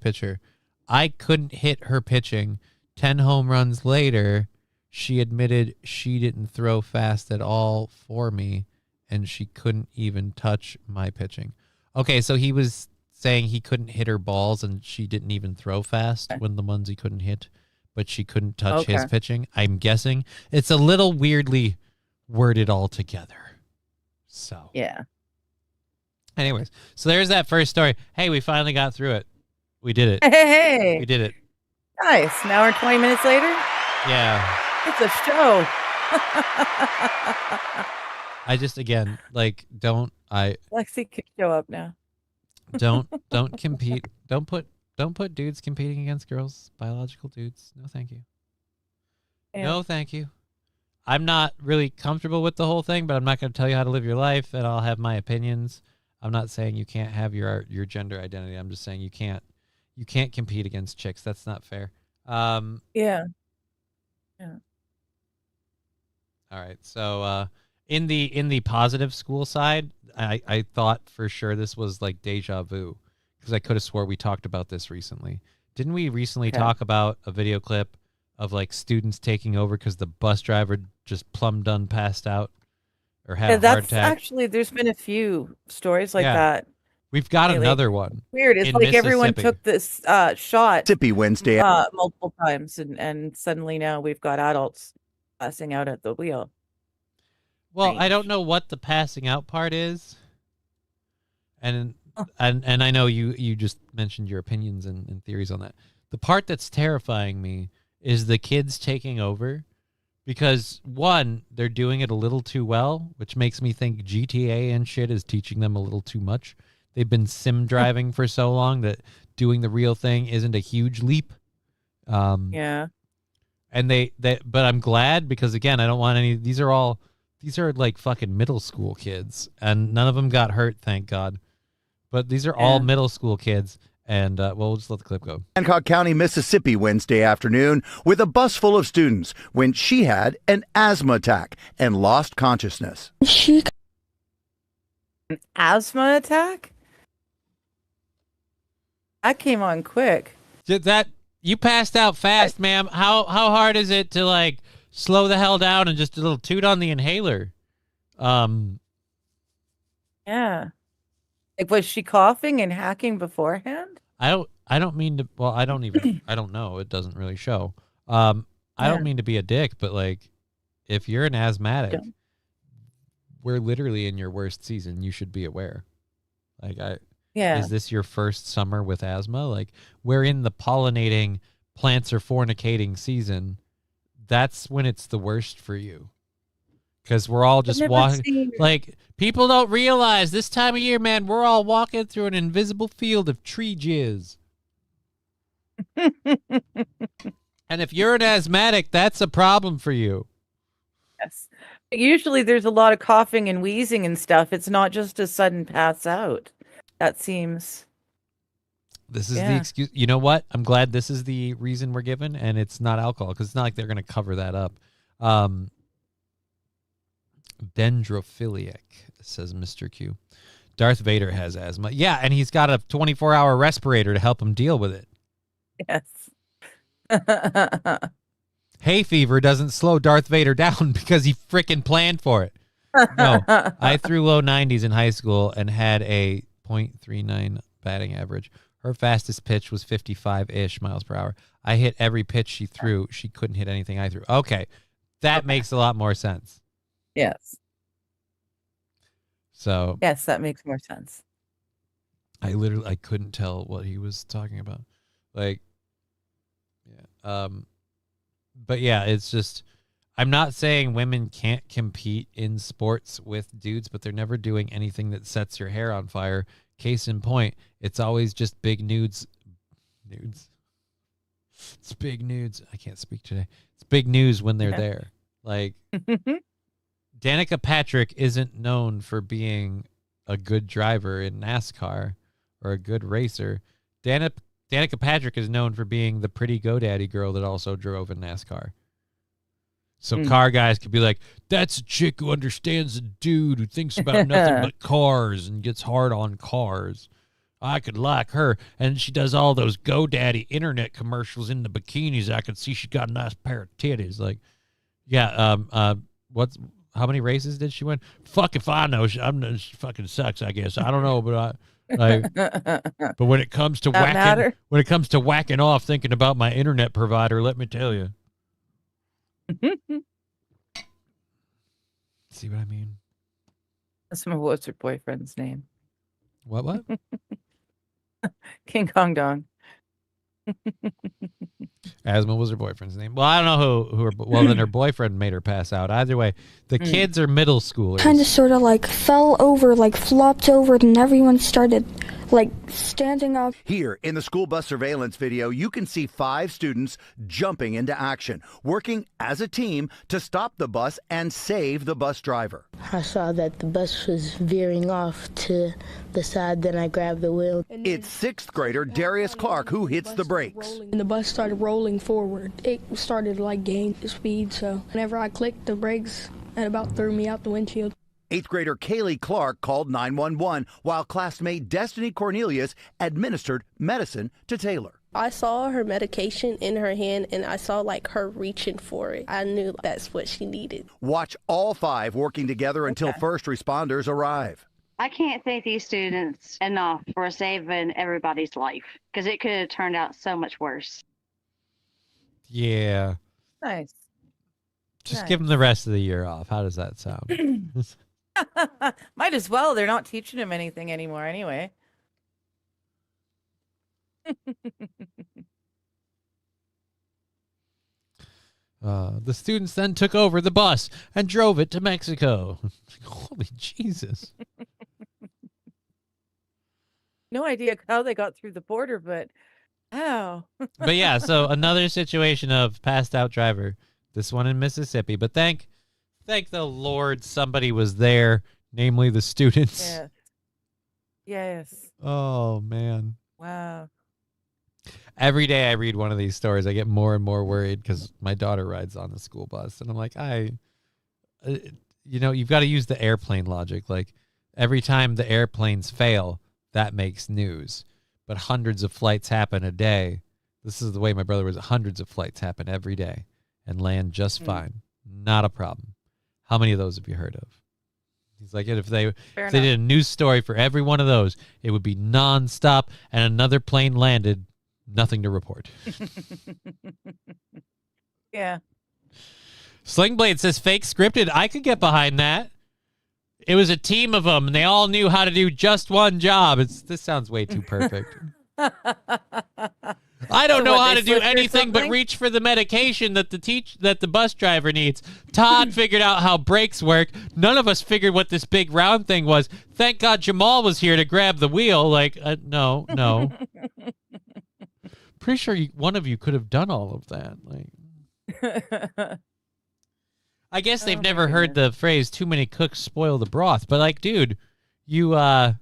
pitcher. I couldn't hit her pitching. 10 home runs later, she admitted she didn't throw fast at all for me, and she couldn't even touch my pitching. Okay, so he was saying he couldn't hit her balls, and she didn't even throw fast when the ones he couldn't hit, but she couldn't touch his pitching. I'm guessing it's a little weirdly worded altogether. So Yeah. anyways, so there's that first story. Hey, we finally got through it. We did it. Hey, We did it. nice. An hour and 20 minutes later, Yeah. it's a show. I just, again, like, Lexi could show up now. don't compete. Don't put dudes competing against girls, biological dudes. No, thank you. Yeah. No, thank you. I'm not really comfortable with the whole thing, but I'm not going to tell you how to live your life, and I'll have my opinions. I'm not saying you can't have your gender identity. I'm just saying you can't compete against chicks. That's not fair. Yeah. All right. So in the positive school side, I thought for sure this was like deja vu because I could have swore we talked about this recently. Didn't we recently talk about a video clip of like students taking over because the bus driver just plumb done passed out or had Yeah, a heart that's attack. actually, there's been a few stories like Yeah. that. We've got lately. another one. Weird. It's in like everyone Mississippi. took this shot Mississippi Wednesday. multiple times, and suddenly now we've got adults passing out at the wheel. Well, I don't Strange. know what the passing out part is, and Oh. and I know you just mentioned your opinions and theories on that. The part that's terrifying me is the kids taking over, because one, they're doing it a little too well, which makes me think GTA and shit is teaching them a little too much. They've been sim driving for so long that doing the real thing isn't a huge leap. Yeah. And but I'm glad, because again, I don't want any. These are like fucking middle school kids, and none of them got hurt, thank God. But these are all Yeah. middle school kids, and we'll just let the clip go. Hancock County, Mississippi, Wednesday afternoon with a bus full of students when she had an asthma attack and lost consciousness. An asthma attack? That came on quick. That you passed out fast, ma'am. How hard is it to like slow the hell down and just a little toot on the inhaler? Yeah. Like, was she coughing and hacking beforehand? I don't mean to. Well, I don't even. I don't know. It doesn't really show. I Yeah. don't mean to be a dick, but like, if you're an asthmatic, Don't. we're literally in your worst season. You should be aware. Like, Yeah. is this your first summer with asthma? Like, we're in the pollinating, plants are fornicating season. That's when it's the worst for you, because we're all just never walking. seen- Like, people don't realize this time of year, man, we're all walking through an invisible field of tree jizz. And if you're an asthmatic, that's a problem for you. Yes. Usually there's a lot of coughing and wheezing and stuff. It's not just a sudden pass out. That seems. This is the Yeah. excuse. You know what? I'm glad this is the reason we're given, and it's not alcohol, because it's not like they're going to cover that up. Dendrophiliac, says Mr. Q. Darth Vader has asthma. Yeah, and he's got a 24-hour respirator to help him deal with it. Yes. Hay fever doesn't slow Darth Vader down because he frickin' planned for it. No, I threw low 90s in high school and had a .39 batting average. Her fastest pitch was 55-ish miles per hour. I hit every pitch she threw. She couldn't hit anything I threw. Okay, that makes a lot more sense. Yes. So Yes, that makes more sense. I couldn't tell what he was talking about. Like, yeah. But yeah, it's just, I'm not saying women can't compete in sports with dudes, but they're never doing anything that sets your hair on fire. Case in point, it's always just big nudes. It's big nudes. I can't speak today. It's big news when they're Yeah. there. Like, Danica Patrick isn't known for being a good driver in NASCAR or a good racer. Danica Patrick is known for being the pretty GoDaddy girl that also drove in NASCAR. So car guys could be like, that's a chick who understands a dude who thinks about nothing but cars and gets hard on cars. I could like her. And she does all those GoDaddy internet commercials in the bikinis. I could see she got a nice pair of titties. Like, yeah, how many races did she win? Fuck if I know. She fucking sucks, I guess. I don't know, but but when it comes to That matter? whacking off thinking about my internet provider, let me tell you. See what I mean? What's her boyfriend's name? What? King Kong Dong. Asthma was her boyfriend's name. Well, I don't know who then her boyfriend made her pass out. Either way, the kids are middle schoolers. Kind of sort of like fell over, like flopped over, and everyone started like standing up. Here in the school bus surveillance video, you can see 5 students jumping into action, working as a team to stop the bus and save the bus driver. I saw that the bus was veering off to the side, then I grabbed the wheel. It's 6th grader Darius Clark who hits the brakes. And the bus started rolling forward. It started like gaining speed, so whenever I clicked the brakes, it about threw me out the windshield. 8th grader Kaylee Clark called 911 while classmate Destiny Cornelius administered medicine to Taylor. I saw her medication in her hand, and I saw like her reaching for it. I knew that's what she needed. Watch all 5 working together until first responders arrive. I can't thank these students enough for saving everybody's life, because it could have turned out so much worse. Yeah. Nice. Just give them the rest of the year off. How does that sound? Might as well. They're not teaching him anything anymore anyway. The students then took over the bus and drove it to Mexico. Holy Jesus. No idea how they got through the border, but how? But yeah, so another situation of passed out driver. This one in Mississippi. But thank the Lord somebody was there, namely the students. Yes. Yes. Oh, man. Wow. Every day I read one of these stories, I get more and more worried because my daughter rides on the school bus. And I'm like, you've got to use the airplane logic. Like, every time the airplanes fail, that makes news. But hundreds of flights happen a day. This is the way my brother was. Hundreds of flights happen every day and land just fine. Not a problem. How many of those have you heard of? He's like, if they did a news story for every one of those, it would be nonstop, and another plane landed, nothing to report. Yeah. Slingblade says fake scripted. I could get behind that. It was a team of them, and they all knew how to do just one job. This sounds way too perfect. I don't know how to do anything but reach for the medication that the bus driver needs. Todd figured out how brakes work. None of us figured what this big round thing was. Thank God Jamal was here to grab the wheel. Like, no. Pretty sure one of you could have done all of that. Like, I guess they've never heard the phrase "too many cooks spoil the broth," but like, dude, you're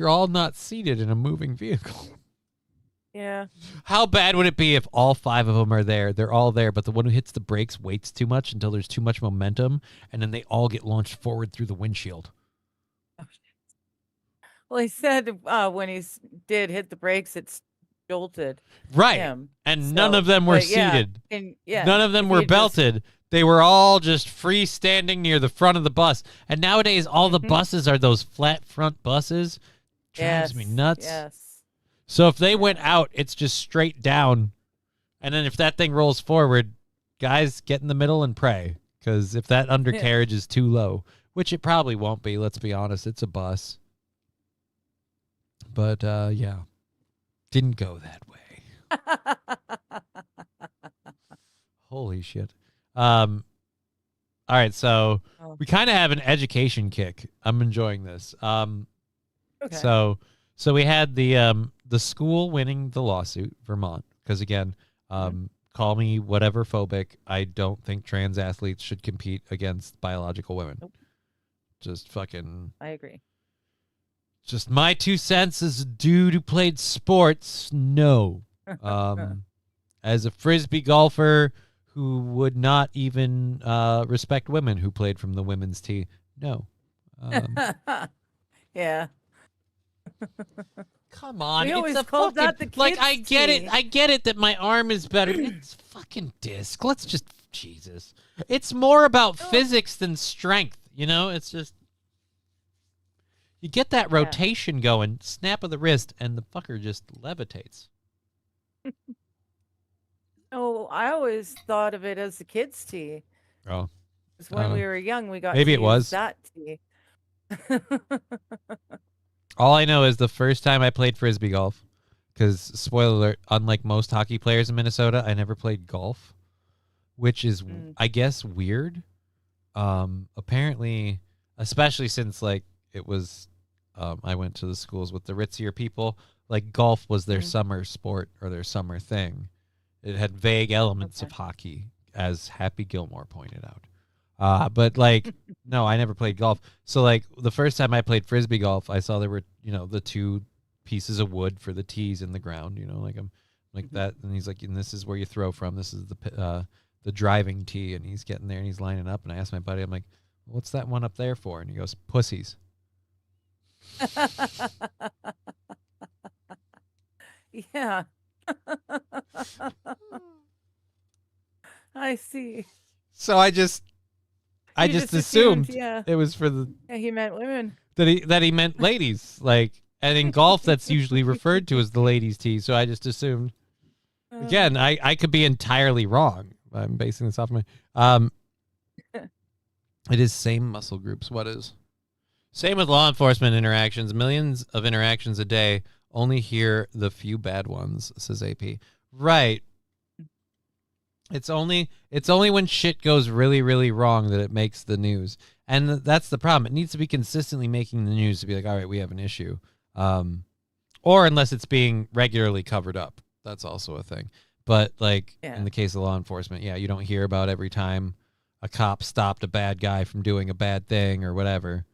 all not seated in a moving vehicle. Yeah. How bad would it be if all 5 of them are there? They're all there, but the one who hits the brakes waits too much until there's too much momentum, and then they all get launched forward through the windshield. Well, he said when he did hit the brakes, it jolted. Right. Him. And none of them were seated. Yeah, none of them were belted. They were all just freestanding near the front of the bus. And nowadays, all the buses are those flat front buses. Drives me nuts. Yes. So if they went out, it's just straight down. And then if that thing rolls forward, guys, get in the middle and pray. Because if that undercarriage is too low, which it probably won't be, let's be honest, it's a bus. But, yeah, didn't go that way. Holy shit. All right, so we kind of have an education kick. I'm enjoying this. Okay. So we had the school winning the lawsuit, Vermont, because again, call me whatever phobic. I don't think trans athletes should compete against biological women. Nope. Just fucking. I agree. Just my 2 cents as a dude who played sports. No. As a Frisbee golfer who would not even respect women who played from the women's tee. No. Yeah. Come on. We always it's a called fucking, that the like, kids' I get it. tee. I get it that my arm is better. It's fucking disc. Let's just, Jesus. It's more about physics than strength. You know, it's just, you get that rotation going, snap of the wrist, and the fucker just levitates. Oh, I always thought of it as the kids' tee. Oh. 'Cause when we were young, we got Maybe to it use was. that tee. All I know is the first time I played Frisbee golf, because, spoiler alert, unlike most hockey players in Minnesota, I never played golf, which is, I guess, weird. Apparently, especially since, like, it was, I went to the schools with the ritzier people, like, golf was their summer sport or their summer thing. It had vague elements of hockey, as Happy Gilmore pointed out. But like, no, I never played golf. So like the first time I played Frisbee golf, I saw there were, the 2 pieces of wood for the tees in the ground, like I'm like that. And he's like, and this is where you throw from. This is the driving tee. And he's getting there and he's lining up. And I asked my buddy, I'm like, what's that one up there for? And he goes, pussies. Yeah. I see. So I just You just assumed yeah. it was for the Yeah, he meant women. that he meant ladies. Like, and in golf that's usually referred to as the ladies' tee. So I just assumed. Again, I could be entirely wrong. I'm basing this off my it is same muscle groups. What is? Same with law enforcement interactions. Millions of interactions a day. Only hear the few bad ones, says AP. Right. It's only when shit goes really, really wrong that it makes the news. And that's the problem. It needs to be consistently making the news to be like, all right, we have an issue. Or unless it's being regularly covered up. That's also a thing. But like in the case of law enforcement, yeah, you don't hear about every time a cop stopped a bad guy from doing a bad thing or whatever.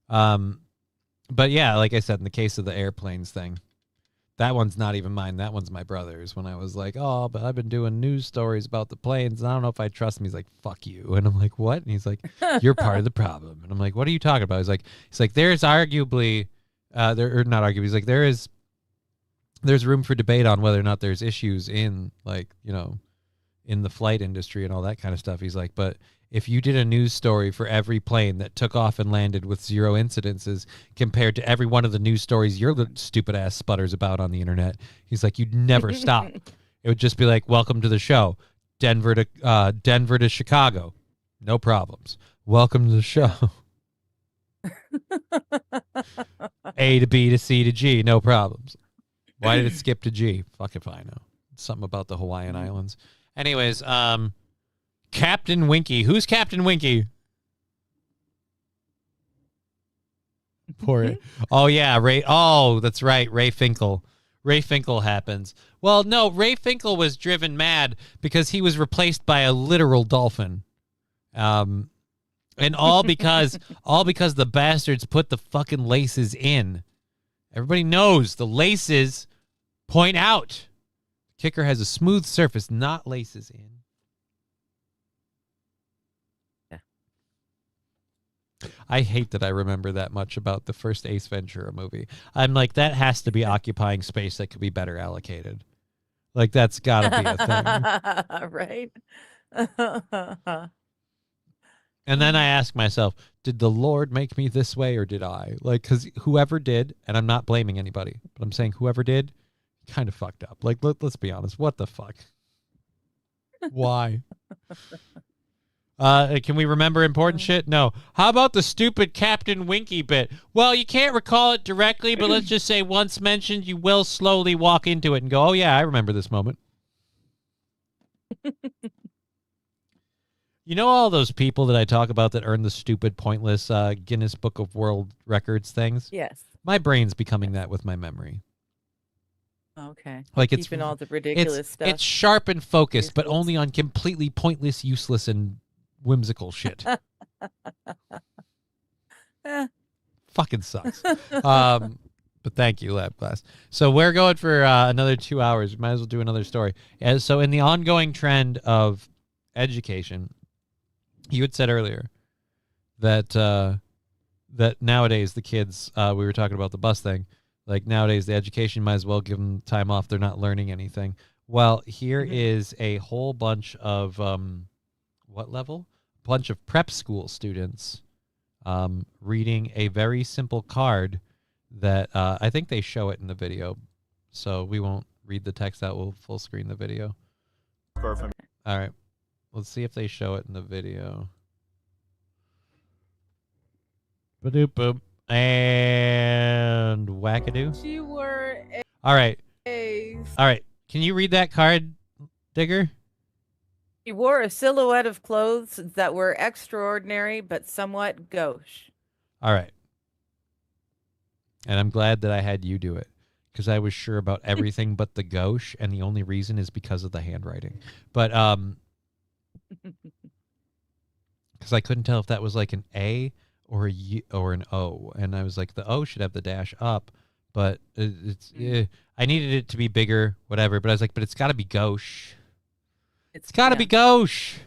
But yeah, like I said, in the case of the airplanes thing, that one's not even mine. That one's my brother's. When I was like, oh, but I've been doing news stories about the planes, and I don't know if I trust him. He's like, fuck you. And I'm like, what? And he's like, you're part of the problem. And I'm like, what are you talking about? He's like, there's arguably, not arguably, he's like, there's room for debate on whether or not there's issues in, like, you know, in the flight industry and all that kind of stuff. He's like, but if you did a news story for every plane that took off and landed with 0 incidences compared to every one of the news stories your stupid ass sputters about on the internet, he's like, you'd never stop. It would just be like, welcome to the show. Denver to Chicago. No problems. Welcome to the show. A to B to C to G. No problems. Why did it skip to G? Fuck if I know. Something about the Hawaiian Islands. Anyways, Captain Winky. Who's Captain Winky? Poor. Oh yeah, Ray. Oh, that's right, Ray Finkel. Ray Finkel happens. Well, no, Ray Finkel was driven mad because he was replaced by a literal dolphin. And all because the bastards put the fucking laces in. Everybody knows the laces point out. Kicker has a smooth surface, not laces in. I hate that I remember that much about the first Ace Ventura movie. I'm like, that has to be occupying space that could be better allocated. Like, that's got to be a Right? thing. And then I ask myself, did the Lord make me this way or did I? Like, because whoever did, and I'm not blaming anybody, but I'm saying whoever did kind of fucked up. Like, let's be honest. What the fuck? Why? Can we remember important shit? No. How about the stupid Captain Winky bit? Well, you can't recall it directly, but let's just say once mentioned, you will slowly walk into it and go, oh, yeah, I remember this moment. You know all those people that I talk about that earn the stupid, pointless Guinness Book of World Records things? Yes. My brain's becoming that with my memory. Okay. Like Keeping all the ridiculous stuff. It's sharp and focused, but only on completely pointless, useless, and whimsical shit. Fucking sucks. But thank you, Lab Class. So we're going for another 2 hours. Might as well do another story. So in the ongoing trend of education, you had said earlier that that nowadays the kids, we were talking about the bus thing, like nowadays the education might as well give them time off. They're not learning anything. Well, here is a whole bunch of what level? Bunch of prep school students reading a very simple card that I think they show it in the video, so we won't read the text out. We'll full screen the video. Perfect. All right, let's see if they show it in the video. Ba-doop boop and wackadoo. She wore All right. a All right. Can you read that card, Digger? She wore a silhouette of clothes that were extraordinary but somewhat gauche. All right. And I'm glad that I had you do it because I was sure about everything but the gauche, and the only reason is because of the handwriting. But because I couldn't tell if that was like an A or a U or an O, and I was like, the O should have the dash up, but it's I needed it to be bigger, whatever. But I was like, but it's got to be gauche. It's got to be gauche.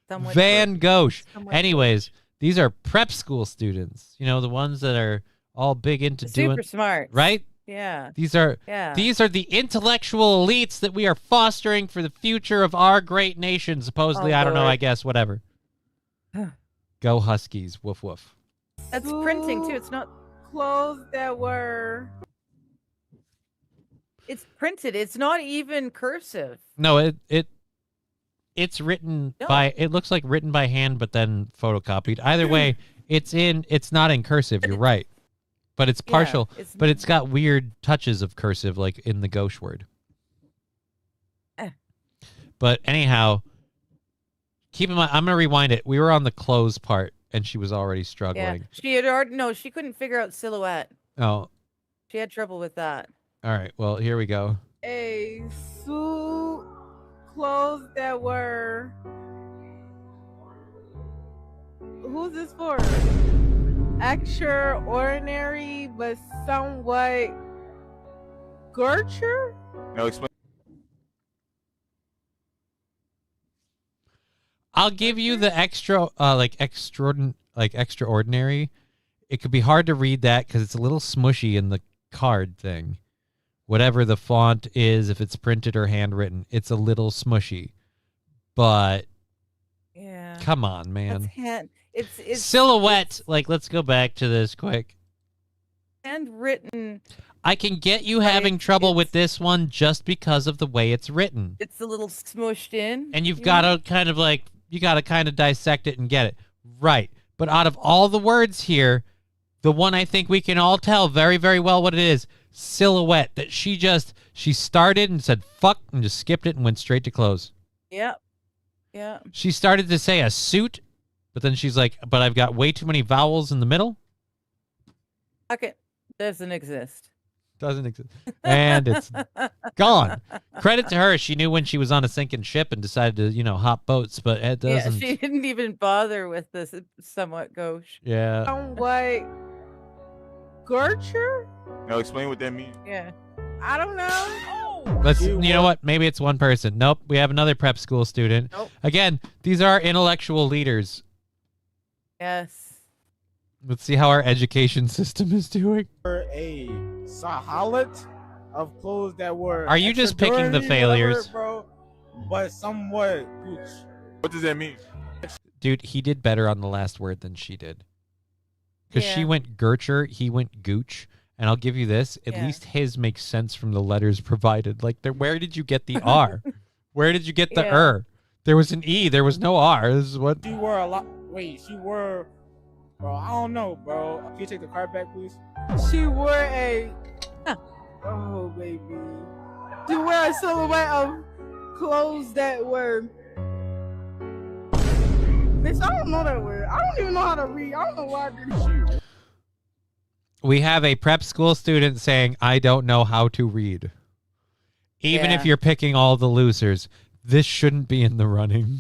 Somewhat Van Gogh. Somewhat Anyways, these are prep school students. You know, the ones that are all big into doing super smart. right. Yeah. These are Yeah. the intellectual elites that we are fostering for the future of our great nation. Supposedly, Oh, I don't know. I Lord. guess whatever. Go Huskies! Woof woof. That's printing too. It's not. Clothes that were. It's printed. It's not even cursive. No, it's written No. by. It looks like written by hand, but then photocopied. Either way, it's not in cursive. You're right, but it's Yeah, partial. it's- But it's got weird touches of cursive, like in the gauche word. Eh. But anyhow, keep in mind. I'm gonna rewind it. We were on the clothes part, and she was already Yeah. struggling. She had already. No, she couldn't figure out silhouette. Oh, She had trouble with that. all right. Well, here we go. A suit. Clothes that were. Who's this for? Extraordinary, but somewhat. Gertrude? No, explain. I'll give you the extraordinary. It could be hard to read that because it's a little smushy in the card thing. Whatever the font is, if it's printed or handwritten, it's a little smushy. But Yeah. come on, man. That's it's Silhouette. Like, let's go back to this quick. handwritten. I can get you But having it's- trouble with this one just because of the way it's written. It's a little smushed in. And you've you got know? to kind of dissect it and get it right. But out of all the words here, the one I think we can all tell very, very well what it is, silhouette. That she started and said fuck and just skipped it and went straight to close. Yep. Yeah. She started to say a suit, but then she's like, but I've got way too many vowels in the middle. Okay. Doesn't exist. Doesn't exist. And it's gone. Credit to her. She knew when she was on a sinking ship and decided to, hop boats, but it Yeah, doesn't. she didn't even bother with this somewhat gauche. Yeah. Somewhat. Gertrude? No, explain what that means. Yeah. I don't know. Let's. You know what? Maybe it's one person. Nope. We have another prep school student. Nope. Again, these are intellectual leaders. Yes. Let's see how our education system is doing. A sahalat of clothes that were. Are you just picking the extraordinary, failures? whatever, bro, but somewhat. What does that mean? Dude, he did better on the last word than she did. Because she Yeah. went Gertcher, he went Gooch. And I'll give you this, at Yeah. least his makes sense from the letters provided. Like, where did you get the R? Where did you get the Yeah. There was an E, there was no R. This is what. She wore a lot. Wait, she wore. Bro, I don't know, bro. Can you take the card back, please? She wore a. Oh, baby. She wore a silhouette of clothes that were. Bitch, I don't know that word. I don't even know how to read. I don't know why I did shit. We have a prep school student saying, I don't know how to read. Even if Yeah. you're picking all the losers, this shouldn't be in the running.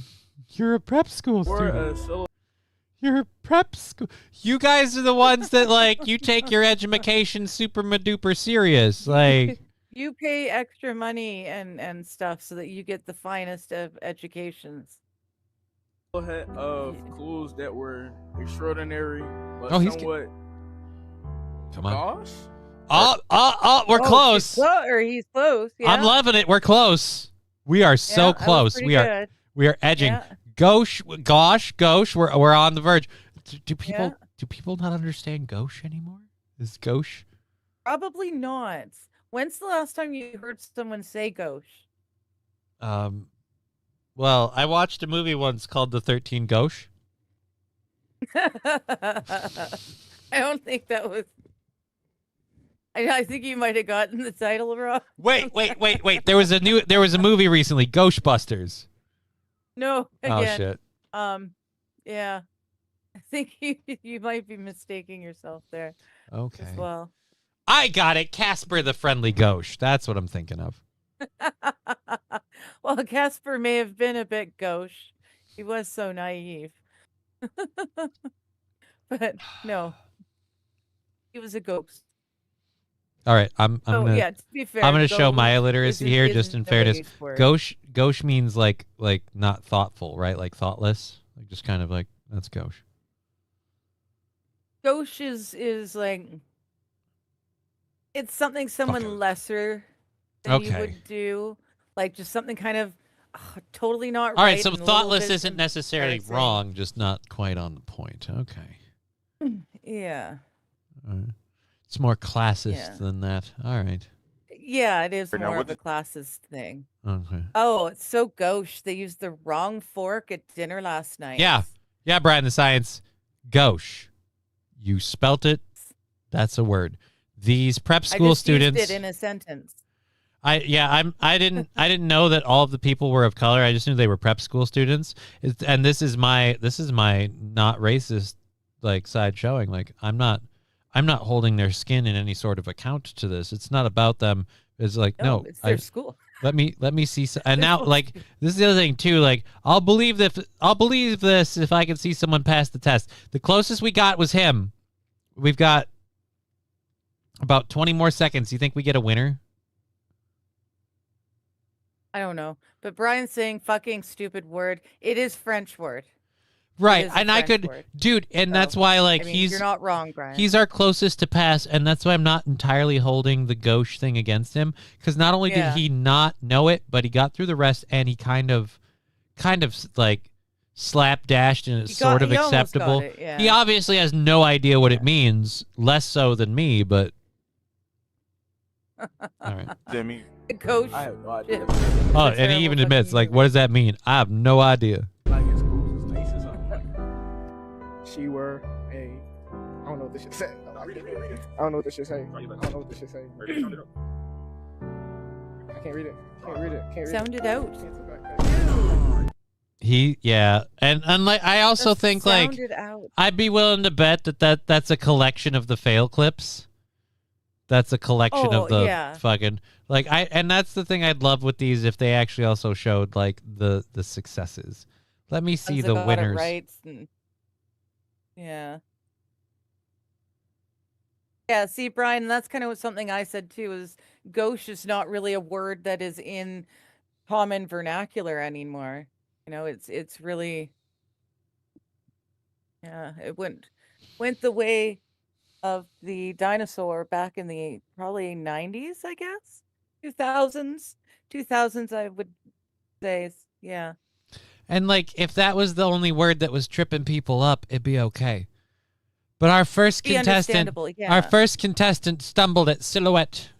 You're a prep school student. You're a prep school. You guys are the ones that, like, you take your education super duper serious. Like, You pay extra money and stuff so that you get the finest of educations. Of clothes that were extraordinary, but Oh, he's somewhat. come on. Gosh? We're close. He's close. Yeah. I'm loving it. We're close. We are so Yeah, that was close. pretty We are good. we are edging. Yeah. Gauche, we're on the verge. Do people Yeah. do people not understand gauche anymore? Is gauche? Probably not. When's the last time you heard someone say gauche? Well, I watched a movie once called The 13 Gauche. I don't think that was. I think you might have gotten the title wrong. Wait. There was a movie recently, Ghostbusters. No, Oh again. shit. Yeah. I think you might be mistaking yourself there Okay. as well. I got it. Casper the Friendly Gauche. That's what I'm thinking of. Well, Casper may have been a bit gauche. He was so naive. But no. He was a ghost. All right, I'm So gonna yeah, to be fair, I'm gonna show my gauche illiteracy isn't- here, isn't just in a fairness. base word. Gauche means like not thoughtful, right? Like thoughtless, like just kind of like that's gauche. Gauche is like It's something someone Fucker. lesser than you Okay. would do, like just something kind of totally not All right. right, so and a little thoughtless bit isn't necessarily embarrassing. wrong, just not quite on the point. Okay. Yeah. All right. It's more classist Yeah. than that. All right. Yeah, it is Right, now, more what of a classist thing. Okay. Oh, it's so gauche. They used the wrong fork at dinner last night. Yeah. Yeah, Brian, the science. Gauche. You spelt it. That's a word. These prep I school just students. used it in a sentence. I didn't know that all of the people were of color. I just knew they were prep school students. And this is my not racist like side showing. Like I'm not holding their skin in any sort of account to this. It's not about them. It's like no, it's their school. Let me see. And now, like, this is the other thing too. Like, I'll believe this if I can see someone pass the test. The closest we got was him. We've got about 20 more seconds. You think we get a winner? I don't know. But Brian's saying fucking stupid word. It is French word. Right. is a And I French could, word. dude. And So, that's why, like, I mean, he's you're not wrong, Brian. he's our closest to pass, and that's why I'm not entirely holding the gauche thing against him. Because not only Yeah. did he not know it, but he got through the rest, and he kind of like slapdashed, and it's He got- sort of he almost got acceptable. it, yeah. He obviously has no idea what it means, less so than me, but all right. Demi. Coach. I have no idea. Oh, and he even admits, like, what does that mean? I have no idea. Like in schools, it's tastes something. She were a. I don't know what this should say. I don't know what this should say. I don't know what this should say. I can't read it. Can't read it. Can't read Sound it out. Yeah, and like I also Just think sound like it out. I'd be willing to bet that's a collection of the fail clips. That's a collection Oh, of the yeah. fucking like and that's the thing I'd love with these if they actually also showed like the successes. Let me see Ones that the got it winners. right and- yeah. Yeah, see, Brian, that's kind of something I said too, is gauche is not really a word that is in common vernacular anymore. You know, it's really, yeah, it went the way of the dinosaur back in the probably 90s, I guess. 2000s, I would say. Yeah. And like if that was the only word that was tripping people up, it'd be okay. But our first Be contestant understandable, yeah. stumbled at silhouette.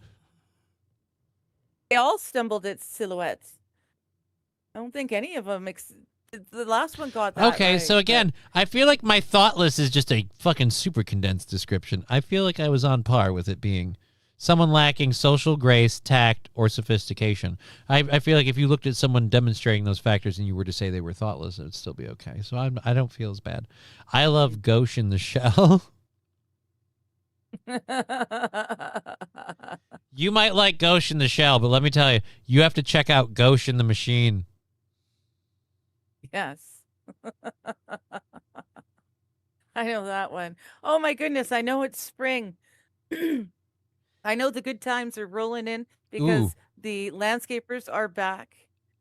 They all stumbled at silhouettes. I don't think any of them. The last one got that. Okay, right, so again, I feel like my thoughtless is just a fucking super condensed description. I feel like I was on par with it being someone lacking social grace, tact, or sophistication. I feel like if you looked at someone demonstrating those factors and you were to say they were thoughtless, it would still be okay. So I don't feel as bad. I love gauche in the shell. You might like gauche in the shell, but let me tell you, you have to check out gauche in the machine. Yes. I know that one. Oh my goodness, I know it's spring. I know the good times are rolling in because Ooh. the landscapers are back.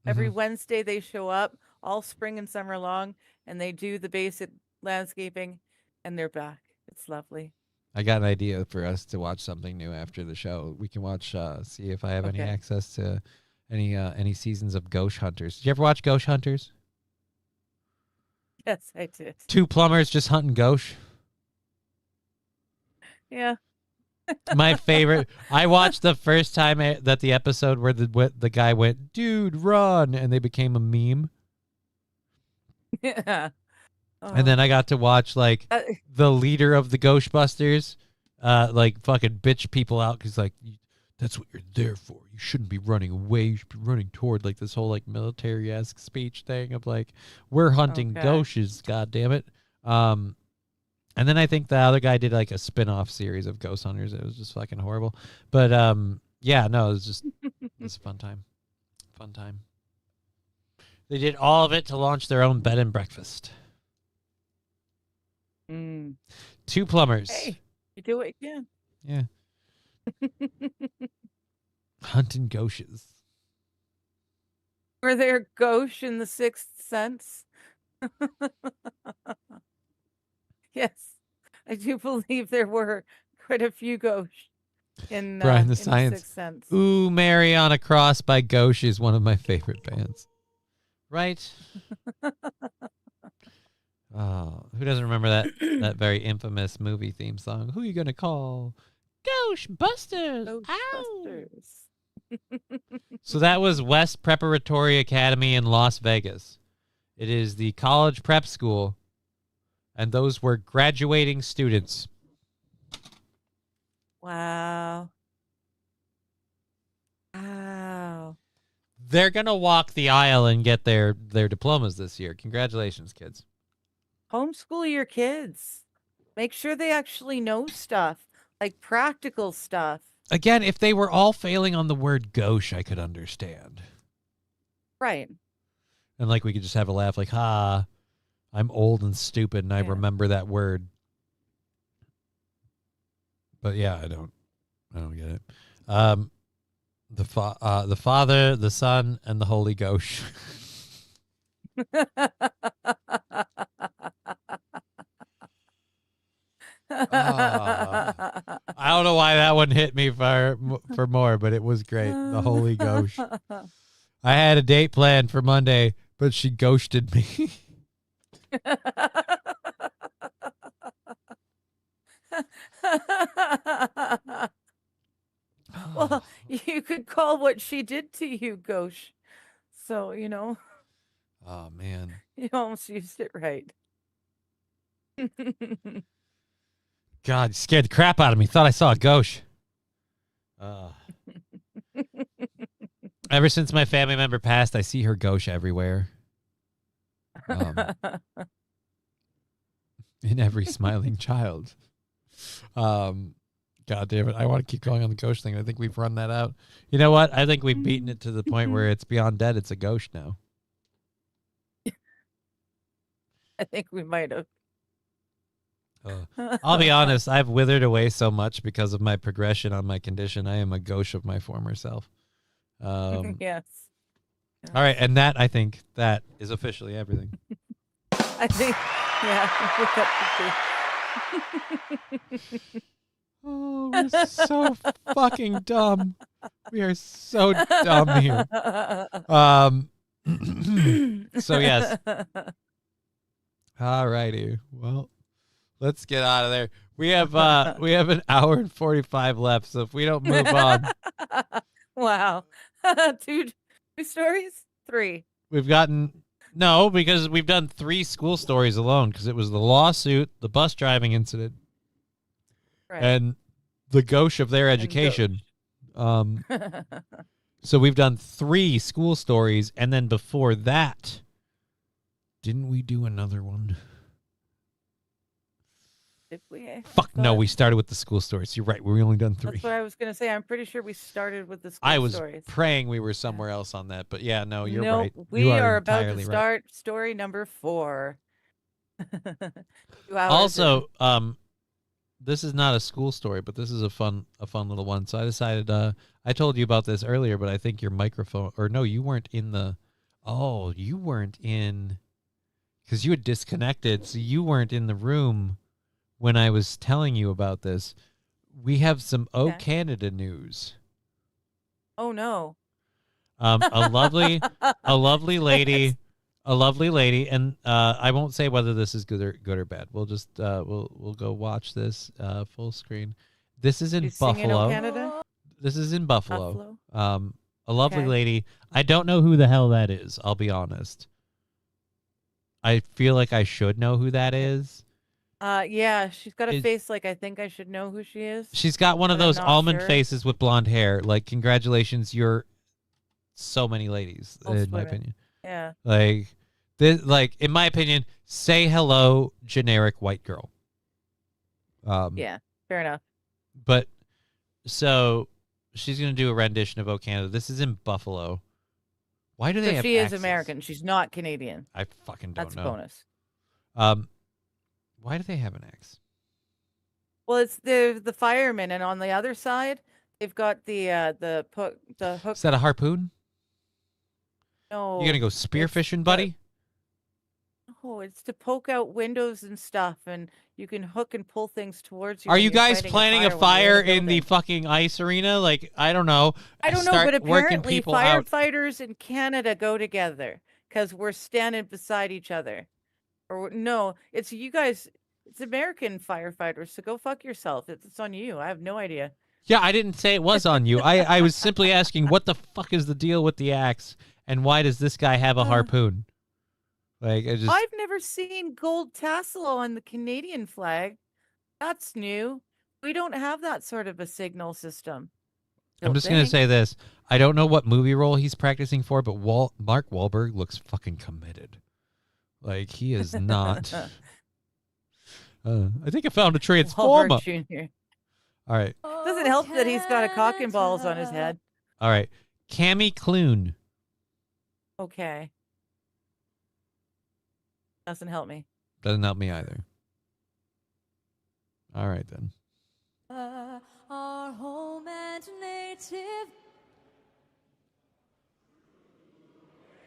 Every Wednesday they show up all spring and summer long and they do the basic landscaping and they're back. It's lovely. I got an idea for us to watch something new after the show. We can watch, see if I have any Okay. access to any seasons of Gauche Hunters. Did you ever watch Gauche Hunters? Yes, I did. Two plumbers just hunting gauche. Yeah. My favorite. I watched the first time that the episode where the guy went, "Dude, run," and they became a meme. Yeah. And then I got to watch like the leader of the Ghostbusters, like fucking bitch people out because like that's what you're there for. You shouldn't be running away. You should be running toward like this whole like military-esque speech thing of like we're hunting Okay. ghosts. God damn it. And then I think the other guy did like a spin-off series of Ghost Hunters. It was just fucking horrible. But yeah, no, it was just it was a fun time. Fun time. They did all of it to launch their own bed and breakfast. Mm. Two plumbers. Hey, you do it again. Yeah. Hunting gauches. Were there gauche in the Sixth Sense? Yes, I do believe there were quite a few gauche. in Brian the in Science. Sixth Sense. Ooh, Mary on a Cross by Ghosh is one of my favorite bands. Right? Oh, who doesn't remember that very infamous movie theme song? Who you gonna call? Ghostbusters. Ghostbusters. So that was West Preparatory Academy in Las Vegas. It is the college prep school, and those were graduating students. Wow. Wow. They're gonna walk the aisle and get their diplomas this year. Congratulations, kids. Homeschool your kids. Make sure they actually know stuff, like practical stuff. Again, if they were all failing on the word gauche, I could understand. Right. And like we could just have a laugh like, ha, I'm old and stupid and I remember that word. But yeah, I don't get it. The Father, the Son, and the Holy Ghost. I don't know why that one hit me for more, but it was great. The Holy Ghost. I had a date planned for Monday, but she ghosted me. Well, you could call what she did to you gauche. So, Oh, man. you almost used it right. God, you scared the crap out of me. Thought I saw a ghost. Ever since my family member passed, I see her ghost everywhere. In every smiling child. God damn it. I want to keep going on the ghost thing. I think we've run that out. You know what? I think we've beaten it to the point where it's beyond dead. It's a ghost now. I think we might have. I'll be honest. I've withered away so much because of my progression on my condition. I am a ghost of my former self. Yes. All right. And that, I think, that is officially everything. I think, yeah. Oh, we're so fucking dumb. We are so dumb here. So yes. All righty. Well, let's get out of there. We have an hour and 45 left, so if we don't move on. Wow. two stories? 3. We've gotten no, because we've done 3 school stories alone, because it was the lawsuit, the bus driving incident, Right. and the gauche of their education. So we've done 3 school stories, and then before that, didn't we do another one? Did we? Fuck no, we started with the school stories. You're right, we only done 3. That's what I was going to say. I'm pretty sure we started with the school I was stories. praying we were somewhere else on that, but yeah, no, you're Nope, right. We You are about to entirely right. start story number 4. 2 hours Also, this is not a school story, but this is a fun little one. So I decided, I told you about this earlier, but I think your microphone, or no, you weren't in you weren't in, because you had disconnected, so you weren't in the room when I was telling you about this. We have some O Canada news. Oh no. A lovely lady. A lovely lady, and I won't say whether this is good or bad. We'll just we'll go watch this full screen. This is in You singing Buffalo. O Canada? This is in Buffalo. A lovely Okay. lady. I don't know who the hell that is. I'll be honest. I feel like I should know who that is. Yeah, she's got a Is- face like I think I should know who she is. She's got one of but I'm those not almond sure. faces with blonde hair. Like, congratulations, you're so many ladies, Most in my women. opinion. Yeah. Like this, like in my opinion, say hello, generic white girl. Yeah, fair enough. But so she's gonna do a rendition of "O Canada." This is in Buffalo. Why do they So have? she is accents? American. She's not Canadian. I fucking don't That's know. a bonus. Why do they have an X? Well, it's the firemen, and on the other side, they've got the hook. Is that a harpoon? No, You gonna go spearfishing, buddy? No, it's to poke out windows and stuff, and you can hook and pull things towards you. Are when you you're guys fighting planning a when you're fire in the building. fucking ice arena? Like, I don't know. I don't know, Start but working apparently people out. firefighters in Canada go together because we're standing beside each other. Or no, it's you guys. It's American firefighters, so go fuck yourself. It's on you. I have no idea. Yeah, I didn't say it was on you. I was simply asking, what the fuck is the deal with the axe, and why does this guy have a harpoon? Like, I just. I've never seen gold tassel on the Canadian flag. That's new. We don't have that sort of a signal system. I'm just gonna say this. I don't know what movie role he's practicing for, but Mark Wahlberg looks fucking committed. Like, he is not. I think I found a transformer. Wahlberg Jr. All right. Doesn't help that he's got a cock and balls on his head. All right. Cammy Clune. Okay. Doesn't help me. Doesn't help me either. All right, then. Our home and native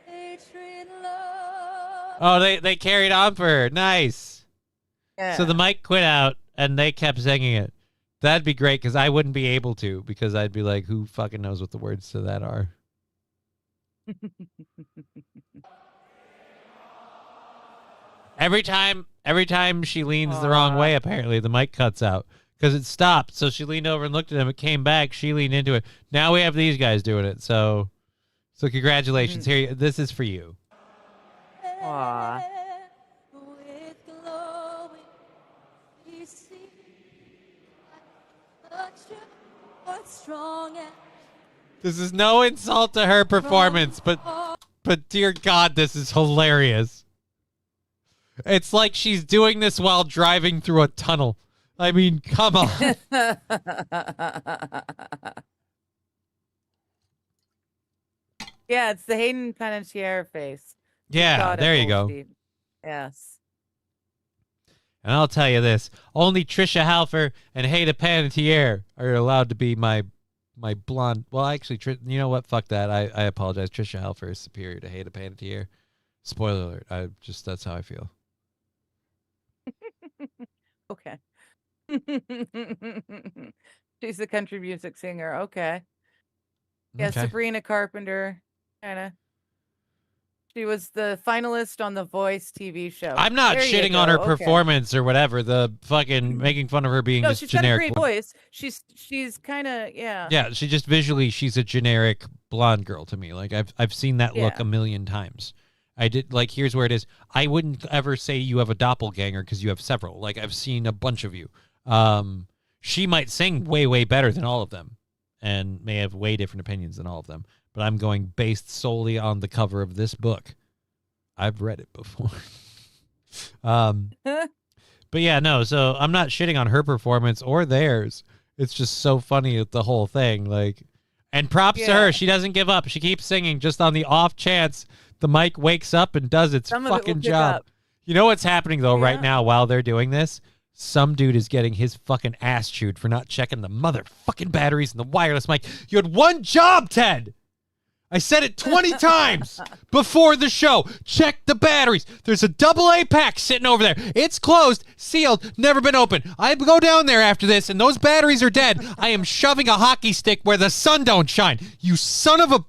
hatred, love. Oh, they carried on for her. Nice. Yeah. So the mic quit out, and they kept singing it. That'd be great, because I wouldn't be able to, because I'd be like, who fucking knows what the words to that are? Every time she leans the wrong way, apparently, the mic cuts out. Because it stopped, so she leaned over and looked at him. It came back. She leaned into it. Now we have these guys doing it. So congratulations. Here, this is for you. Aw. With glowing, you see, what's strong and This is no insult to her performance, but dear God, this is hilarious. It's like she's doing this while driving through a tunnel. I mean, come on. Yeah, it's the Hayden Panettiere face. Yeah, Got it, there you go. Steve. Yes. And I'll tell you this: only Trisha Halfer and Hayden Panettiere are allowed to be my blonde. Well, actually, you know what? Fuck that. I apologize. Trisha Halfer is superior to Hayden Panettiere. Spoiler alert. That's how I feel. Okay. She's a country music singer. Okay. Yeah, Okay. Sabrina Carpenter. Kind of. She was the finalist on The Voice TV show. I'm not There you shitting on her go, okay. performance or whatever. The fucking making fun of her being No, just she's generic. got a great voice. She's kind of, yeah. Yeah, she just visually, she's a generic blonde girl to me. Like I've seen that look Yeah. a million times. I did, like, here's where it is. I wouldn't ever say you have a doppelganger because you have several. Like, I've seen a bunch of you. She might sing way, way better than all of them and may have way different opinions than all of them. But I'm going based solely on the cover of this book. I've read it before. But yeah, no, so I'm not shitting on her performance or theirs. It's just so funny at the whole thing. Like, and props to Yeah. her. She doesn't give up. She keeps singing just on the off chance the mic wakes up and does its Some of it will fucking pick job. up. You know what's happening though right Yeah. now while they're doing this? Some dude is getting his fucking ass chewed for not checking the motherfucking batteries and the wireless mic. You had one job, Ted. I said it 20 times before the show. Check the batteries. There's a AA pack sitting over there. It's closed, sealed, never been opened. I go down there after this, and those batteries are dead. I am shoving a hockey stick where the sun don't shine. You son of a...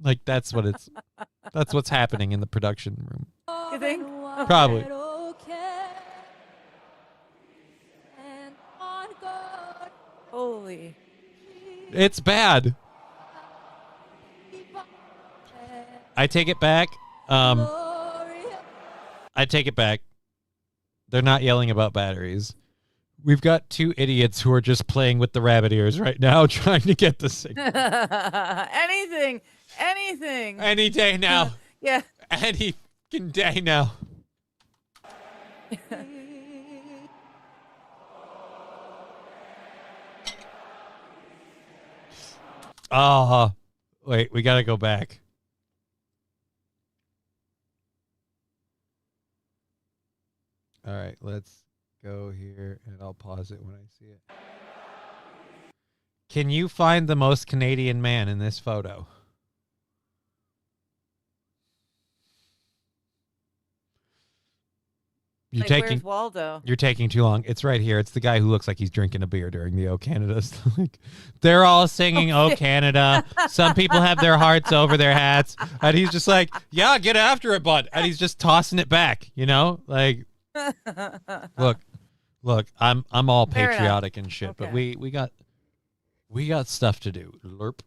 Like, that's what's happening in the production room. You think? Probably. Holy. It's bad. I take it back. I take it back. They're not yelling about batteries. We've got two idiots who are just playing with the rabbit ears right now, trying to get the signal. Anything. Any day now. Yeah. Any fucking day now. Oh, wait, we gotta go back. All right, let's go here, and I'll pause it when I see it. Can you find the most Canadian man in this photo? You're Like, taking where's Waldo? You're taking too long. It's right here. It's the guy who looks like he's drinking a beer during the "O Canada." Like, they're all singing "O Canada." Some people have their hearts over their hats, and he's just like, "Yeah, get after it, bud." And he's just tossing it back. You know, like, look. I'm all Fair enough. patriotic and shit, but Okay. we got stuff to do. Lerp.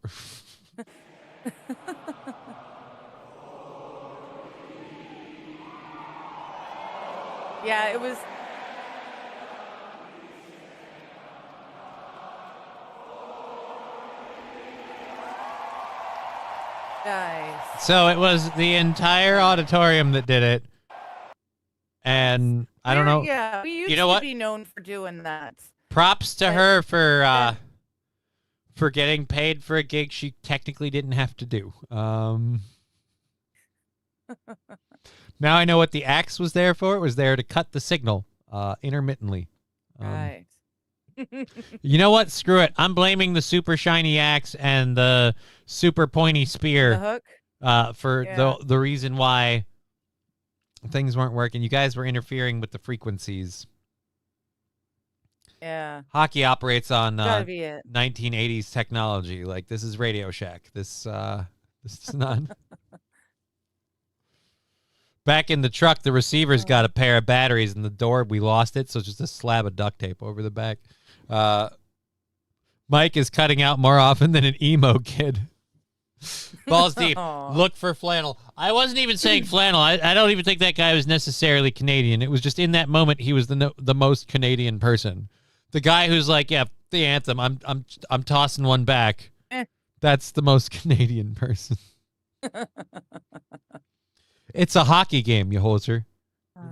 Yeah, it was. Guys. So it was the entire auditorium that did it, and I don't know. Yeah, we used You know to what? be known for doing that. Props to her for getting paid for a gig she technically didn't have to do. Now I know what the axe was there for. It was there to cut the signal intermittently. Right. You know what? Screw it. I'm blaming the super shiny axe and the super pointy The spear hook. for Yeah. the reason why things weren't working. You guys were interfering with the frequencies. Yeah. Hockey operates on Gotta be it. 1980s technology. Like, this is Radio Shack. This is not. Back in the truck, the receiver's got a pair of batteries, and the door, we lost it, so it's just a slab of duct tape over the back. Mike is cutting out more often than an emo kid. Balls deep. Aw. Look for flannel. I wasn't even saying flannel. I don't even think that guy was necessarily Canadian. It was just in that moment he was the most Canadian person. The guy who's like, yeah, the anthem. I'm tossing one back. That's the most Canadian person. It's a hockey game, you hoser.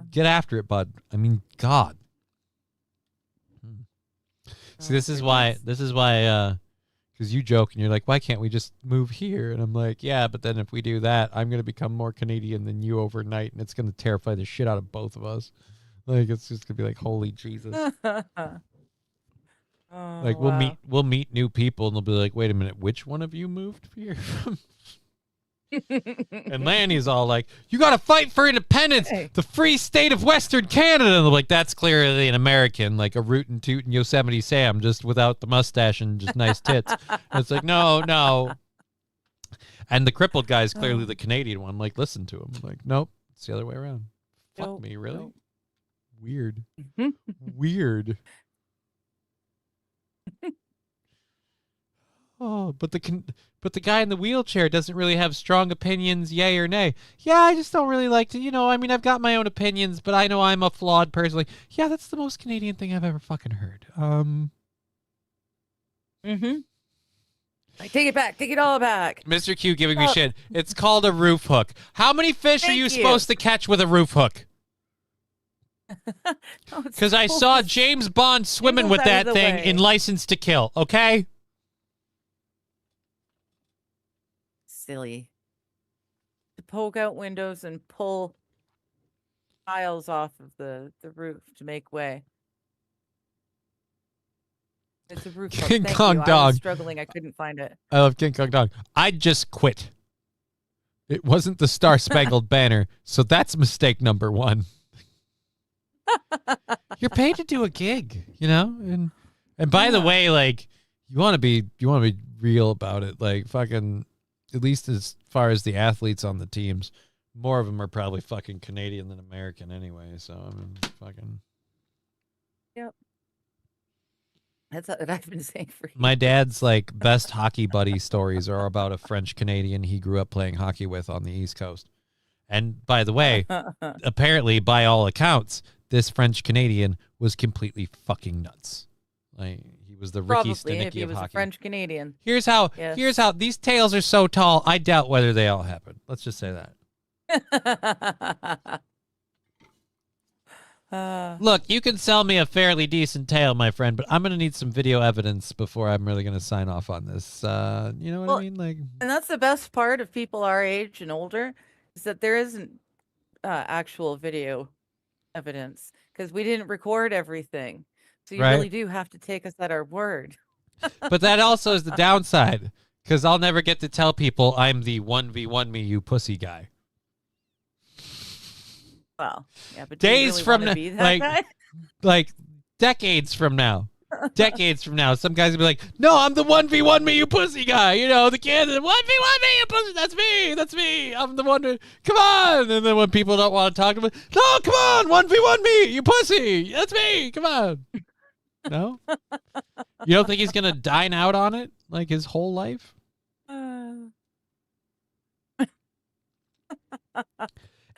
Get after it, bud. I mean, God. See, this is why, because you joke and you're like, why can't we just move here? And I'm like, yeah, but then if we do that, I'm going to become more Canadian than you overnight, and it's going to terrify the shit out of both of us. Like, it's just going to be like, holy Jesus. Oh, Like, wow. we'll meet new people, and they'll be like, wait a minute, which one of you moved here? And Lanny's all like, you got to fight for independence, the free state of Western Canada. And they're like, that's clearly an American, like a rootin' tootin' Yosemite Sam, just without the mustache and just nice tits. And it's like, no. And the crippled guy's clearly the Canadian one. Like, listen to him. Like, nope, it's the other way around. Fuck Nope, me, really? nope. Weird. Weird. Oh, but the guy in the wheelchair doesn't really have strong opinions, yay or nay. Yeah, I just don't really like to, I mean, I've got my own opinions, but I know I'm a flawed person. Like, yeah, that's the most Canadian thing I've ever fucking heard. Like, take it back. Take it all back. Mr. Q giving me shit. It's called a roof hook. How many fish are Thank you you. supposed to catch with a roof hook? Because I saw James Bond swimming Jingles with out that of the thing way. in License to Kill, okay? Silly. To poke out windows and pull tiles off of the roof to make way. It's a roof hook. King Thank Kong you. I dog. was struggling. I couldn't find it. I love King Kong Dog. I just quit. It wasn't the Star Spangled Banner, so that's mistake number one. You're paid to do a gig, and by the way, like, you want to be real about it. Like, fucking, at least as far as the athletes on the teams, more of them are probably fucking Canadian than American anyway. So I mean, fucking. Yep. That's what I've been saying for years. My dad's like best hockey buddy stories are about a French Canadian he grew up playing hockey with on the East Coast. And by the way, apparently, by all accounts, this French Canadian was completely fucking nuts. Like, he was the Ricky Probably if Stanicky he of was a hockey. French Canadian. Here's how these tales are so tall, I doubt whether they all happen. Let's just say that. Look, you can sell me a fairly decent tale, my friend, but I'm going to need some video evidence before I'm really going to sign off on this. You know what I mean? Like, And that's the best part of people our age and older, is that there isn't actual video evidence, because we didn't record everything. So you Right. really do have to take us at our word. but that also is the downside, because I'll never get to tell people I'm the 1v1 me, you pussy guy. Well, yeah, but do you Days really from wanna now, be that guy? like decades from now. Decades from now, some guys will be like, "No, I'm the 1v1 me, you pussy guy." You know, the kid, 1v1 me, you pussy. That's me. I'm the one. Come on. And then when people don't want to talk to me, no, come on, 1v1 me, you pussy. That's me. Come on. No, you don't think he's gonna dine out on it like his whole life?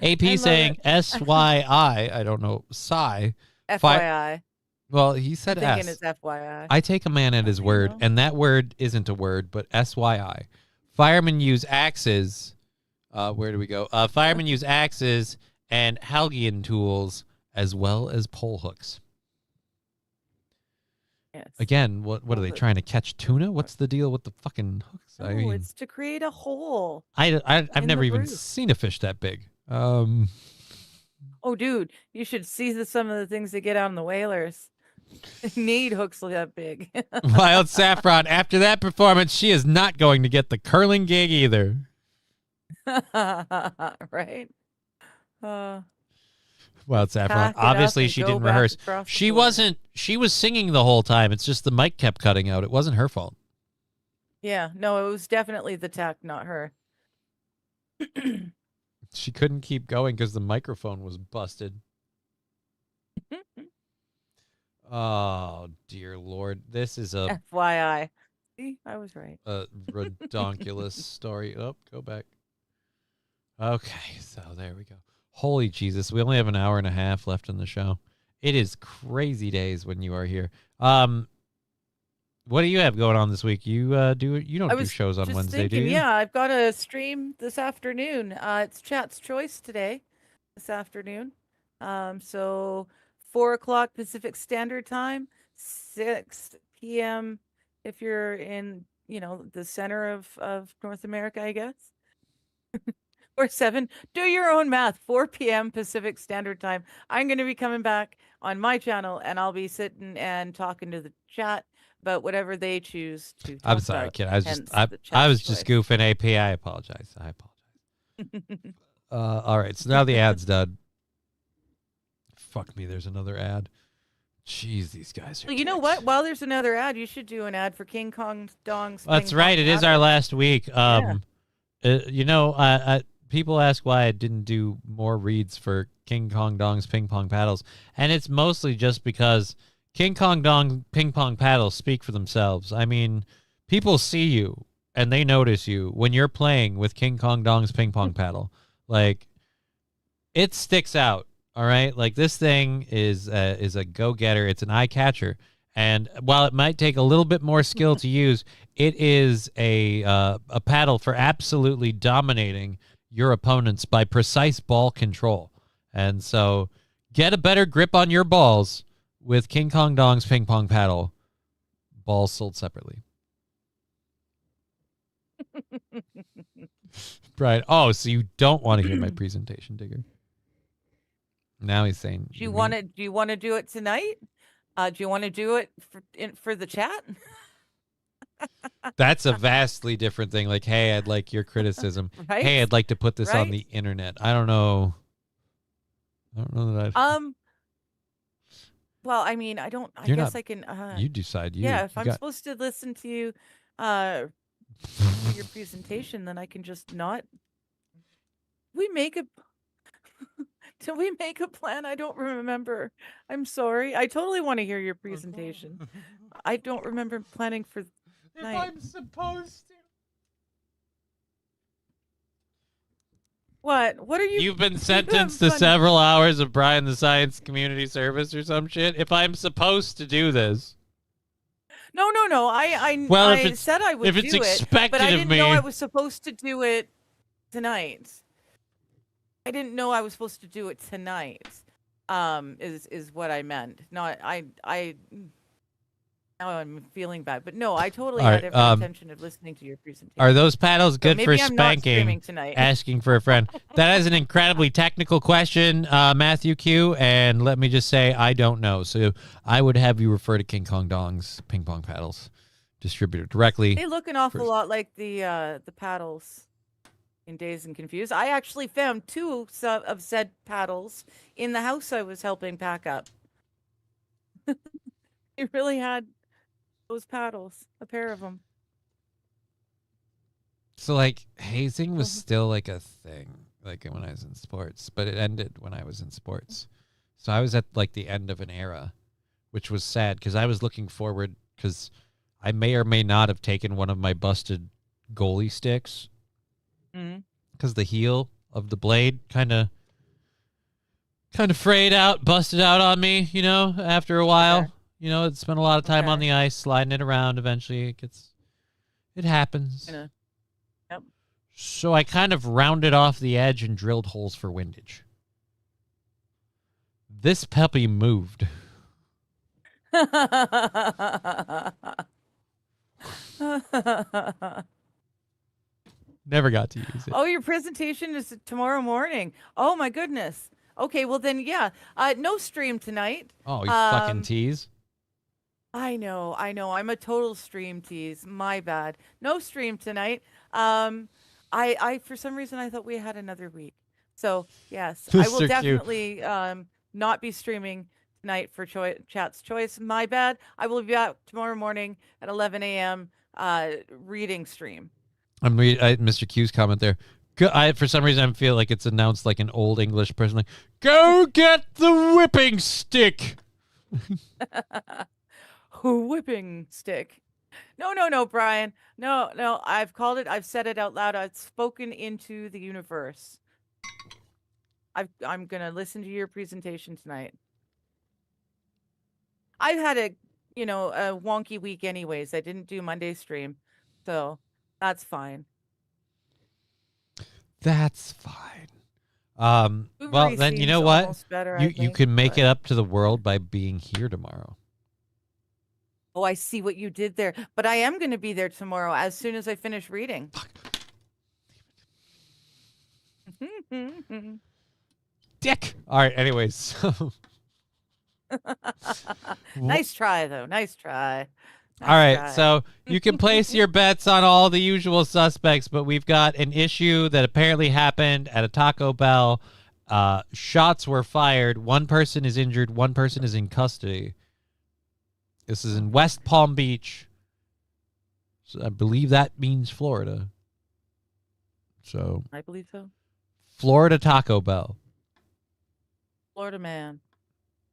AP love saying it. SYI. I don't know. Sigh. FYI. Well, he said Thinking S. it's FYI. I take a man at his word, and that word isn't a word, but SYI. Firemen use axes. Where do we go? Firemen use axes and Halgian tools as well as pole hooks. Yes. Again, what are they trying to catch tuna? What's the deal with the fucking hooks? I No, mean, it's to create a hole. I've in never the even roof. seen a fish that big. Oh, dude, you should see some of the things they get out on the whalers. They need hooks that big. Wild Saffron. After that performance, she is not going to get the curling gig either. Right? Wild Saffron. Pack it up Obviously, and she go didn't back rehearse. across the She border. wasn't. She was singing the whole time. It's just the mic kept cutting out. It wasn't her fault. Yeah, no, it was definitely the tech, not her. She couldn't keep going because the microphone was busted. Oh dear Lord, this is a FYI. See, I was right. redonkulous story. Oh, go back. Okay, so there we go. Holy Jesus, we only have an hour and a half left in the show. It is crazy days when you are here. What do you have going on this week? You don't do shows on just Wednesday, do thinking, you? yeah, I've got a stream this afternoon. It's Chat's Choice today, this afternoon. So 4 o'clock Pacific Standard Time, 6 p.m. if you're in, the center of North America, I guess. Or 7. Do your own math. 4 p.m. Pacific Standard Time. I'm going to be coming back on my channel, and I'll be sitting and talking to the chat about whatever they choose to talk I'm sorry, about, kid. I was hence just the I was Chat's just Choice. goofing. AP, I apologize. All right, so now the ad's done. Fuck me, there's another ad. Jeez, these guys are. Well, you know what? While there's another ad, you should do an ad for King Kong Dong's. That's Ping right. Pong It is our Paddle. last week. People ask why I didn't do more reads for King Kong Dong's ping pong paddles, and it's mostly just because King Kong Dong ping pong paddles speak for themselves. I mean, people see you and they notice you when you're playing with King Kong Dong's ping pong paddle. Like, it sticks out. All right, like this thing is a go-getter. It's an eye catcher, and while it might take a little bit more skill to use, it is a paddle for absolutely dominating your opponents by precise ball control. And so, get a better grip on your balls with King Kong Dong's ping pong paddle. Balls sold separately. Right. Oh, so you don't want to hear my presentation, Digger? Now he's saying. Do you want to do it tonight? Do you want to do it for the chat? That's a vastly different thing. Like, hey, I'd like your criticism. Right? Hey, I'd like to put this on Right? the internet. I don't know that I. Well, I mean, I don't. I You're guess not- I can. You decide. Yeah, if you I'm got- supposed to listen to you, your presentation, then I can just not. Did we make a plan? I don't remember. I'm sorry. I totally want to hear your presentation. I don't remember planning for tonight. supposed to. What? What are you? You've been you sentenced have to fun- several hours of Brian the Science Community Service or some shit. If I'm supposed to do this. No. I Well, if I it's- said I would if it's do it, expected but I of didn't know me- I was supposed to do it tonight. I didn't know I was supposed to do it tonight. Is what I meant. Not I. Now I'm feeling bad, but no, I totally All had right, every intention of listening to your presentation. Are those paddles So good maybe for I'm not spanking? streaming tonight. Asking for a friend. That is an incredibly technical question, Matthew Q. And let me just say, I don't know. So I would have you refer to King Kong Dong's ping pong paddles distributor directly. They look an awful lot like the paddles in Dazed and Confused. I actually found 2 of said paddles in the house I was helping pack up. He really had those paddles, a pair of them. So like hazing was still like a thing, like when I was in sports, but it ended when I was in sports. So I was at like the end of an era, which was sad because I was looking forward because I may or may not have taken one of my busted goalie sticks because the heel of the blade kind of frayed out, busted out on me, you know, after a while. Okay. You know, it spent a lot of time on the ice, sliding it around. Eventually it happens. Yep. So I kind of rounded off the edge and drilled holes for windage. This puppy moved. Never got to use it. Oh, your presentation is tomorrow morning. Oh my goodness. Okay, well then, yeah. No stream tonight. Oh, you fucking tease. I know. I'm a total stream tease. My bad. No stream tonight. I for some reason I thought we had another week. So yes, I will Mr. Q. definitely not be streaming tonight for Chat's Choice. My bad. I will be back tomorrow morning at 11 a.m. Reading stream. I'm Mr. Q's comment there. For some reason I feel like it's announced like an old English person, like, "Go get the whipping stick." Whipping stick. No, Brian. No. I've called it. I've said it out loud. I've spoken into the universe. I'm gonna listen to your presentation tonight. I've had a wonky week anyways. I didn't do Monday stream, so that's fine. That's fine. Well, then you know what? You can make it up to the world by being here tomorrow. Oh, I see what you did there. But I am going to be there tomorrow as soon as I finish reading. Dick. All right. Anyways, so nice try, though. Nice try. All right, so you can place your bets on all the usual suspects, but we've got an issue that apparently happened at a Taco Bell. Shots were fired. One person is injured. One person is in custody. This is in West Palm Beach. So I believe that means Florida. So I believe so. Florida Taco Bell. Florida man.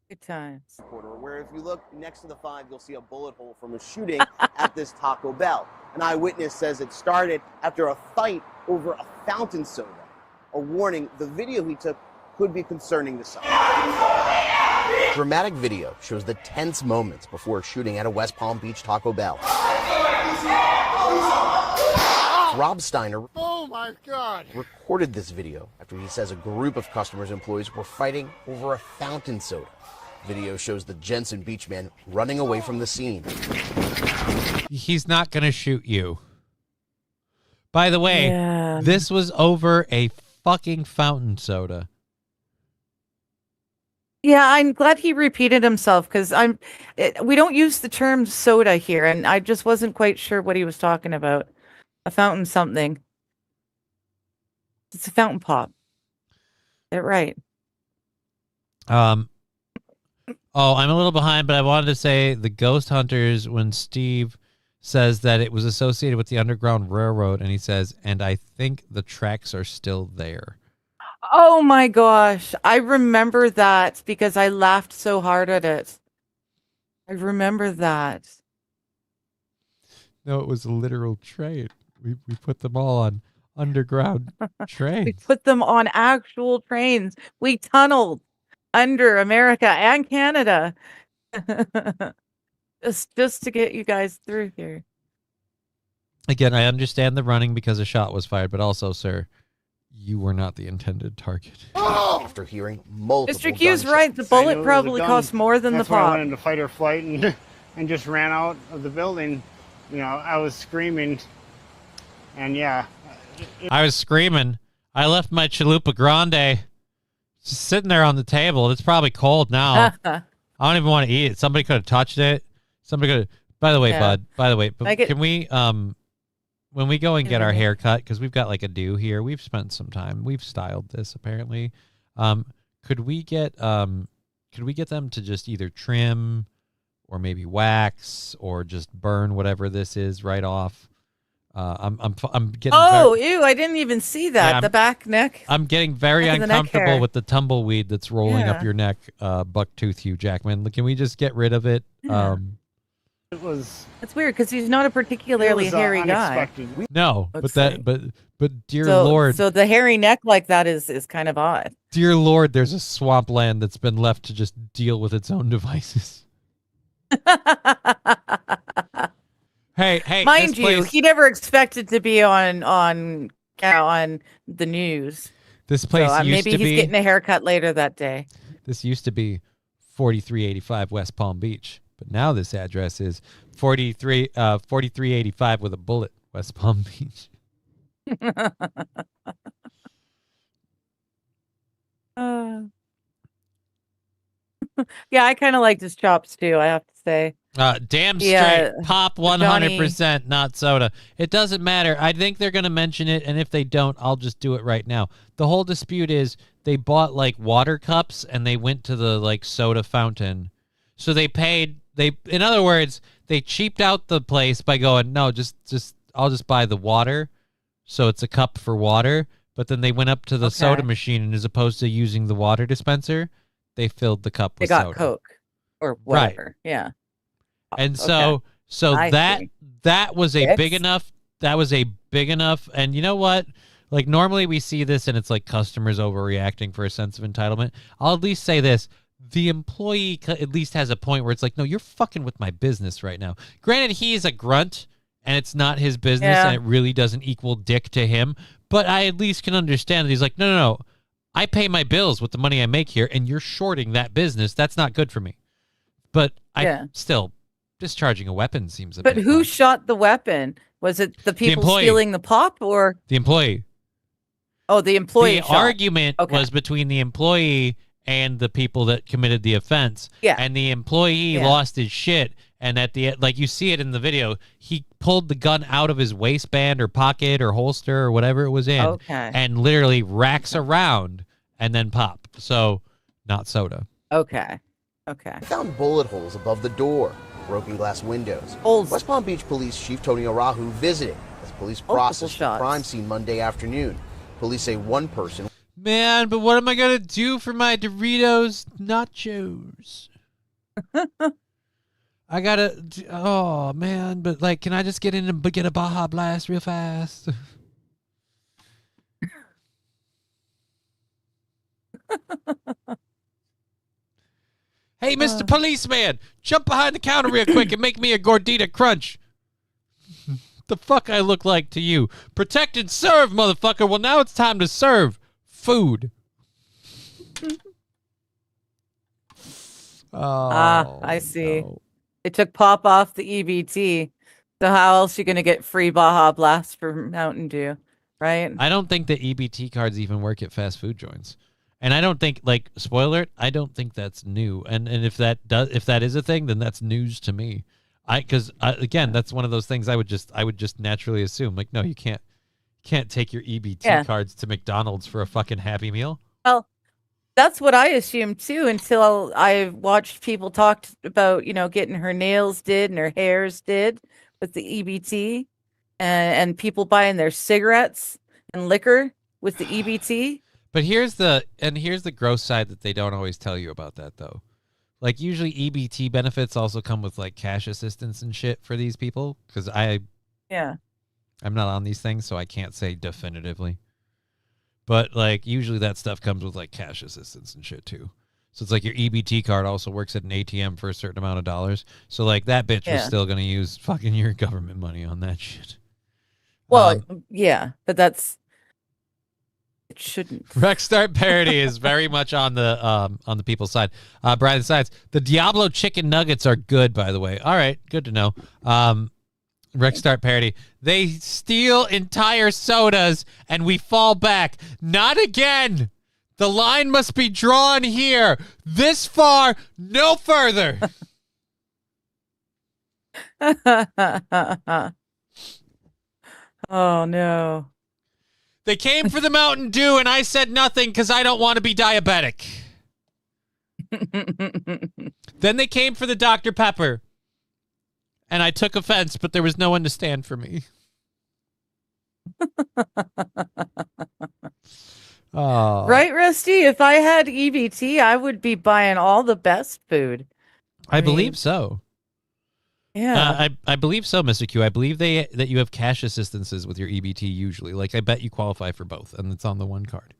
Good times. Where if you look next to the 5, you'll see a bullet hole from a shooting at this Taco Bell. An eyewitness says it started after a fight over a fountain soda. A warning, the video he took could be concerning to some. Dramatic video shows the tense moments before a shooting at a West Palm Beach Taco Bell. Rob Steiner recorded this video after he says a group of customers and employees were fighting over a fountain soda. Video shows the Jensen Beach man running away from the scene. He's not going to shoot you. By the way, this was over a fucking fountain soda. Yeah, I'm glad he repeated himself because we don't use the term soda here, and I just wasn't quite sure what he was talking about. A fountain something. It's a fountain pop. Get it right. Oh, I'm a little behind, but I wanted to say the Ghost Hunters, when Steve says that it was associated with the Underground Railroad, and he says, and I think the tracks are still there. Oh my gosh. I remember that because I laughed so hard at it. I remember that. No, it was a literal train. We put them all on underground trains. We put them on actual trains. We tunneled under America and Canada just to get you guys through here. Again, I understand the running because a shot was fired, but also, sir, you were not the intended target. After hearing multiple Mr. Q's right. The bullet probably cost more than the That's why I pop. went into fight or flight and just ran out of the building. You know, I was screaming, and yeah. I was screaming. I left my Chalupa Grande just sitting there on the table. It's probably cold now. I don't even want to eat it. Somebody could have touched it. Somebody could have. By the way, Yeah. bud. By the way, but Like it- can we when we go and get our Really? hair cut, because we've got like a do here, we've spent some time. We've styled this apparently. Could we get them to just either trim or maybe wax or just burn whatever this is right off? I'm getting Ew! I didn't even see that. Yeah, the back neck. I'm getting very Back of the neck uncomfortable hair. with the tumbleweed that's rolling up Yeah. your neck, Bucktooth Hugh Jackman. Can we just get rid of it? Yeah. It was. It's weird because he's not a particularly hairy guy. No, Let's but dear So, Lord, so the hairy neck like that is kind of odd. dear Lord, there's a swampland that's been left to just deal with its own devices. Hey, Mind this you, place, he never expected to be on the news. this place So used maybe to he's be. getting a haircut later that day. This used to be 4385 West Palm Beach, but now this address is 4385 with a bullet, West Palm Beach. Yeah, I kind of liked his chops too, I have to say. Damn straight. Yeah, Pop 100%, not soda. It doesn't matter. I think they're going to mention it, and if they don't, I'll just do it right now. The whole dispute is they bought like water cups and they went to the like soda fountain. So they paid in other words, they cheaped out the place by going, "No, just I'll just buy the water." So it's a cup for water, but then they went up to the soda machine, and as opposed to using the water dispenser, they filled the cup They with got soda. Coke or Right. whatever. Yeah. And Okay. so I that see. that was a big Fix. enough. That was a big enough. And you know what? Like normally we see this and it's like customers overreacting for a sense of entitlement. I'll at least say this: the employee at least has a point where it's like, no, you're fucking with my business right now. Granted, he is a grunt and it's not his business, Yeah. and it really doesn't equal dick to him. But I at least can understand that he's like, no. I pay my bills with the money I make here, and you're shorting that business. That's not good for me. But Yeah. still, discharging a weapon seems a But bit who much. shot the weapon? Was it the people employee. stealing the pop or The employee. the employee? The shot? argument Okay. was between the employee and the people that committed the offense. Yeah. And the employee Yeah. lost his shit. And at the like you see it in the video, he pulled the gun out of his waistband or pocket or holster or whatever it was in, Okay. and literally racks around and then pop. So, not soda. Okay. I found bullet holes above the door, broken glass windows. Holes. West Palm Beach Police Chief Tony Arahu visited as police processed the shots. crime scene Monday afternoon. Police say one person Man, but what am I gonna do for my Doritos nachos? I gotta. Oh man, but like, can I just get in and get a Baja Blast real fast? Hey, Mr. Policeman, jump behind the counter real quick and make me a Gordita Crunch. The fuck I look like to you? Protect and serve, motherfucker. Well, now it's time to serve food. Oh, I see. no. They took pop off the EBT. So how else you gonna get free Baja Blast for Mountain Dew, right? I don't think the EBT cards even work at fast food joints. And I don't think, like, spoiler alert, I don't think that's new. And if that is a thing, then that's news to me. Because again, that's one of those things I would just naturally assume. Like, no, you can't take your EBT cards to McDonald's for a fucking Happy Meal. Well, that's what I assumed too until I watched people talk about, getting her nails did and her hairs did with the EBT, and people buying their cigarettes and liquor with the EBT. But here's the gross side that they don't always tell you about that though. Like usually EBT benefits also come with like cash assistance and shit for these people, because I'm not on these things, so I can't say definitively. But like usually that stuff comes with like cash assistance and shit too. So it's like your EBT card also works at an ATM for a certain amount of dollars. So like that bitch was still gonna use fucking your government money on that shit. Well, but it shouldn't. Rexstart Parody is very much on the people's side. Brian Sides, the Diablo chicken nuggets are good, by the way. All right, good to know. Rexstart Parody, they steal entire sodas and we fall back. Not again. The line must be drawn here. This far, no further. Oh no. They came for the Mountain Dew, and I said nothing because I don't want to be diabetic. Then they came for the Dr. Pepper, and I took offense, but there was no one to stand for me. Oh. Right, Rusty? If I had EBT, I would be buying all the best food. I believe so. Yeah. I believe so, Mr. Q. I believe that you have cash assistances with your EBT usually. Like, I bet you qualify for both, and it's on the one card.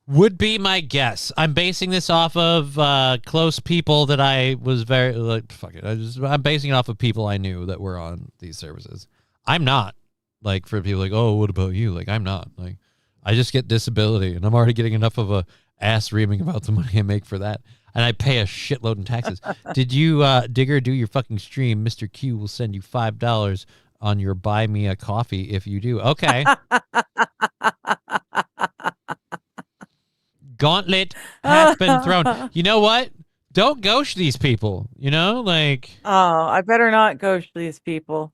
Would be my guess. I'm basing this off of close people that I was very like. Fuck it. I'm basing it off of people I knew that were on these services. I'm not. Like, for people like, oh, what about you? Like, I'm not. Like, I just get disability, and I'm already getting enough of a ass reaming about the money I make for that. And I pay a shitload in taxes. Did you, Digger, do your fucking stream? Mr. Q will send you $5 on your buy me a coffee if you do. Okay. Gauntlet has been thrown. You know what? Don't ghost these people. You know, like. Oh, I better not ghost these people.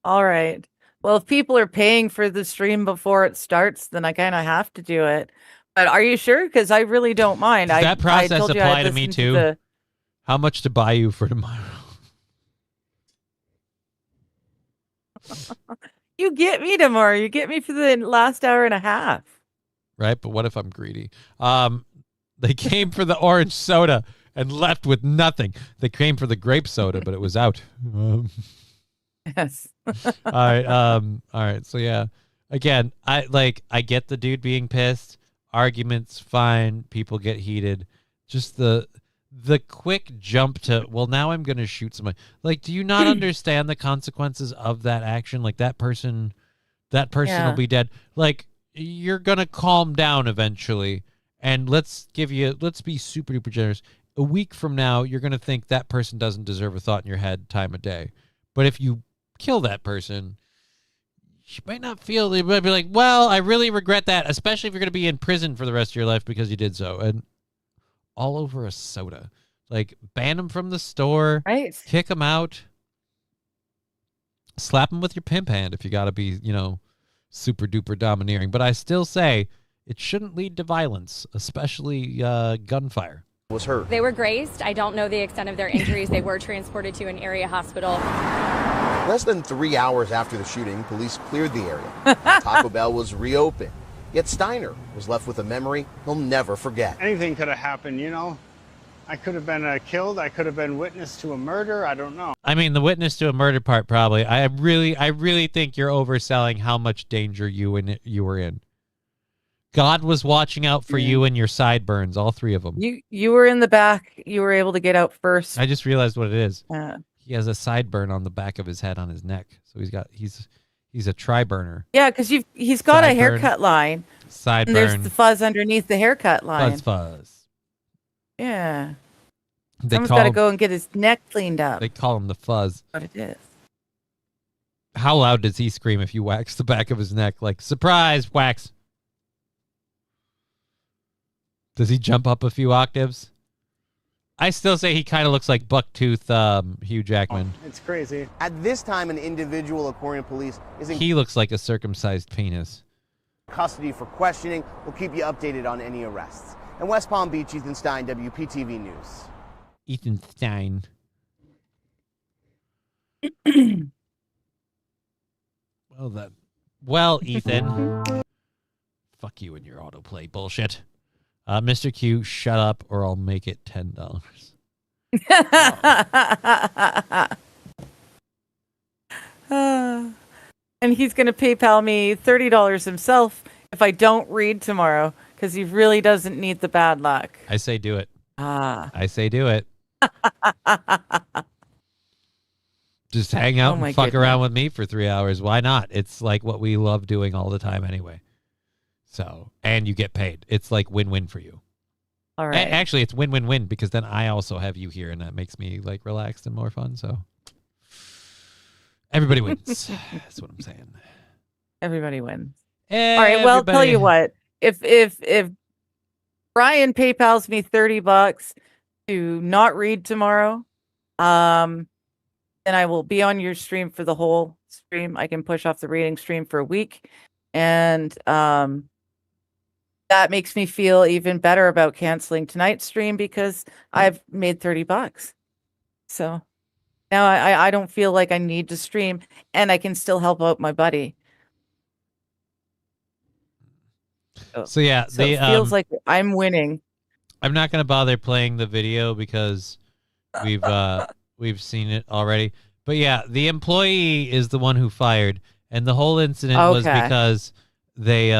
All right. Well, if people are paying for the stream before it starts, then I kind of have to do it. But are you sure? Because I really don't mind. Does that process I told you apply I'd to me listen too? How much to buy you for tomorrow? You get me tomorrow. You get me for the last hour and a half. Right, but what if I'm greedy? They came for the orange soda and left with nothing. They came for the grape soda, but it was out. Yes. All right. All right. So yeah, again, I get the dude being pissed. Arguments, fine. People get heated. Just the quick jump to, well, now I'm gonna shoot somebody. Like, do you not understand the consequences of that action? Like, that person will be dead. Like, you're gonna calm down eventually, and let's be super duper generous. A week from now, you're gonna think that person doesn't deserve a thought in your head time of day. But if you kill that person, you might not feel, you might be like, well, I really regret that, especially if you're going to be in prison for the rest of your life because you did so. And all over a soda. Like, ban them from the store, right? Kick them out, slap them with your pimp hand if you got to be, super duper domineering. But I still say it shouldn't lead to violence, especially gunfire. Was hurt. They were grazed. I don't know the extent of their injuries. They were transported to an area hospital. Less than 3 hours after the shooting, police cleared the area. Taco Bell was reopened. Yet Steiner was left with a memory he'll never forget. Anything could have happened, I could have been killed. I could have been witness to a murder. I don't know. I mean, the witness to a murder part, probably. I really think you're overselling how much danger you were in. God was watching out for you and your sideburns, all three of them. You were in the back. You were able to get out first. I just realized what it is. He has a sideburn on the back of his head on his neck. So he's a tri-burner. Yeah, because he's got a haircut line. Sideburn. And there's the fuzz underneath the haircut line. Fuzz. Yeah. Someone's got to go and get his neck cleaned up. They call him the fuzz. What it is. How loud does he scream if you wax the back of his neck? Like, surprise, wax. Does he jump up a few octaves? I still say he kind of looks like Bucktooth Hugh Jackman. It's crazy. At this time, an individual, according to police, is in He looks like a circumcised penis. custody for questioning. We'll keep you updated on any arrests. In West Palm Beach, Ethan Stein, WPTV News. Ethan Stein. Well, Ethan. Fuck you and your autoplay bullshit. Mr. Q, shut up or I'll make it $10. And he's going to PayPal me $30 himself if I don't read tomorrow, because he really doesn't need the bad luck. I say do it. I say do it. Just hang out and fuck around with me for 3 hours. Why not? It's like what we love doing all the time anyway. So, and you get paid. It's like win-win for you. All right. Actually, it's win-win-win because then I also have you here and that makes me like relaxed and more fun. So everybody wins. That's what I'm saying. Everybody wins. All right. Well, tell you what, if Brian PayPal's me $30 to not read tomorrow, then then I will be on your stream for the whole stream. I can push off the reading stream for a week. And that makes me feel even better about canceling tonight's stream because I've made $30. So now I don't feel like I need to stream and I can still help out my buddy. So yeah, So it feels like I'm winning. I'm not gonna bother playing the video because we've seen it already. But yeah, the employee is the one who fired, and the whole incident was Okay. because they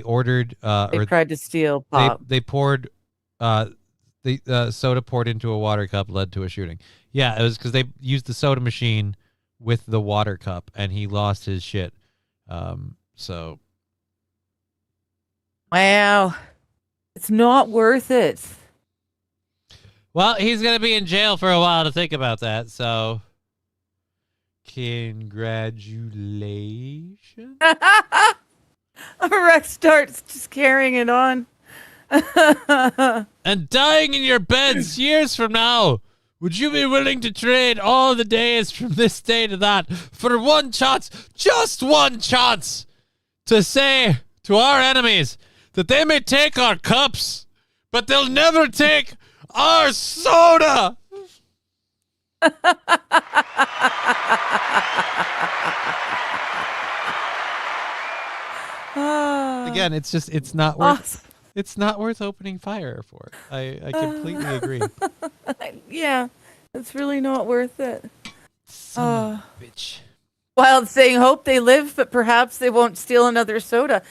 ordered They or tried to steal pop. they poured the soda poured into a water cup led to a shooting. Yeah, it was because they used the soda machine with the water cup, and he lost his shit. So Wow. It's not worth it. well, he's gonna be in jail for a while to think about that. So congratulations. Rex starts just carrying it on. And dying in your beds years from now. Would you be willing to trade all the days from this day to that for one chance, just one chance, to say to our enemies that they may take our cups, but they'll never take our soda? Again, it's not worth it's not worth opening fire for. I completely agree. Yeah, it's really not worth it. Son of a bitch. Wild saying, hope they live, but perhaps they won't steal another soda.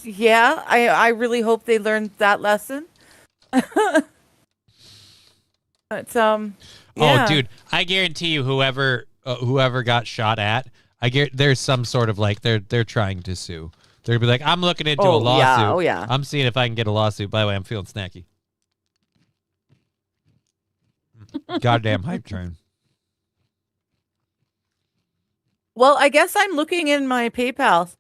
Yeah, I really hope they learned that lesson. But yeah. Oh, dude, I guarantee you, whoever got shot at, there's some sort of like they're trying to sue. They'll be like, I'm looking into a lawsuit. Yeah. Oh yeah. I'm seeing if I can get a lawsuit. By the way, I'm feeling snacky. Goddamn hype train. Well, I guess I'm looking in my PayPal.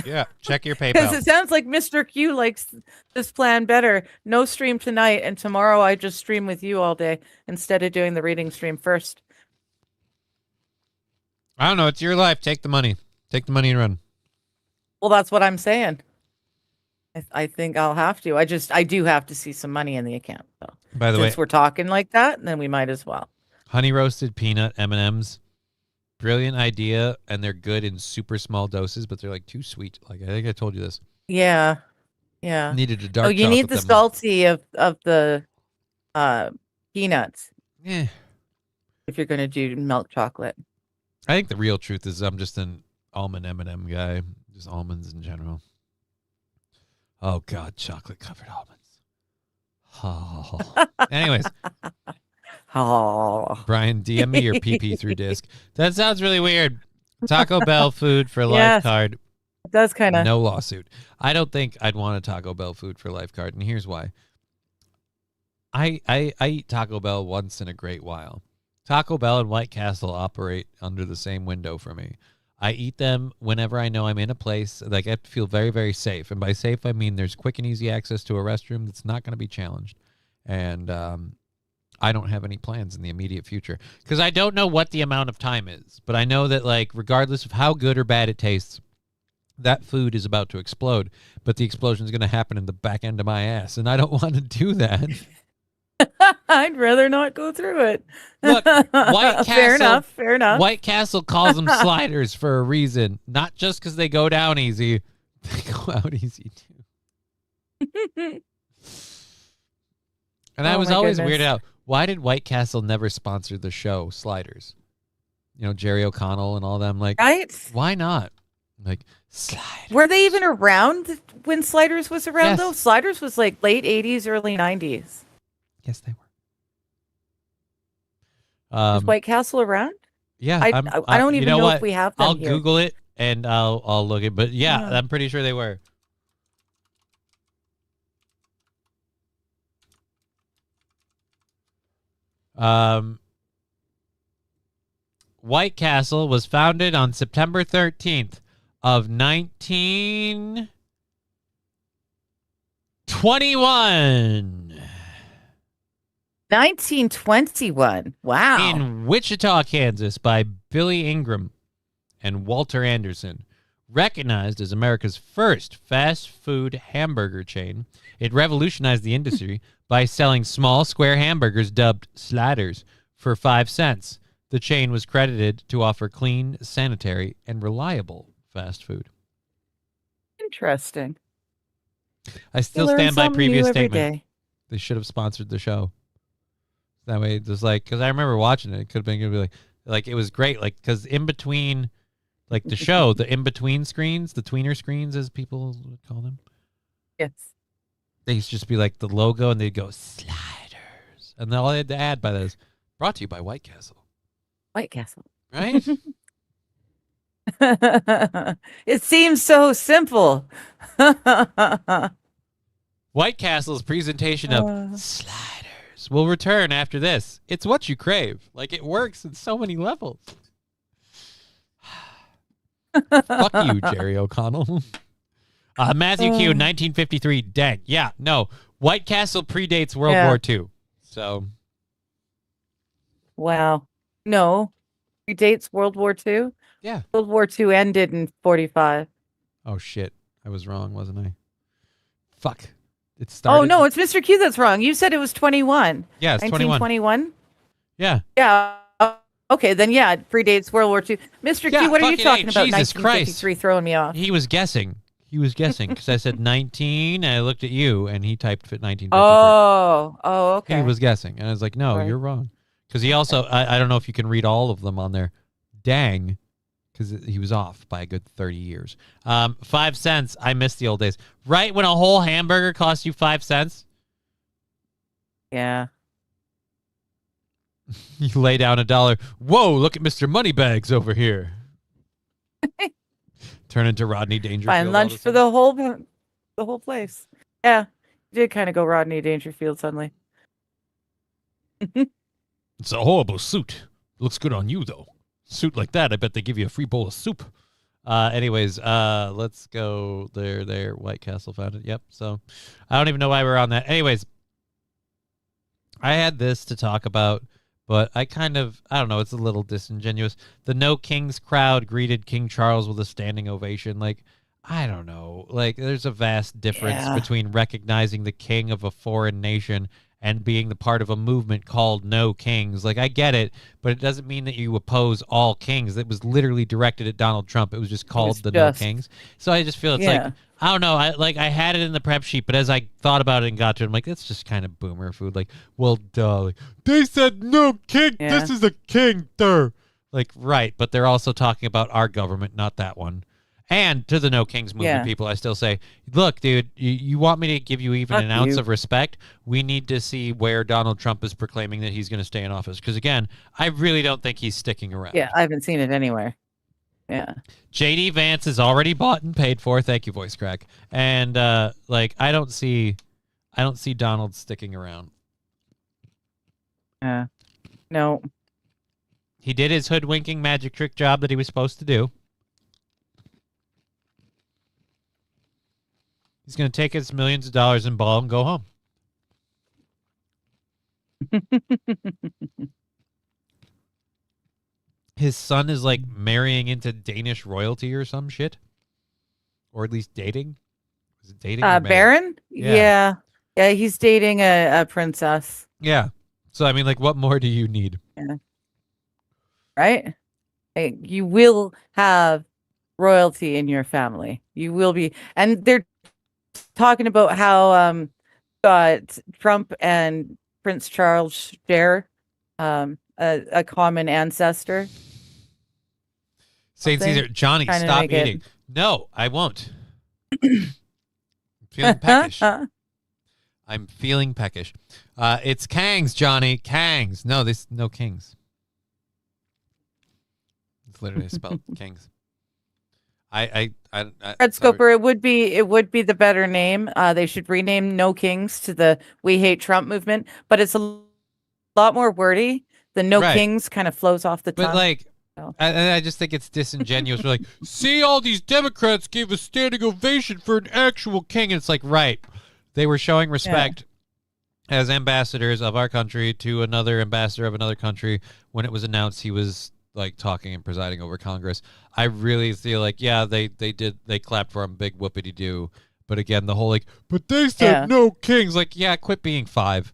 Yeah, check your Because PayPal. it sounds like Mr. Q likes this plan better. No stream tonight, and tomorrow I just stream with you all day instead of doing the reading stream first. I don't know. It's your life. Take the money. Take the money and run. Well, that's what I'm saying. I think I'll have to. I do have to see some money in the account. So By the since way, we're talking like that, then we might as well. honey roasted peanut M&Ms. Brilliant idea, and they're good in super small doses, but they're like too sweet. Like I think I told you this. Yeah. Yeah. Needed a dark. Oh, you need the chocolate that much. salty of the peanuts. Yeah. If you're gonna do milk chocolate. I think the real truth is I'm just an almond M&M guy. Just almonds in general. Oh God, chocolate covered almonds. Oh. Anyways. Oh. Brian, DM me your PP through disc. That sounds really weird. Taco Bell food for life Yes. card. It does kind of. No lawsuit. I don't think I'd want a Taco Bell food for life card, and here's why. I eat Taco Bell once in a great while. Taco Bell and White Castle operate under the same window for me. I eat them whenever I know I'm in a place like I feel very, very safe. And by safe, I mean there's quick and easy access to a restroom that's not going to be challenged. And I don't have any plans in the immediate future because I don't know what the amount of time is. But I know that, like, regardless of how good or bad it tastes, that food is about to explode. But the explosion is going to happen in the back end of my ass. And I don't want to do that. I'd rather not go through it. Look, White Castle. Fair enough. Fair enough. White Castle calls them sliders for a reason, not just because they go down easy. They go out easy too. And I Oh, was my always goodness. weirded out. Why did White Castle never sponsor the show Sliders? You know, Jerry O'Connell and all them. Like, Right? why not? Like, slide. Were they even around when Sliders was around Yes. though? Sliders was like late 80s, early 90s. Yes, they were. Was White Castle around? Yeah, I don't you even know know what? if we have them I'll here. Google it and I'll look it. But yeah, Yeah. I'm pretty sure they were. White Castle was founded on September 13th of 1921. 1921. Wow. In Wichita, Kansas, by Billy Ingram and Walter Anderson. Recognized as America's first fast food hamburger chain, it revolutionized the industry by selling small square hamburgers dubbed sliders for 5 cents. The chain was credited to offer clean, sanitary, and reliable fast food. Interesting. I still You learn stand by something previous new every statement. day. They should have sponsored the show. That way, just like, because I remember watching it. It could have been gonna be like it was great. Like, because in between, like the show, the in between screens, the tweener screens, as people would call them. Yes. They used to just be like the logo, and they'd go sliders, and all they had to add by those, brought to you by White Castle. White Castle. Right? It seems so simple. White Castle's presentation of sliders will return after this. It's what you crave. Like, it works in so many levels. Fuck you, Jerry O'Connell. Matthew Q, 1953. Dang. Yeah, no. White Castle predates World War II. So. Wow. No. Predates World War II? Yeah. World War II ended in 45. Oh, shit. I was wrong, wasn't I? Fuck. It started. Oh, no, it's Mr. Q that's wrong. You said it was 21. Yeah, it's 21. 1921? Yeah. Yeah. Okay, then yeah, it predates World War II. Mr. Yeah, Q, what are you fucking talking A, about? Jesus 1953 throwing me off. He was guessing. Because I said 19, and I looked at you, and he typed 1953. Oh, okay. He was guessing, and I was like, no, Right. you're wrong. Because he also, I don't know if you can read all of them on there. Dang. Because he was off by a good 30 years. 5 cents. I miss the old days. Right when a whole hamburger cost you 5 cents? Yeah. You lay down $1. Whoa, look at Mr. Moneybags over here. Turn into Rodney Dangerfield. Buying lunch for the whole place. Yeah. Did kind of go Rodney Dangerfield suddenly. It's a horrible suit. Looks good on you, though. Suit like that, I bet they give you a free bowl of soup. Anyways, let's go there. White Castle found it. Yep. So I don't even know why we're on that. Anyways, I had this to talk about, but I don't know, it's a little disingenuous. The No Kings crowd greeted King Charles with a standing ovation. Like, I don't know. Like, there's a vast difference between recognizing the king of a foreign nation and being the part of a movement called No Kings. Like, I get it, but it doesn't mean that you oppose all kings. It was literally directed at Donald Trump. It was just called No Kings. So I just feel it's like, I don't know. I had it in the prep sheet, but as I thought about it and got to it, I'm like, that's just kind of boomer food. Like, well, duh. Like, they said no king. Yeah. This is a king. Duh. Like, right. But they're also talking about our government, not that one. And to the No Kings movement people, I still say, look, dude, you want me to give you even an ounce of respect? We need to see where Donald Trump is proclaiming that he's going to stay in office. Because, again, I really don't think he's sticking around. Yeah, I haven't seen it anywhere. Yeah. JD Vance is already bought and paid for. Thank you, Voice Crack. And like, I don't see Donald sticking around. No. He did his hoodwinking magic trick job that he was supposed to do. He's going to take his millions of dollars and ball and go home. His son is like marrying into Danish royalty or some shit. Or at least dating. Is it dating? Or Baron? Yeah. Yeah, he's dating a princess. Yeah. So, I mean, like, what more do you need? Yeah. Right? Hey, you will have royalty in your family. You will be. And they're talking about how got Trump and Prince Charles share a common ancestor. St. Caesar, Johnny, stop eating. No, I won't. I'm feeling peckish. I'm feeling peckish. It's Kangs, Johnny. Kangs. No Kings. It's literally spelled Kings. Red Scoper, it would be the better name. They should rename No Kings to the We Hate Trump movement, but it's a lot more wordy. The No Kings kind of flows off the tongue. But like, I just think it's disingenuous. We're like, see, all these Democrats gave a standing ovation for an actual king. And it's like, right. They were showing respect as ambassadors of our country to another ambassador of another country when it was announced he was like talking and presiding over Congress. I really feel like, yeah, they clapped for him, big whoopity doo. But again, the whole like, but they said no kings. Like, yeah, quit being 5.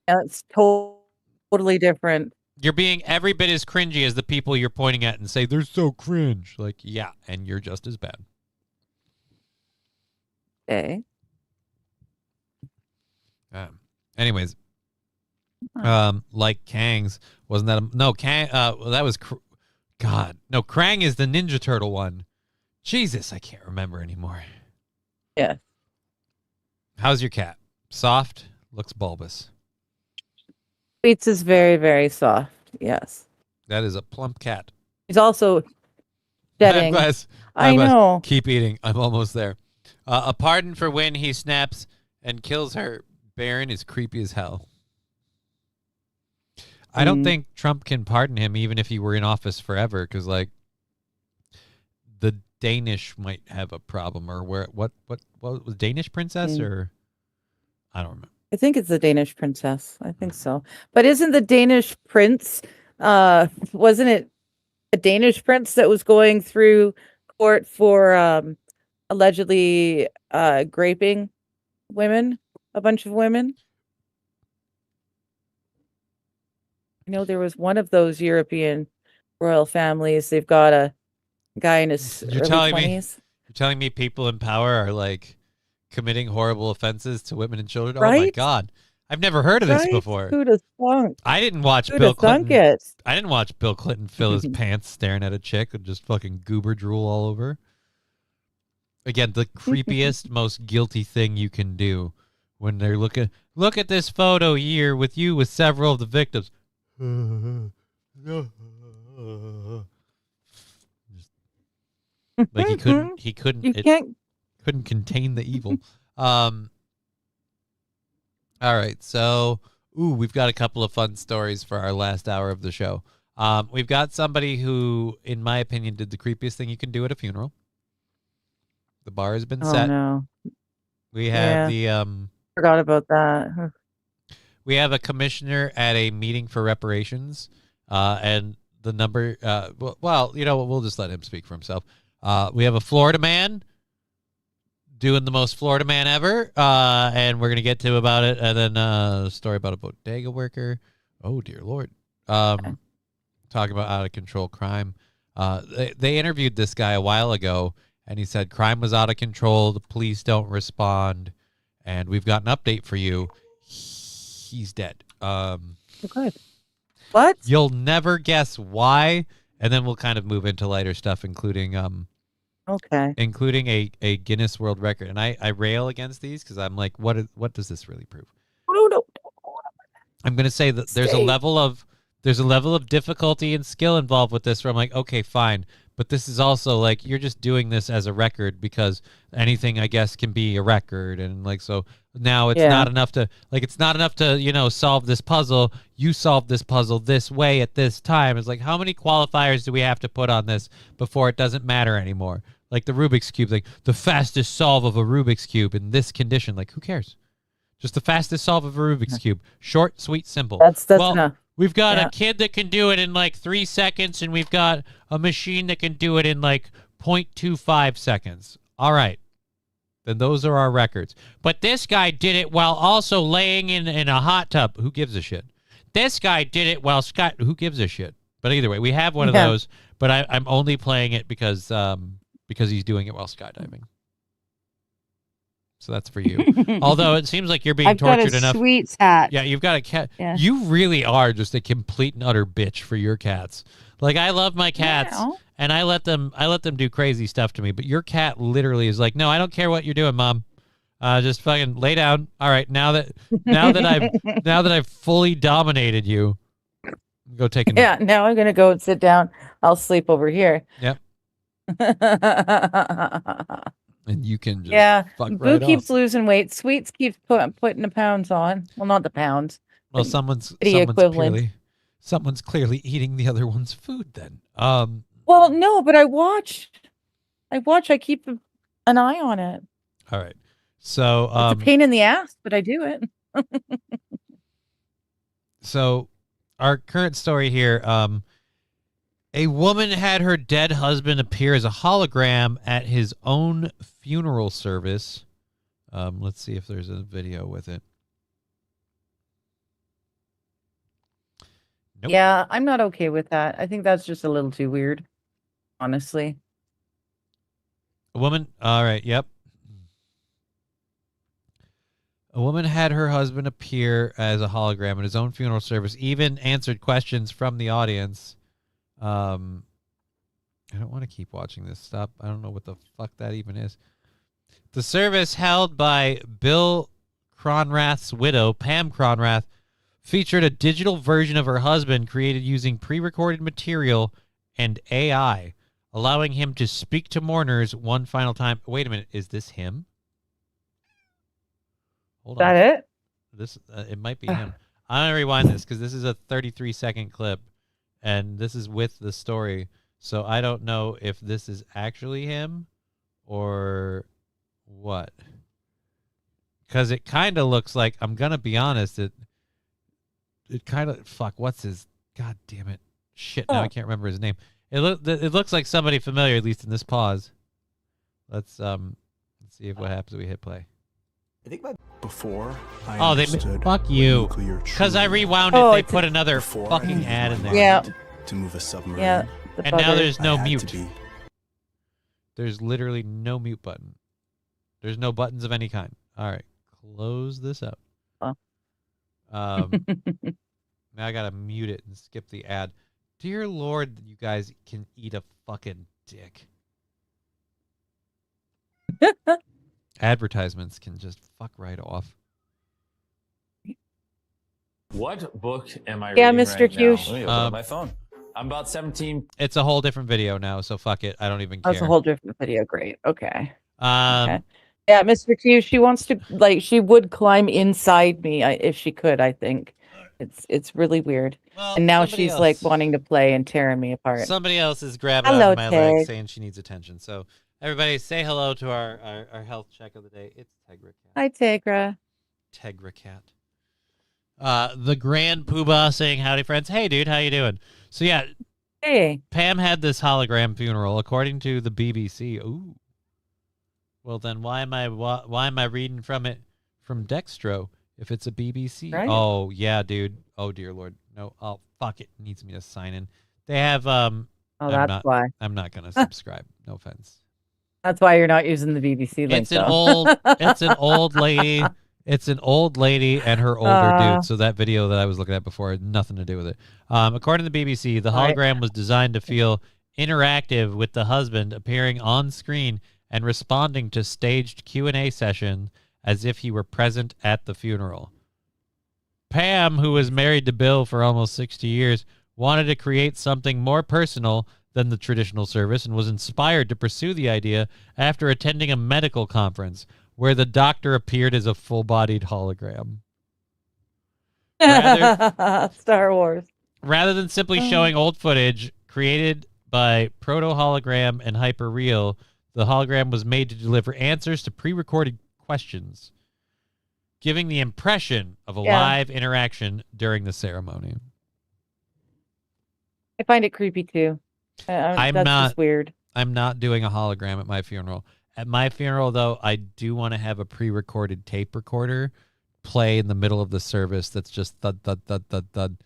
It's totally different. You're being every bit as cringy as the people you're pointing at and say they're so cringe. Like, yeah, and you're just as bad. Okay. Anyways, like Kangs, wasn't that no Kang? Well, that was God. No, Krang is the Ninja Turtle one. Jesus, I can't remember anymore. Yeah. How's your cat? Soft, looks bulbous. Sweets is very, very soft. Yes. That is a plump cat. He's also shedding. I know. Keep eating. I'm almost there. A pardon for when he snaps and kills her. Barron is creepy as hell. I don't think Trump can pardon him even if he were in office forever, because like the Danish might have a problem, or what was Danish princess or I don't remember. I think it's the Danish princess. I think so. But isn't the Danish prince wasn't it a Danish prince that was going through court for allegedly raping women, a bunch of women? I know there was one of those European royal families. They've got a guy in his early 20s. You're telling me people in power are like committing horrible offenses to women and children? Right? Oh my God. I've never heard of this before. Who'd have thunk? I didn't watch Who'd Bill have thunk Clinton. it? I didn't watch Bill Clinton fill his pants staring at a chick and just fucking goober drool all over. Again, the creepiest, most guilty thing you can do when they're looking. Look at this photo here with you with several of the victims. Like he couldn't contain the evil. All right, so we've got a couple of fun stories for our last hour of the show. We've got somebody who, in my opinion, did the creepiest thing you can do at a funeral. The bar has been set. No. We have forgot about that. We have a commissioner at a meeting for reparations, and the number. Well, you know what? We'll just let him speak for himself. We have a Florida man doing the most Florida man ever, and we're gonna get to about it, and then a story about a bodega worker. Oh dear Lord! Talking about out of control crime. They interviewed this guy a while ago, and he said crime was out of control. The police don't respond, and we've got an update for you. He's dead. Okay. What? You'll never guess why, and then we'll kind of move into lighter stuff, including including a Guinness World Record. And I rail against these because I'm like, what does this really prove? No. I'm going to say that there's a level of difficulty and skill involved with this where I'm like, okay, fine. But this is also like, you're just doing this as a record because anything, I guess, can be a record. And like, so now it's not enough to, you know, solve this puzzle. You solved this puzzle this way at this time. It's like, how many qualifiers do we have to put on this before it doesn't matter anymore? Like the Rubik's Cube, like the fastest solve of a Rubik's Cube in this condition. Like, who cares? Just the fastest solve of a Rubik's Cube. Short, sweet, simple. That's enough. We've got a kid that can do it in like 3 seconds, and we've got a machine that can do it in like 0.25 seconds. All right. Then those are our records. But this guy did it while also laying in a hot tub. Who gives a shit? This guy did it while Scott. Who gives a shit? But either way, we have one of those, but I'm only playing it because he's doing it while skydiving. So that's for you. Although it seems like you're being tortured enough. Sweet cat. Yeah, you've got a cat. Yeah. You really are just a complete and utter bitch for your cats. Like, I love my cats, and I let them do crazy stuff to me. But your cat literally is like, no, I don't care what you're doing, Mom. Just fucking lay down. All right, now that I've fully dominated you, go take a nap. Yeah, now I'm gonna go and sit down. I'll sleep over here. Yep. And you can just fuck Boo right keeps off. losing weight. Sweets keeps putting the pounds on. Well, not the pounds. Well, the someone's equivalent. clearly eating the other one's food then. Well, no, but I watch. I keep an eye on it. All right. So It's a pain in the ass, but I do it. So our current story here, a woman had her dead husband appear as a hologram at his own funeral service. Let's see if there's a video with it. Nope. Yeah, I'm not okay with that. I think that's just a little too weird, honestly. A woman, all right, yep. A woman had her husband appear as a hologram at his own funeral service, even answered questions from the audience. I don't want to keep watching this. Stop. I don't know what the fuck that even is. The service held by Bill Cronrath's widow, Pam Cronrath, featured a digital version of her husband created using pre-recorded material and AI, allowing him to speak to mourners one final time. Wait a minute. Is this him? Hold on. Is that it? This it might be him. I'm gonna rewind this because this is a 33-second clip, and this is with the story. So I don't know if this is actually him or what. Because it kind of looks like, I'm gonna be honest, it kind of, fuck, what's his, god damn it, shit, now I can't remember his name. It looks like somebody familiar, at least in this pause. Let's see if what happens if we hit play. I think before I understood fuck you, because I rewound it. They put another fucking ad in there. Yeah. To move a submarine. Yeah. And now there's no mute. There's literally no mute button. There's no buttons of any kind. All right, close this up. Now I gotta mute it and skip the ad. Dear Lord, you guys can eat a fucking dick. Advertisements can just fuck right off. What book am I Yeah, reading Mr. right Hughes. now? Let me open up my phone. I'm about 17. It's a whole different video now, so fuck it. I don't even care. That's a whole different video. Great. Okay. Okay. Yeah, Mr. Q, she wants to, like, she would climb inside me if she could, I think. It's really weird. Well, and now somebody she's else. like wanting to play and tearing me apart. Somebody else is grabbing Hello, onto my leg Tig. saying she needs attention. So everybody say hello to our health check of the day. It's Tegra Cat. Hi, Tegra. Tegra Cat. The Grand Poobah saying howdy, friends. Hey, dude, how you doing? So yeah, hey, Pam had this hologram funeral, according to the BBC. Ooh. Well, then why am I reading from it from Dextro if it's a BBC? Right. Oh yeah, dude. Oh dear Lord. No. Oh fuck it. Needs me to sign in. They have Oh, that's why. I'm not gonna subscribe. No offense. That's why you're not using the BBC link. It's an old. It's an old lady. It's an old lady and her older dude. So that video that I was looking at before had nothing to do with it. According to the BBC, the hologram was designed to feel interactive with the husband appearing on screen and responding to staged Q&A session as if he were present at the funeral. Pam, who was married to Bill for almost 60 years, wanted to create something more personal than the traditional service and was inspired to pursue the idea after attending a medical conference where the doctor appeared as a full-bodied hologram. Star Wars. Rather than simply showing old footage created by Proto-Hologram and Hyperreal, the hologram was made to deliver answers to pre-recorded questions, giving the impression of a live interaction during the ceremony. I find it creepy too. That's just weird. I'm not doing a hologram at my funeral. At my funeral, though, I do want to have a pre-recorded tape recorder play in the middle of the service that's just thud, thud, thud, thud, thud.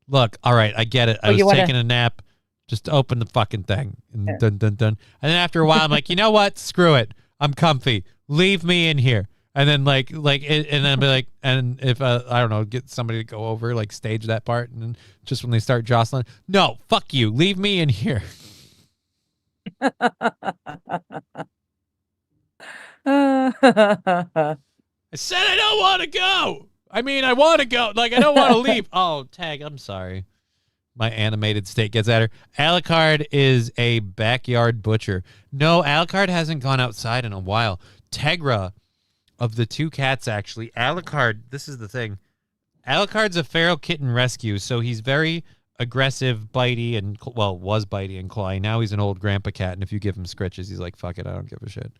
Look, all right, I get it. I was taking a nap. Just open the fucking thing. And dun, dun, dun. And then after a while, I'm like, you know what? Screw it. I'm comfy. Leave me in here. And then and then be like, and if, I don't know, get somebody to go over, like stage that part. And then just when they start jostling, no, fuck you. Leave me in here. I said I don't want to go. I mean, I want to go. Like, I don't want to leave. Oh, Tag, I'm sorry. My animated state gets at her. Alucard is a backyard butcher. No, Alucard hasn't gone outside in a while. Tegra, of the two cats, actually, Alucard, this is the thing. Alucard's a feral kitten rescue, so he's very aggressive, bitey, and, well, was bitey and clawy. Now he's an old grandpa cat, and if you give him scritches, he's like, fuck it, I don't give a shit.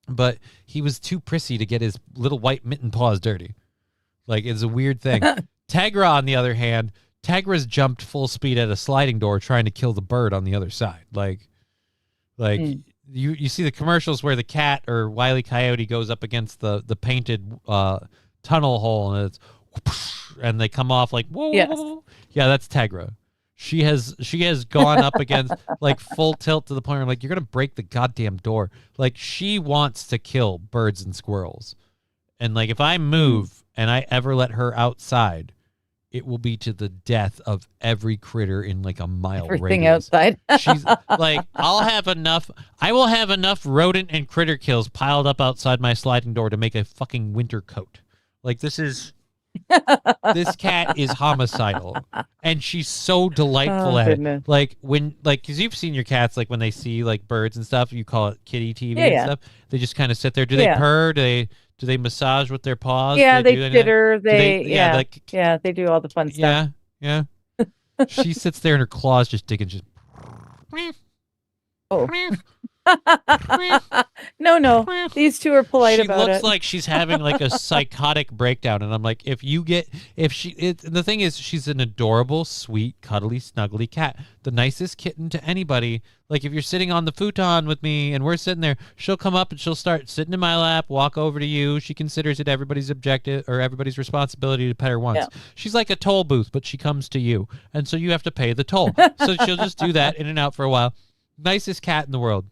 But he was too prissy to get his little white mitten paws dirty. Like, it's a weird thing. Tegra, on the other hand, Tegra's jumped full speed at a sliding door trying to kill the bird on the other side. Like you see the commercials where the cat or Wile E. Coyote goes up against the painted tunnel hole, and and they come off like, whoa, Yes. whoa, whoa. Yeah, that's Tegra. She has gone up against like full tilt to the point where I'm like, you're gonna break the goddamn door. Like, she wants to kill birds and squirrels, and like, if I move and I ever let her outside, it will be to the death of every critter in like a mile Everything radius. outside. She's like, I will have enough rodent and critter kills piled up outside my sliding door to make a fucking winter coat. Like, this cat is homicidal, and she's so delightful at goodness. it. Like, because you've seen your cats, like when they see like birds and stuff, you call it kitty TV Yeah, and yeah. stuff. They just kind of sit there. Do they Yeah. purr? Do they massage with their paws? Yeah, Do they do anything? chitter. Do they- Yeah, like, yeah, they do all the fun stuff. yeah. She sits there and her claws just digging. Just Oh. No. These two are polite she about looks it. like she's having like a psychotic breakdown, and I'm like, the thing is, she's an adorable, sweet, cuddly, snuggly cat, the nicest kitten to anybody. Like, if you're sitting on the futon with me and we're sitting there, she'll come up and she'll start sitting in my lap, walk over to you. She considers it everybody's objective or everybody's responsibility to pet her once. Yeah. She's like a toll booth, but she comes to you, and so you have to pay the toll. So she'll just do that in and out for a while. Nicest cat in the world.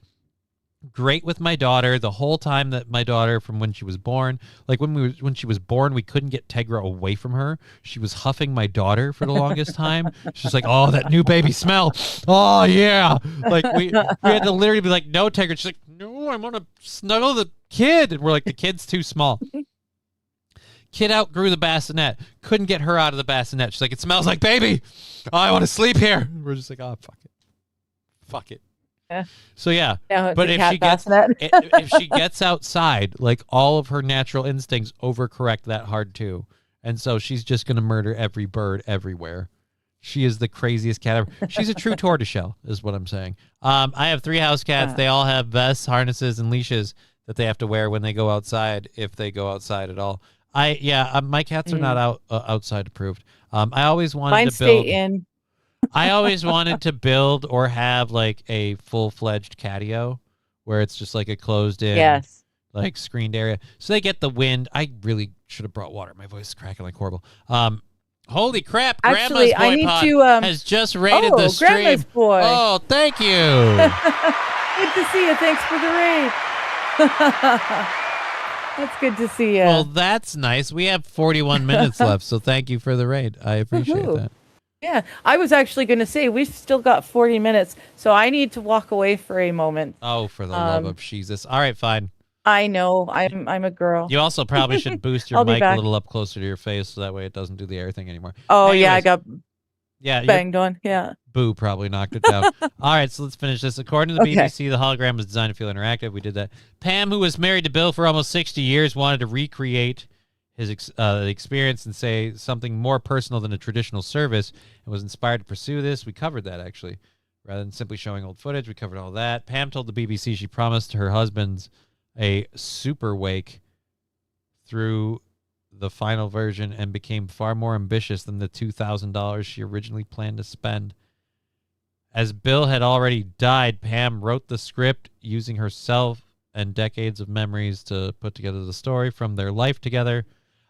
Great with my daughter the whole time that my daughter, from when she was born, like when she was born, we couldn't get Tegra away from her. She was huffing my daughter for the longest time. She's like, oh, that new baby smell. Oh yeah. Like we had to literally be like, no, Tegra. She's like, no, I want to snuggle the kid. And we're like, the kid's too small. Kid outgrew the bassinet. Couldn't get her out of the bassinet. She's like, it smells like baby. Oh, I want to sleep here. We're just like, oh, fuck it. Yeah. So yeah, Yeah, but the if cat she gets bassinet. if she gets outside, like, all of her natural instincts overcorrect that hard too, and so she's just gonna murder every bird everywhere. She is the craziest cat ever. She's a true tortoiseshell, is what I'm saying. I have 3 house cats. They all have vests, harnesses, and leashes that they have to wear when they go outside, if they go outside at all. My cats are not outside approved. I always wanted Mine to build. stay in. I always wanted to build or have like a full-fledged catio where it's just like a closed-in, Yes. like screened area, so they get the wind. I really should have brought water. My voice is cracking like horrible. Holy crap! Actually, Grandma's I Boy need Pod to, has just rated the stream. Grandma's Boy. Oh, thank you. Good to see you. Thanks for the raid. That's good to see you. Well, that's nice. We have 41 minutes left, so thank you for the raid. I appreciate Woohoo. that. Yeah, I was actually going to say we've still got 40 minutes, so I need to walk away for a moment. Oh, for the love of Jesus! All right, fine. I know I'm a girl. You also probably should boost your I'll be mic a back. little up closer to your face, so that way it doesn't do the air thing anymore. Oh yeah, I Anyways, got yeah, your banged on. Yeah. Boo probably knocked it down. All right, so let's finish this. According to the Okay. BBC, the hologram was designed to feel interactive. We did that. Pam, who was married to Bill for almost 60 years, wanted to recreate his experience and say something more personal than a traditional service, and was inspired to pursue this. We covered that, actually. Rather than simply showing old footage, we covered all that. Pam told the BBC she promised her husband a super wake through the final version and became far more ambitious than the $2,000 she originally planned to spend. As Bill had already died, Pam wrote the script using herself and decades of memories to put together the story from their life together.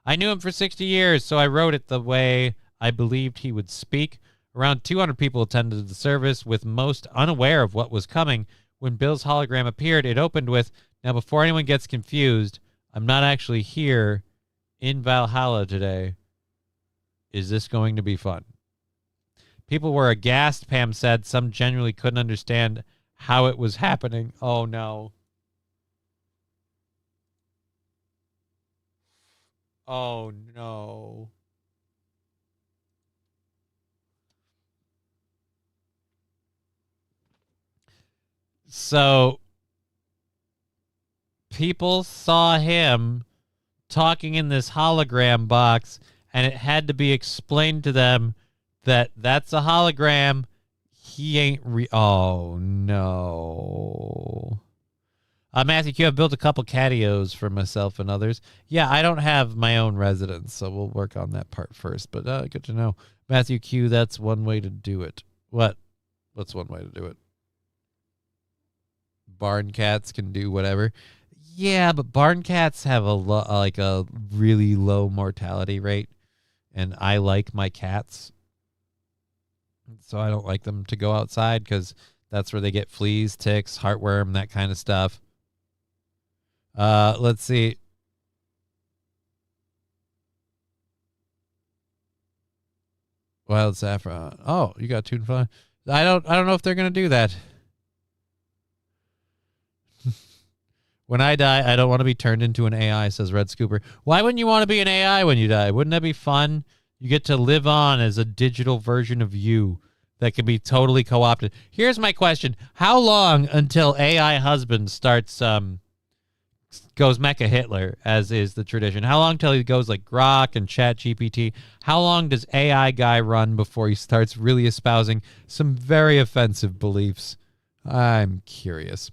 I knew him for 60 years, so I wrote it the way I believed he would speak. Around 200 people attended the service, with most unaware of what was coming. When Bill's hologram appeared, it opened with, "Now, before anyone gets confused, I'm not actually here in Valhalla today. Is this going to be fun?" People were aghast, Pam said. Some genuinely couldn't understand how it was happening. Oh, no. Oh, no. So, people saw him talking in this hologram box, and it had to be explained to them that that's a hologram. He ain't oh, no. Matthew Q, I've built a couple catios for myself and others. Yeah, I don't have my own residence, so we'll work on that part first. But good to know. Matthew Q, that's one way to do it. What? What's one way to do it? Barn cats can do whatever. Yeah, but barn cats have a really low mortality rate, and I like my cats, so I don't like them to go outside because that's where they get fleas, ticks, heartworm, that kind of stuff. Let's see. Wild saffron. Oh, you got Toonfly. I don't know if they're gonna do that. When I die, I don't want to be turned into an AI, says Red Scooper. Why wouldn't you want to be an AI when you die? Wouldn't that be fun? You get to live on as a digital version of you that can be totally co-opted. Here's my question. How long until AI husband starts goes Mecha Hitler, as is the tradition? How long till he goes like Grok and ChatGPT? How long does AI guy run before he starts really espousing some very offensive beliefs? I'm curious.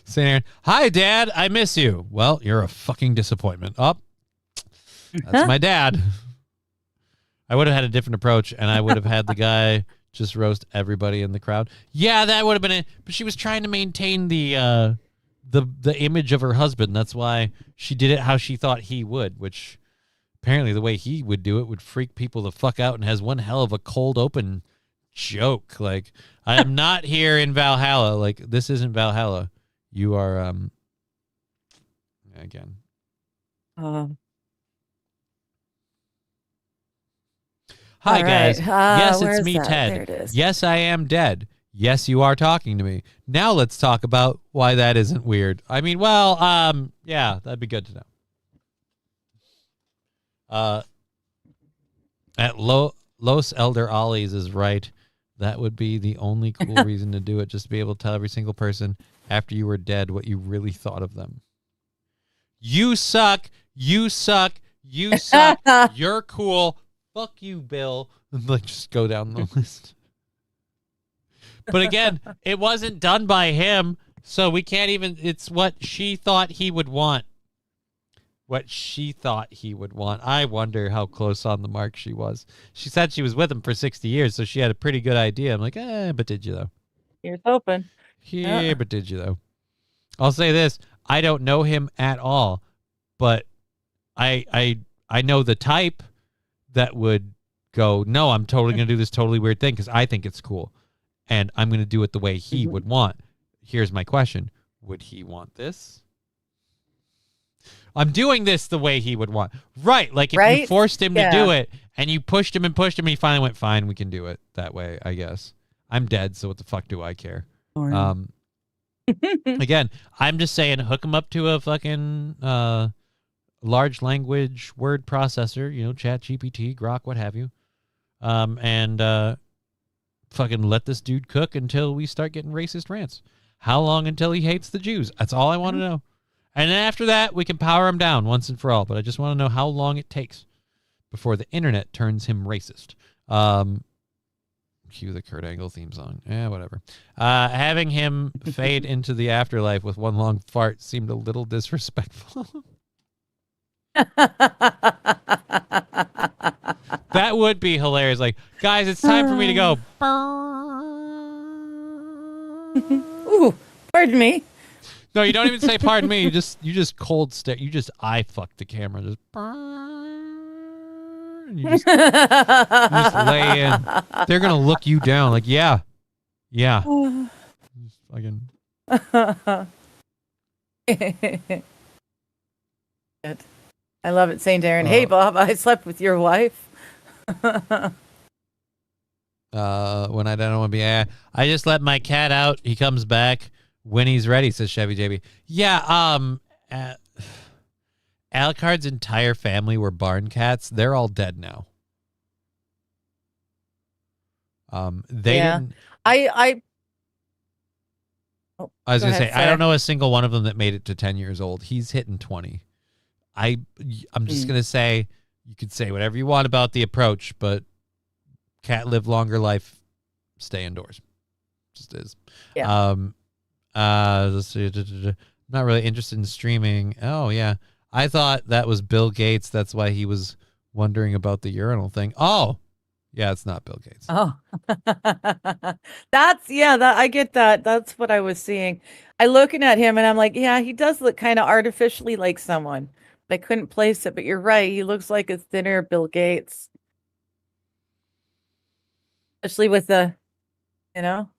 St. Aaron, hi, Dad. I miss you. Well, you're a fucking disappointment. Oh, that's my dad. I would have had a different approach, and I would have had the guy just roast everybody in the crowd. Yeah, that would have been it. But she was trying to maintain the image of her husband. That's why she did it how she thought he would, which apparently the way he would do it would freak people the fuck out and has one hell of a cold open joke. Like, I am not here in Valhalla. Like, this isn't Valhalla. You are, again. Hi, guys. Yes, it's me, Ted. There it is. Yes, I am dead. Yes, you are talking to me. Now let's talk about why that isn't weird. I mean, well, yeah, that'd be good to know. At Los Elder Ollies is right. That would be the only cool reason to do it, just to be able to tell every single person after you were dead what you really thought of them. You suck. You suck. You suck. You're cool. Fuck you, Bill. Like, just go down the list. But again, it wasn't done by him, so we can't even... It's what she thought he would want. What she thought he would want. I wonder how close on the mark she was. She said she was with him for 60 years, so she had a pretty good idea. I'm like, but did you, though? Here's hoping. Yeah, but did you, though? I'll say this. I don't know him at all, but I know the type that would go, no, I'm totally going to do this totally weird thing because I think it's cool, and I'm going to do it the way he would want. Here's my question. Would he want this? I'm doing this the way he would want. Right, like if you forced him to do it, and you pushed him, and he finally went, fine, we can do it that way, I guess. I'm dead, so what the fuck do I care? Again, I'm just saying, hook him up to a fucking large language word processor, you know, ChatGPT, Grok, what have you, and fucking let this dude cook until we start getting racist rants. How long until he hates the Jews? That's all I want to know. And then after that, we can power him down once and for all. But I just want to know how long it takes before the internet turns him racist. Cue the Kurt Angle theme song. Yeah, whatever. Having him fade into the afterlife with one long fart seemed a little disrespectful. That would be hilarious. Like, guys, it's time for me to go. Ooh, pardon me. No, you don't even say pardon me. You just cold stare. You just eye fuck the camera. Just and you just lay in. They're gonna look you down like, yeah. Just fucking. Good. I love it, St. Aaron. Hey, Bob, I slept with your wife. When I don't want to be, I just let my cat out. He comes back when he's ready, says Chevy JB. Yeah, Alucard's entire family were barn cats. They're all dead now. They didn't. I was going to say, I don't know a single one of them that made it to 10 years old. He's hitting 20. I'm just going to say, you could say whatever you want about the approach, but cat live longer life, stay indoors. Just is. Yeah. Let's see. I'm not really interested in streaming. Oh yeah, I thought that was Bill Gates. That's why he was wondering about the urinal thing. Oh, yeah, it's not Bill Gates. Oh, I get that. That's what I was seeing. I looking at him and I'm like, yeah, he does look kind of artificially like someone. I couldn't place it, but you're right. He looks like a thinner Bill Gates. Especially with the, you know.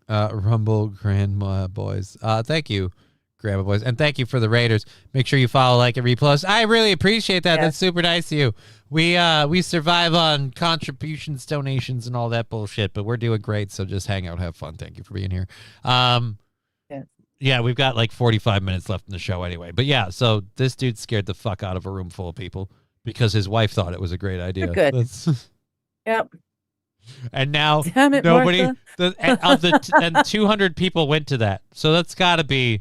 Rumble Grandma Boys. Thank you, Grandma Boys, and thank you for the Raiders. Make sure you follow, like, and repost. I really appreciate that. Yeah. That's super nice of you. We survive on contributions, donations, and all that bullshit, but we're doing great. So just hang out, have fun. Thank you for being here. Yeah, we've got like 45 minutes left in the show anyway. But yeah, so this dude scared the fuck out of a room full of people because his wife thought it was a great idea. You're good. Yep. And now Damn it, nobody Martha. and 200 people went to that. So that's got to be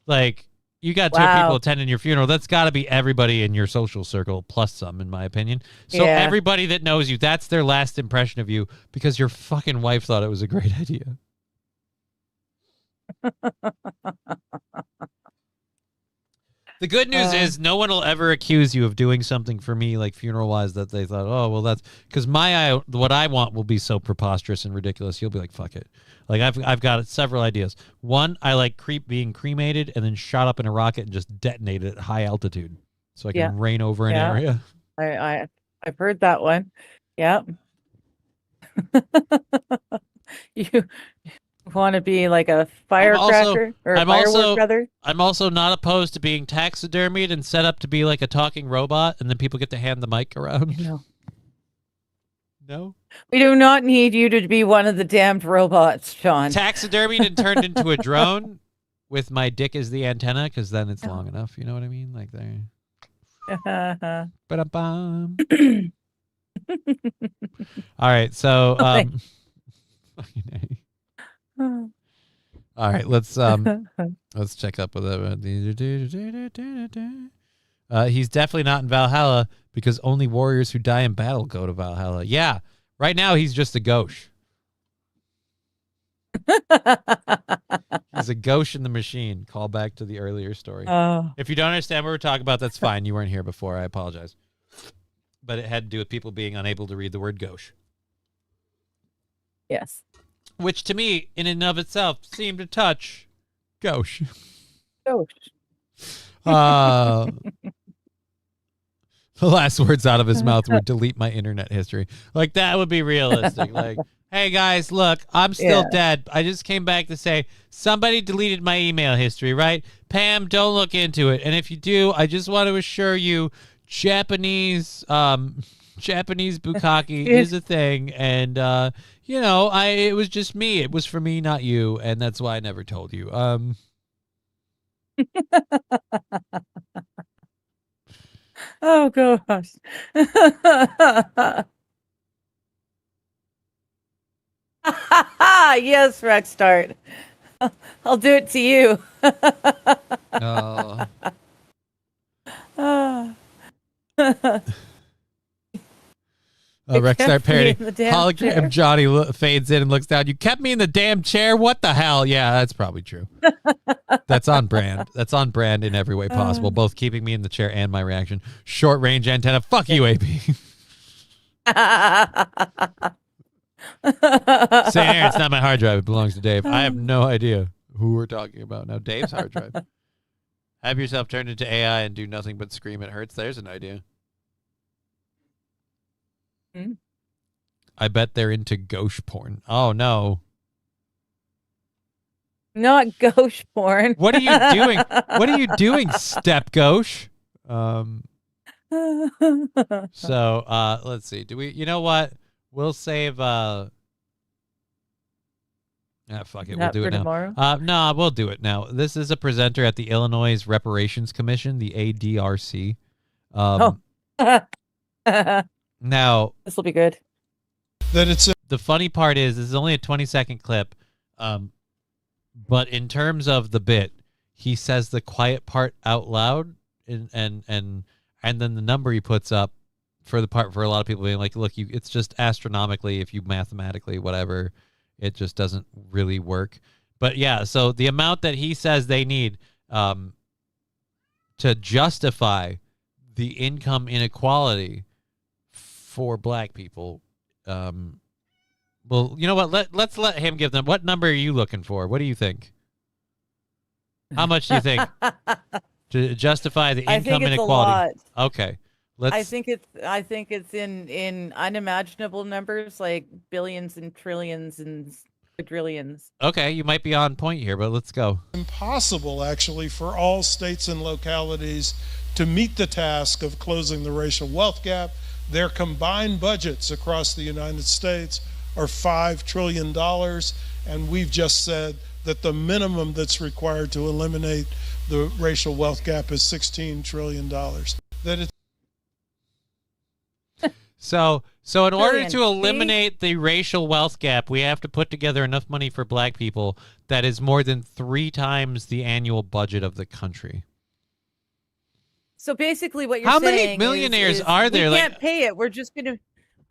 like you got 2 people attending your funeral. That's got to be everybody in your social circle plus some, in my opinion. So Yeah. everybody that knows you, that's their last impression of you because your fucking wife thought it was a great idea. The good news is no one will ever accuse you of doing something for me, like funeral-wise, that they thought, oh, well, that's because what I want will be so preposterous and ridiculous. You'll be like, fuck it. Like I've got several ideas. One, I like being cremated and then shot up in a rocket and just detonated at high altitude, so I can rain over an area. I've heard that one. Yep. You want to be like a firecracker or a firework brother? I'm also not opposed to being taxidermied and set up to be like a talking robot, and then people get to hand the mic around. No. No? We do not need you to be one of the damned robots, Sean. Taxidermied and turned into a drone with my dick as the antenna, because then it's long enough. You know what I mean? Like there. Ba-da-bum. All right, so fucking A. All right, let's check up with it. He's definitely not in Valhalla because only warriors who die in battle go to Valhalla. Yeah, right now he's just a gauche. He's a gauche in the machine. Call back to the earlier story. Oh. If you don't understand what we're talking about, that's fine. You weren't here before. I apologize. But it had to do with people being unable to read the word gauche. Yes. Which to me, in and of itself, seemed to touch gauche. Gauche. The last words out of his mouth were delete my internet history. Like, that would be realistic. Like, hey, guys, look, I'm still dead. I just came back to say somebody deleted my email history, right? Pam, don't look into it. And if you do, I just want to assure you Japanese bukkake is a thing. And, it was just me. It was for me, not you. And that's why I never told you. Oh gosh. Yes, Rexstart. I'll do it to you. Oh. Rexstar parody. Hologram chair. Johnny fades in and looks down. You kept me in the damn chair? What the hell? Yeah, that's probably true. That's on brand. That's on brand in every way possible, both keeping me in the chair and my reaction. Short range antenna. Fuck you, AP. Saying here, it's not my hard drive. It belongs to Dave. I have no idea who we're talking about. Now, Dave's hard drive. Have yourself turned into AI and do nothing but scream. It hurts. There's an idea. I bet they're into gauche porn. Oh, no. Not gauche porn. What are you doing? What are you doing, step gauche? So, let's see. Do we, you know what? We'll save, fuck it. We'll do it now. Tomorrow? No, we'll do it now. This is a presenter at the Illinois Reparations Commission, the ADRC. Now, this will be good. The funny part is, this is only a 20-second clip. But in terms of the bit, he says the quiet part out loud, and then the number he puts up for a lot of people being like, look, it's just astronomically, if you mathematically whatever, it just doesn't really work. But yeah, so the amount that he says they need to justify the income inequality for black people, well, you know what? Let's let him give them. What number are you looking for? What do you think? How much do you think to justify the income inequality? Okay, let's. I think it's in unimaginable numbers, like billions and trillions and quadrillions. Okay, you might be on point here, but let's go. Impossible, actually, for all states and localities to meet the task of closing the racial wealth gap. Their combined budgets across the United States are $5 trillion, and we've just said that the minimum that's required to eliminate the racial wealth gap is $16 trillion. That it's So in order to eliminate the racial wealth gap, we have to put together enough money for black people that is more than 3 times the annual budget of the country. So basically, what you're How saying many millionaires is are there? We Like- can't pay it. We're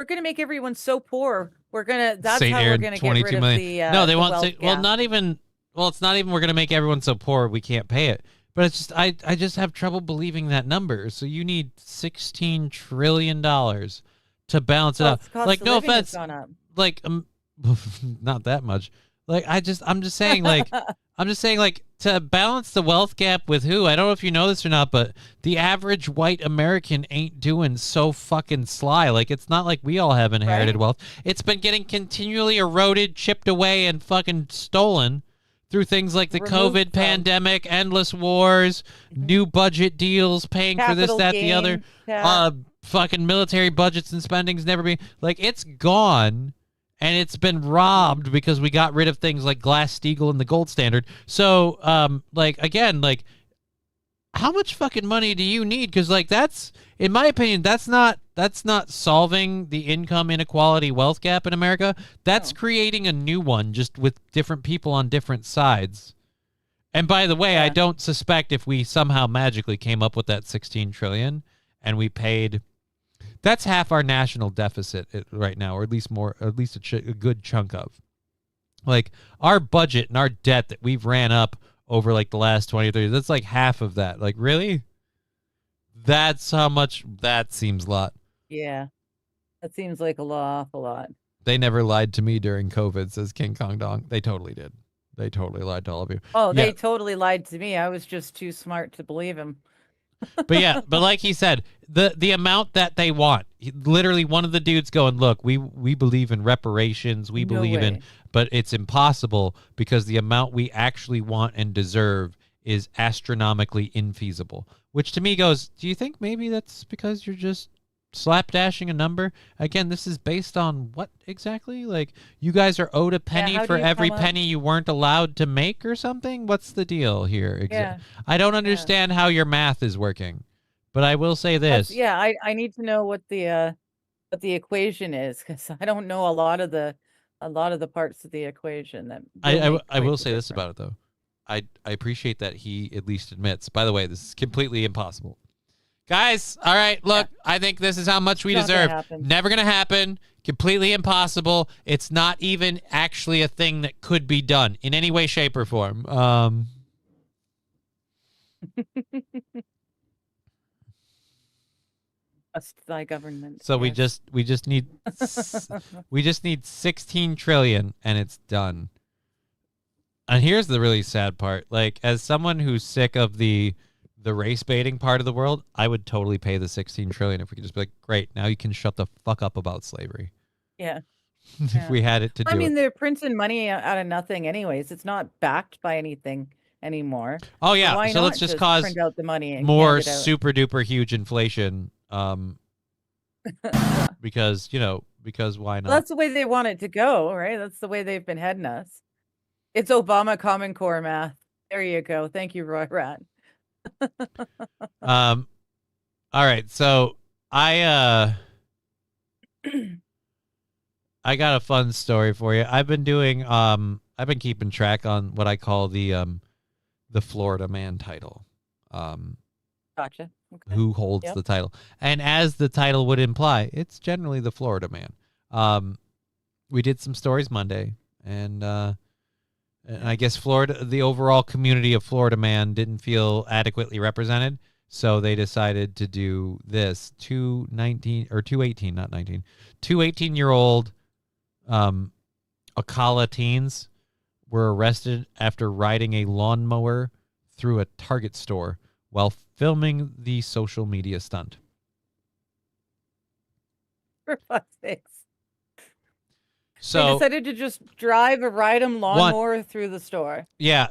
gonna make everyone so poor. That's St. how we're Aaron, gonna get 22 rid of million. the No, they the want wealth well, gap. not even. Well, it's not even. We're gonna make everyone so poor we can't pay it. But it's just I just have trouble believing that number. So you need $16 trillion to balance it Well, out. cost Like, of no living has offense, gone up. like not that much. Like I'm just saying like to balance the wealth gap with who? I don't know if you know this or not, but the average white American ain't doing so fucking sly. Like, it's not like we all have inherited wealth. It's been getting continually eroded, chipped away, and fucking stolen through things like the COVID pandemic, endless wars, new budget deals, paying for this, Capital that, the other. gains tax. Fucking military budgets and spending's never been like, it's gone. And it's been robbed because we got rid of things like Glass-Steagall and the gold standard. So, again, how much fucking money do you need? Because, that's, in my opinion, that's not solving the income inequality wealth gap in America. That's creating a new one, just with different people on different sides. And by the way, I don't suspect if we somehow magically came up with that $16 trillion and we paid. That's half our national deficit right now, or at least more, at least a good chunk of. Like, our budget and our debt that we've ran up over the last 20 or 30 years, that's like half of that. Like, really? That's how much. That seems a lot. Yeah, that seems like awful lot. They never lied to me during COVID, says King Kong Dong. They totally did. They totally lied to all of you. Oh, Yeah. they totally lied to me. I was just too smart to believe him. But yeah, but like he said, the amount that they want, literally one of the dudes going, look, we believe in reparations, we No believe in, way. but it's impossible because the amount we actually want and deserve is astronomically infeasible. Which to me goes, do you think maybe that's because you're just slapdashing a number? Again, this is based on what exactly? Like, you guys are owed a penny how do for you every come up- penny you weren't allowed to make or something? What's the deal here? Yeah. I don't understand how your math is working, but I will say this. Yeah, I need to know what the equation is, because I don't know a lot of the parts of the equation that. I will say this about it, though. I appreciate that he at least admits, by the way, this is completely impossible. Guys, all right, look, I think this is how much we Not gonna deserve. happen. Never going to happen. Completely impossible. It's not even actually a thing that could be done in any way, shape, or form. Trust thy government. So we yes. just need 16 trillion and it's done. And here's the really sad part. Like, as someone who's sick of the race baiting part of the world, I would totally pay the 16 trillion if we could just be like, great, now you can shut the fuck up about slavery. Yeah. If we had it to do I mean, it. they're printing money out of nothing, anyways. It's not backed by anything anymore. Oh yeah, why so not let's just cause print out the money and more hand it out? super duper huge inflation. Because why not? Well, that's the way they want it to go, right? That's the way they've been heading us. It's Obama Common Core math. There you go. Thank you, Roy Rat. All right, so I got a fun story for you. I've been doing I've been keeping track on what I call the Florida Man title. Gotcha. Okay. who holds Yep. the title. And as the title would imply, it's generally the Florida man. We did some stories Monday, and I guess Florida, the overall community of Florida man didn't feel adequately represented, so they decided to do this. Two 18-year-old Ocala teens were arrested after riding a lawnmower through a Target store while filming the social media stunt. For fuck's sakes. They So decided to just drive a ride-em lawnmower through the store. yeah,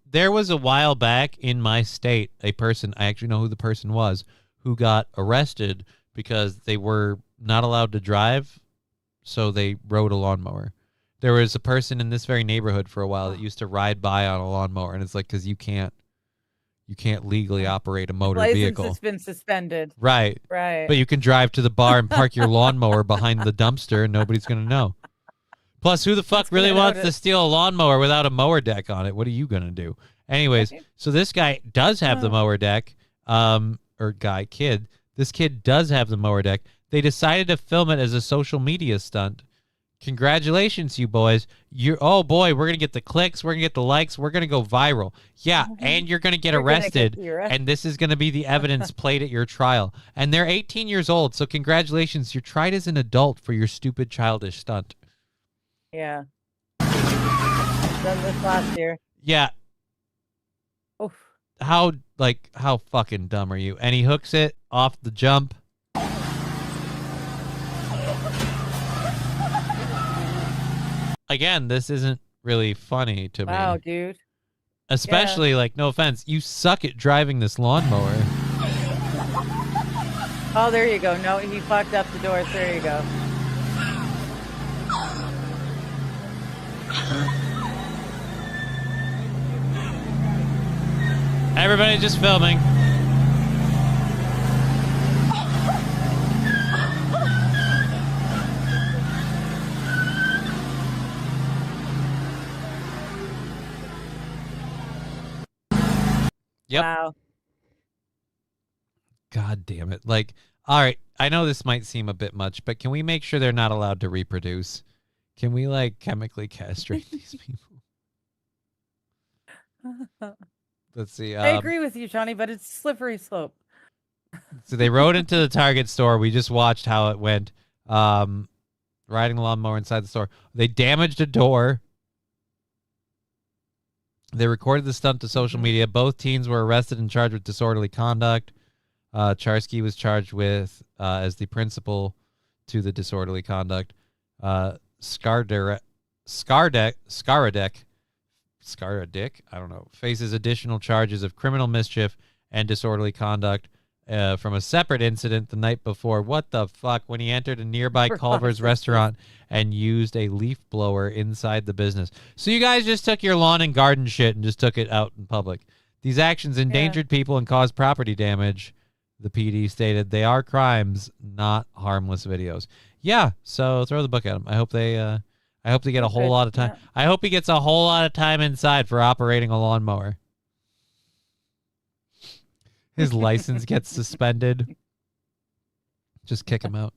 there was a while back in my state a person, I actually know who the person was, who got arrested because they were not allowed to drive, so they rode a lawnmower. There was a person in this very neighborhood for a while that used to ride by on a lawnmower, and it's like, because you can't legally operate a motor License vehicle. has been suspended. Right. Right. But you can drive to the bar and park your lawnmower behind the dumpster and nobody's going to know. Plus, who the fuck really gonna wants to notice. steal a lawnmower without a mower deck on it? What are you going to do? Anyways, so this guy does have the mower deck, kid. This kid does have the mower deck. They decided to film it as a social media stunt. Congratulations, you boys. Oh boy, we're going to get the clicks, we're going to get the likes, we're going to go viral. Yeah, and you're going to get You're gonna arrested, get arrested. and this is going to be the evidence played at your trial. And they're 18 years old, so congratulations, you're tried as an adult for your stupid childish stunt. Yeah. Done this last year. Yeah. Oof. How fucking dumb are you? And he hooks it off the jump. Again, this isn't really funny to Wow, me. dude. Especially, no offense, you suck at driving this lawnmower. Oh, there you go. No, he fucked up the doors. There you go. Everybody just filming. Yep. Wow. God damn it. All right, I know this might seem a bit much, but can we make sure they're not allowed to reproduce? Can we, chemically castrate these people? Let's see. I agree with you, Johnny, but it's slippery slope. So they rode into the Target store. We just watched how it went. Riding the lawnmower inside the store. They damaged a door. They recorded the stunt to social media. Both teens were arrested and charged with disorderly conduct. Charsky was charged with as the principal to the disorderly conduct. Skaradek, I don't know, faces additional charges of criminal mischief and disorderly conduct from a separate incident the night before. What the fuck? When he entered a nearby Culver's restaurant and used a leaf blower inside the business. So you guys just took your lawn and garden shit and just took it out in public. These actions endangered people and caused property damage, the PD stated. They are crimes, not harmless videos. Yeah, so throw the book at him. I hope they get a whole lot of time. I hope he gets a whole lot of time inside for operating a lawnmower. His license gets suspended. Just kick him out.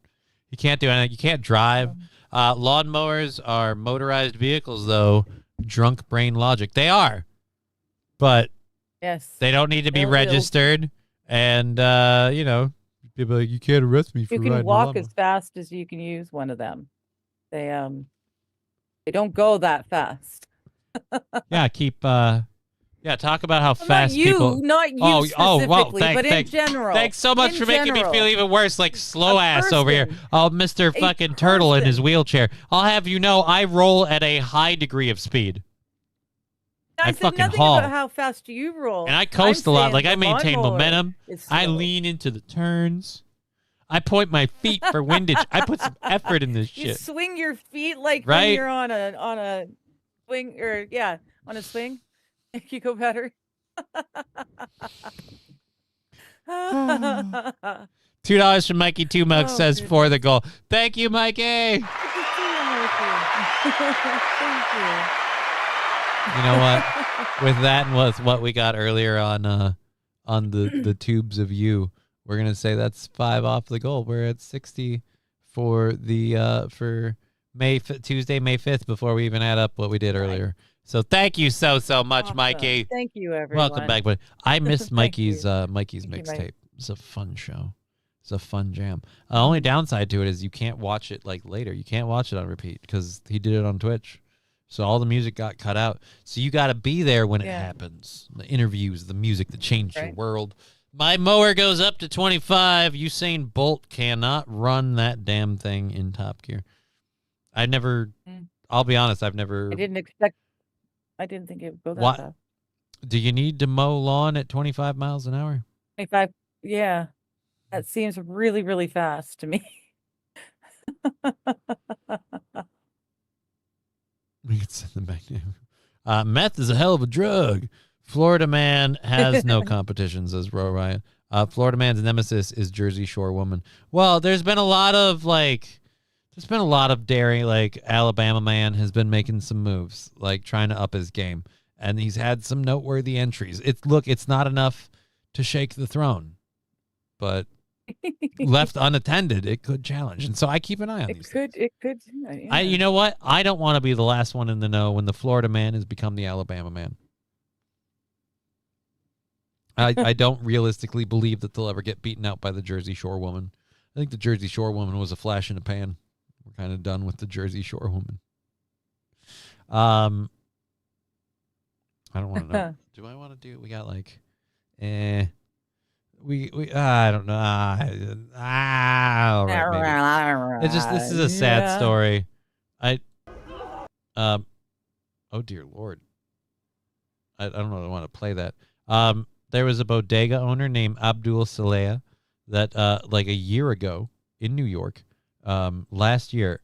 You can't do anything. You can't drive. Lawnmowers are motorized vehicles, though. Drunk brain logic. They are. But yes, they don't need to be They'll- registered. And, people are like, you can't arrest me for You riding can a walk lawnmower. as fast as you can use one of them. They don't go that fast. Yeah, talk about how Well, fast not you, people. not you specifically, but in general. Thanks so much In for making me general. feel even worse, like slow A ass over here. person. Oh, Mr. A fucking Turtle in his wheelchair. I'll have you know, I roll at a high degree of speed. I I said fucking nothing haul. about how fast you roll. And I coast a lot. saying Like I the maintain lawnmower momentum. is I slow. lean into the turns. I point my feet for windage. I put some effort in this You shit. swing your feet like Right? when you're on a swing, or on a swing. Make you go better. $2 from Mikey Two Mug Oh, says goodness. for the goal. Thank you, Mikey. Thank you. You know what? With that and with what we got earlier on on the tubes of you, we're gonna say that's 5 off the goal. We're at 60 for the for Tuesday, May 5th, before we even add up what we did earlier. So thank you so much, Awesome. Mikey. Thank you, everyone. Welcome back, buddy. I missed Thank Mikey's you. Mikey's Thank you, mixtape. Mike. It's a fun show. It's a fun jam. Only downside to it is you can't watch it like later. You can't watch it on repeat because he did it on Twitch. So all the music got cut out. So you got to be there when it happens. The interviews, the music that changed your world. My mower goes up to 25. Usain Bolt cannot run that damn thing in top gear. I'll be honest, I've never. I didn't think it would go that What? fast. Do you need to mow lawn at 25 miles an hour? 25. Yeah. That seems really, really fast to me. We could send them back to meth is a hell of a drug. Florida man has no competition, says Ro Ryan. Florida man's nemesis is Jersey Shore woman. Well, there's been a lot of dairy, like Alabama man has been making some moves, like trying to up his game. And he's had some noteworthy entries. It's not enough to shake the throne, but left unattended, it could challenge. And so I keep an eye on these. It could. Yeah. You know what? I don't want to be the last one in the know when the Florida man has become the Alabama man. I don't realistically believe that they'll ever get beaten out by the Jersey Shore woman. I think the Jersey Shore woman was a flash in the pan. We're kind of done with the Jersey Shore woman. I don't want to know. Do I want to do? We got like, I don't know. All right, maybe. It's just this is a sad story. Oh dear Lord. I don't know if I want to play that. There was a bodega owner named Abdul Saleh that like a year ago in New York, last year,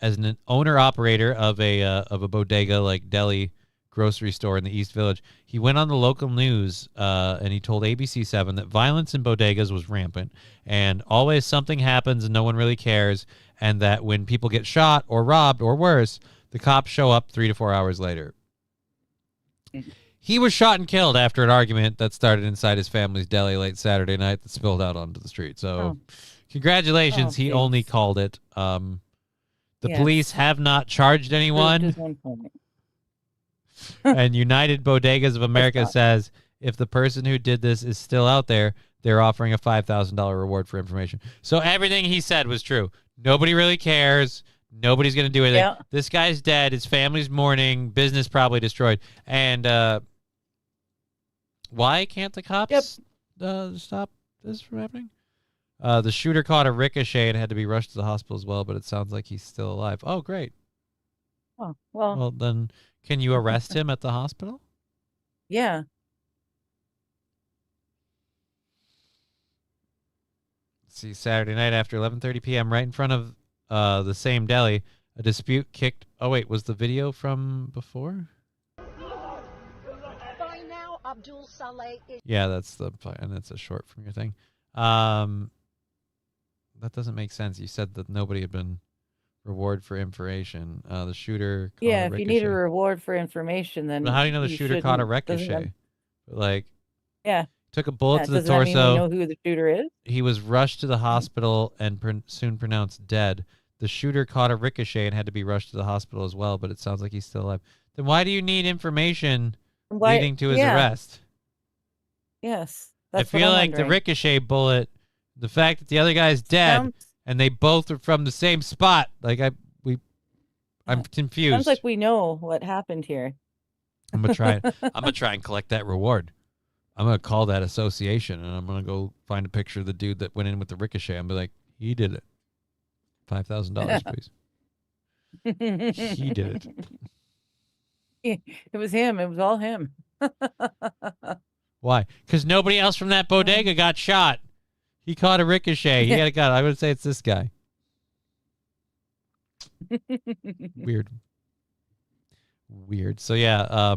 as an owner operator of a bodega like deli grocery store in the East Village, he went on the local news and he told ABC7 that violence in bodegas was rampant and always something happens and no one really cares, and that when people get shot or robbed or worse, the cops show up 3 to 4 hours later. He was shot and killed after an argument that started inside his family's deli late Saturday night that spilled out onto the street. So congratulations, he only called it. The police have not charged anyone. And United Bodegas of America says if the person who did this is still out there, they're offering a $5,000 reward for information. So everything he said was true. Nobody really cares. Nobody's going to do anything. Yeah. This guy's dead. His family's mourning. Business probably destroyed. And why can't the cops stop this from happening? The shooter caught a ricochet and had to be rushed to the hospital as well, but it sounds like he's still alive. Oh, great. Oh, well, Then can you arrest him at the hospital? yeah. See, Saturday night after 11:30 p.m., right in front of the same deli, a dispute kicked. Oh, wait, was the video from before? By now, Abdul Saleh is. Yeah, that's a short from your thing. That doesn't make sense. You said that nobody had been rewarded for information. The shooter. Caught Yeah, a if you need a ricochet. reward for information, then. But how do you know the you shooter caught a shouldn't- doesn't that- ricochet? Like, Yeah. took a bullet to the doesn't that mean we torso. know who the shooter is? He was rushed to the hospital and soon pronounced dead. The shooter caught a ricochet and had to be rushed to the hospital as well, but it sounds like he's still alive. Then why do you need information leading to his arrest? Yes. I That's what feel I'm like the wondering. ricochet bullet, the fact that the other guy's dead Sounds- and they both are from the same spot, like I'm confused. Sounds like we know what happened here. I'm gonna try and collect that reward. I'm gonna call that association and I'm gonna go find a picture of the dude that went in with the ricochet and be like, he did it. $5,000, please. He did it. It was him. It was all him. Why? Because nobody else from that bodega got shot. He caught a ricochet. He got a gun. I would say it's this guy. Weird. So yeah,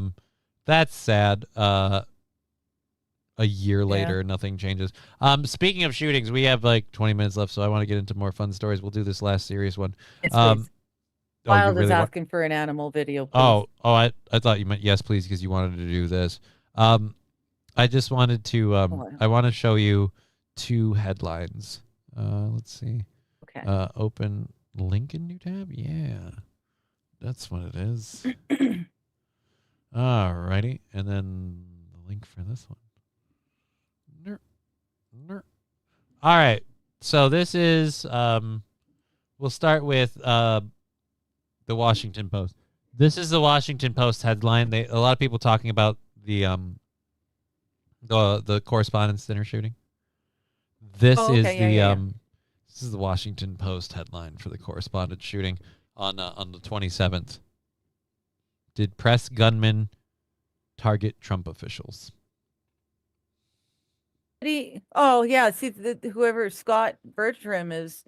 that's sad. A year later, nothing changes. Speaking of shootings, we have like 20 minutes left, so I want to get into more fun stories. We'll do this last serious one. Yes, please. you Wild is really asking for an animal video. Please. Oh, I thought you meant yes, please, because you wanted to do this. I just wanted to I want to show you two headlines. Let's see. Okay. Open link in new tab. Yeah, that's what it is. Alrighty, and then the link for this one. All right, so this is we'll start with the Washington Post. This is the Washington Post headline. A lot of people talking about the Correspondents' Dinner shooting. This is this is the Washington Post headline for the Correspondents' shooting on the 27th. Did press gunman target Trump officials? Oh yeah, see whoever Scott Bertram is,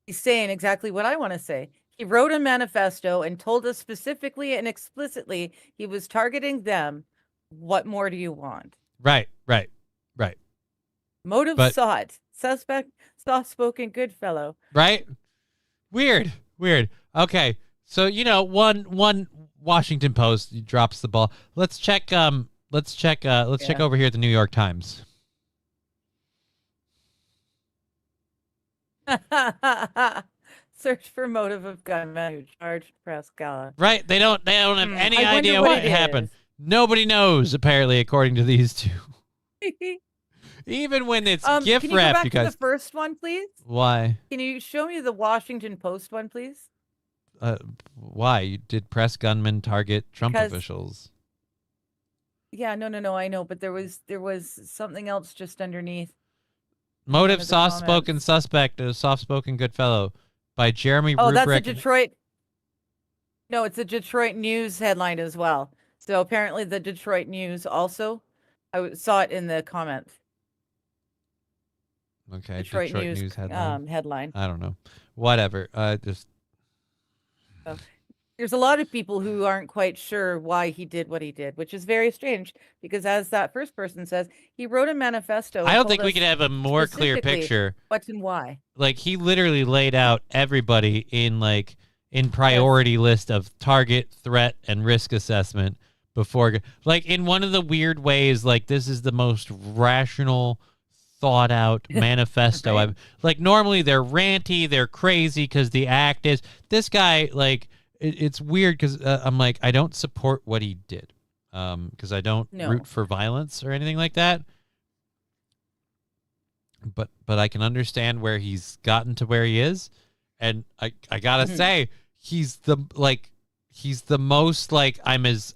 he's saying exactly what I want to say. He wrote a manifesto and told us specifically and explicitly he was targeting them. What more do you want? Right. Motive sought. Suspect soft-spoken good fellow. Right? Weird. Okay. So, one Washington Post drops the ball. Let's check over here at the New York Times. Search for motive of gunman who charged press gala. Right? They don't have any idea what happened. Nobody knows, apparently, according to these two. Even when it's gift can you wrap, go back you guys. to the first one, please? Why? Can you show me the Washington Post one, please? Why? You did press gunman target Trump officials? Yeah, no, I know, but there was something else just underneath. Motive soft-spoken suspect, a soft-spoken good fellow, by Jeremy Rubrick. Oh, that's a Detroit. No, it's a Detroit News headline as well. So apparently the Detroit News also, I saw it in the comments. Okay, Detroit News headline. I don't know. Whatever. There's a lot of people who aren't quite sure why he did what he did, which is very strange because, as that first person says, he wrote a manifesto. I don't think we could have a more clear picture. What and why? Like, he literally laid out everybody in priority list of target, threat, and risk assessment before. Like, in one of the weird ways, like, this is the most rational, thought out manifesto. Right. Like, normally they're ranty, they're crazy because the act is this guy. Like, it's weird because I'm like, I don't support what he did because I don't root for violence or anything like that. But I can understand where he's gotten to where he is, and I gotta say he's the most like I'm as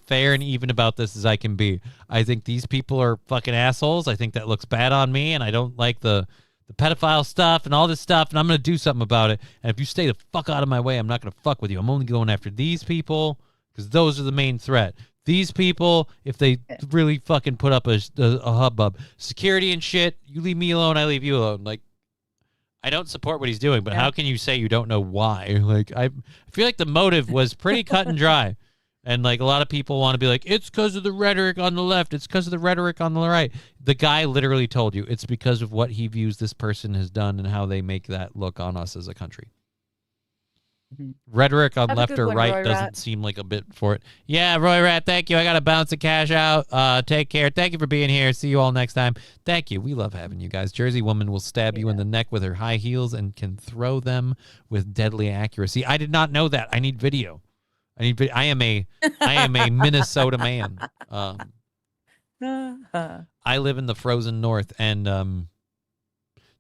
fair and even about this as I can be. I think these people are fucking assholes. I think that looks bad on me, and I don't like the pedophile stuff and all this stuff, and I'm gonna do something about it. And if you stay the fuck out of my way, I'm not gonna fuck with you. I'm only going after these people because those are the main threat. These people, if they really fucking put up a hubbub, security and shit, you leave me alone, I leave you alone. Like, I don't support what he's doing, but how can you say you don't know why? Like, I feel like the motive was pretty cut and dry. And, like, a lot of people want to be like, it's because of the rhetoric on the left. It's because of the rhetoric on the right. The guy literally told you it's because of what he views this person has done and how they make that look on us as a country. Rhetoric on left or right doesn't seem like a bit for it. Yeah, Roy Rat, thank you. I got to bounce the cash out. Take care. Thank you for being here. See you all next time. Thank you. We love having you guys. Jersey Woman will stab you in the neck with her high heels and can throw them with deadly accuracy. I did not know that. I need video. I am a Minnesota man. I live in the frozen north, and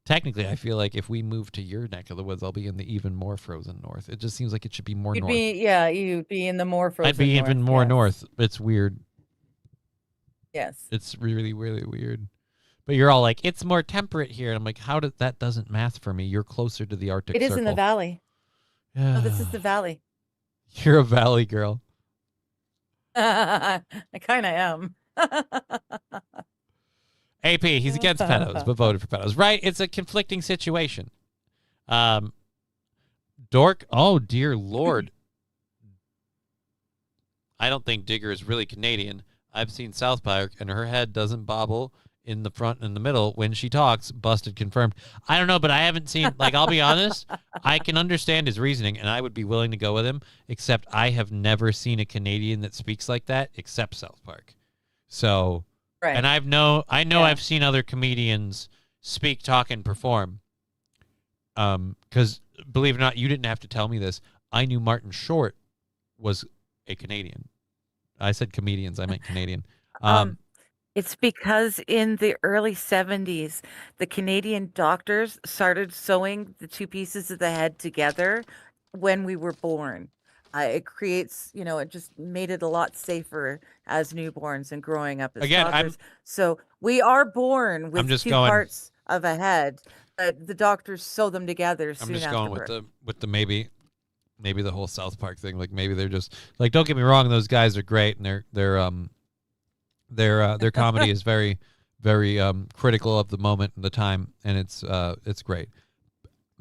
technically, I feel like if we move to your neck of the woods, I'll be in the even more frozen north. It just seems like it should be more north. You'd be in the more frozen. I'd be even more north. It's weird. Yes. It's really, really weird. But you're all like, it's more temperate here. And I'm like, that doesn't math for me. You're closer to the Arctic Circle. It is in the valley. Yeah. Oh, this is the valley. You're a valley girl. I kind of am. AP, he's against pedos, but voted for pedos. Right? It's a conflicting situation. Dork, oh, dear Lord. I don't think Digger is really Canadian. I've seen South Park, and her head doesn't bobble in the front and in the middle when she talks. Busted confirmed. I don't know, but I haven't seen, like, I'll be honest, I can understand his reasoning, and I would be willing to go with him, except I have never seen a Canadian that speaks like that except South Park. So, Right. and I know Yeah. I've seen other comedians speak, talk, and perform. Because believe it or not, you didn't have to tell me this. I knew Martin Short was a Canadian. I said comedians. I meant Canadian. It's because in the early 70s, the Canadian doctors started sewing the two pieces of the head together when we were born. It creates, it just made it a lot safer as newborns and growing up as Again, toddlers. So we are born with just two going- parts of a head, but the doctors sew them together soon I'm just after going birth. with the maybe the whole South Park thing. Like maybe they're just like, don't get me wrong, those guys are great, and their comedy is very, very critical of the moment and the time, and it's great.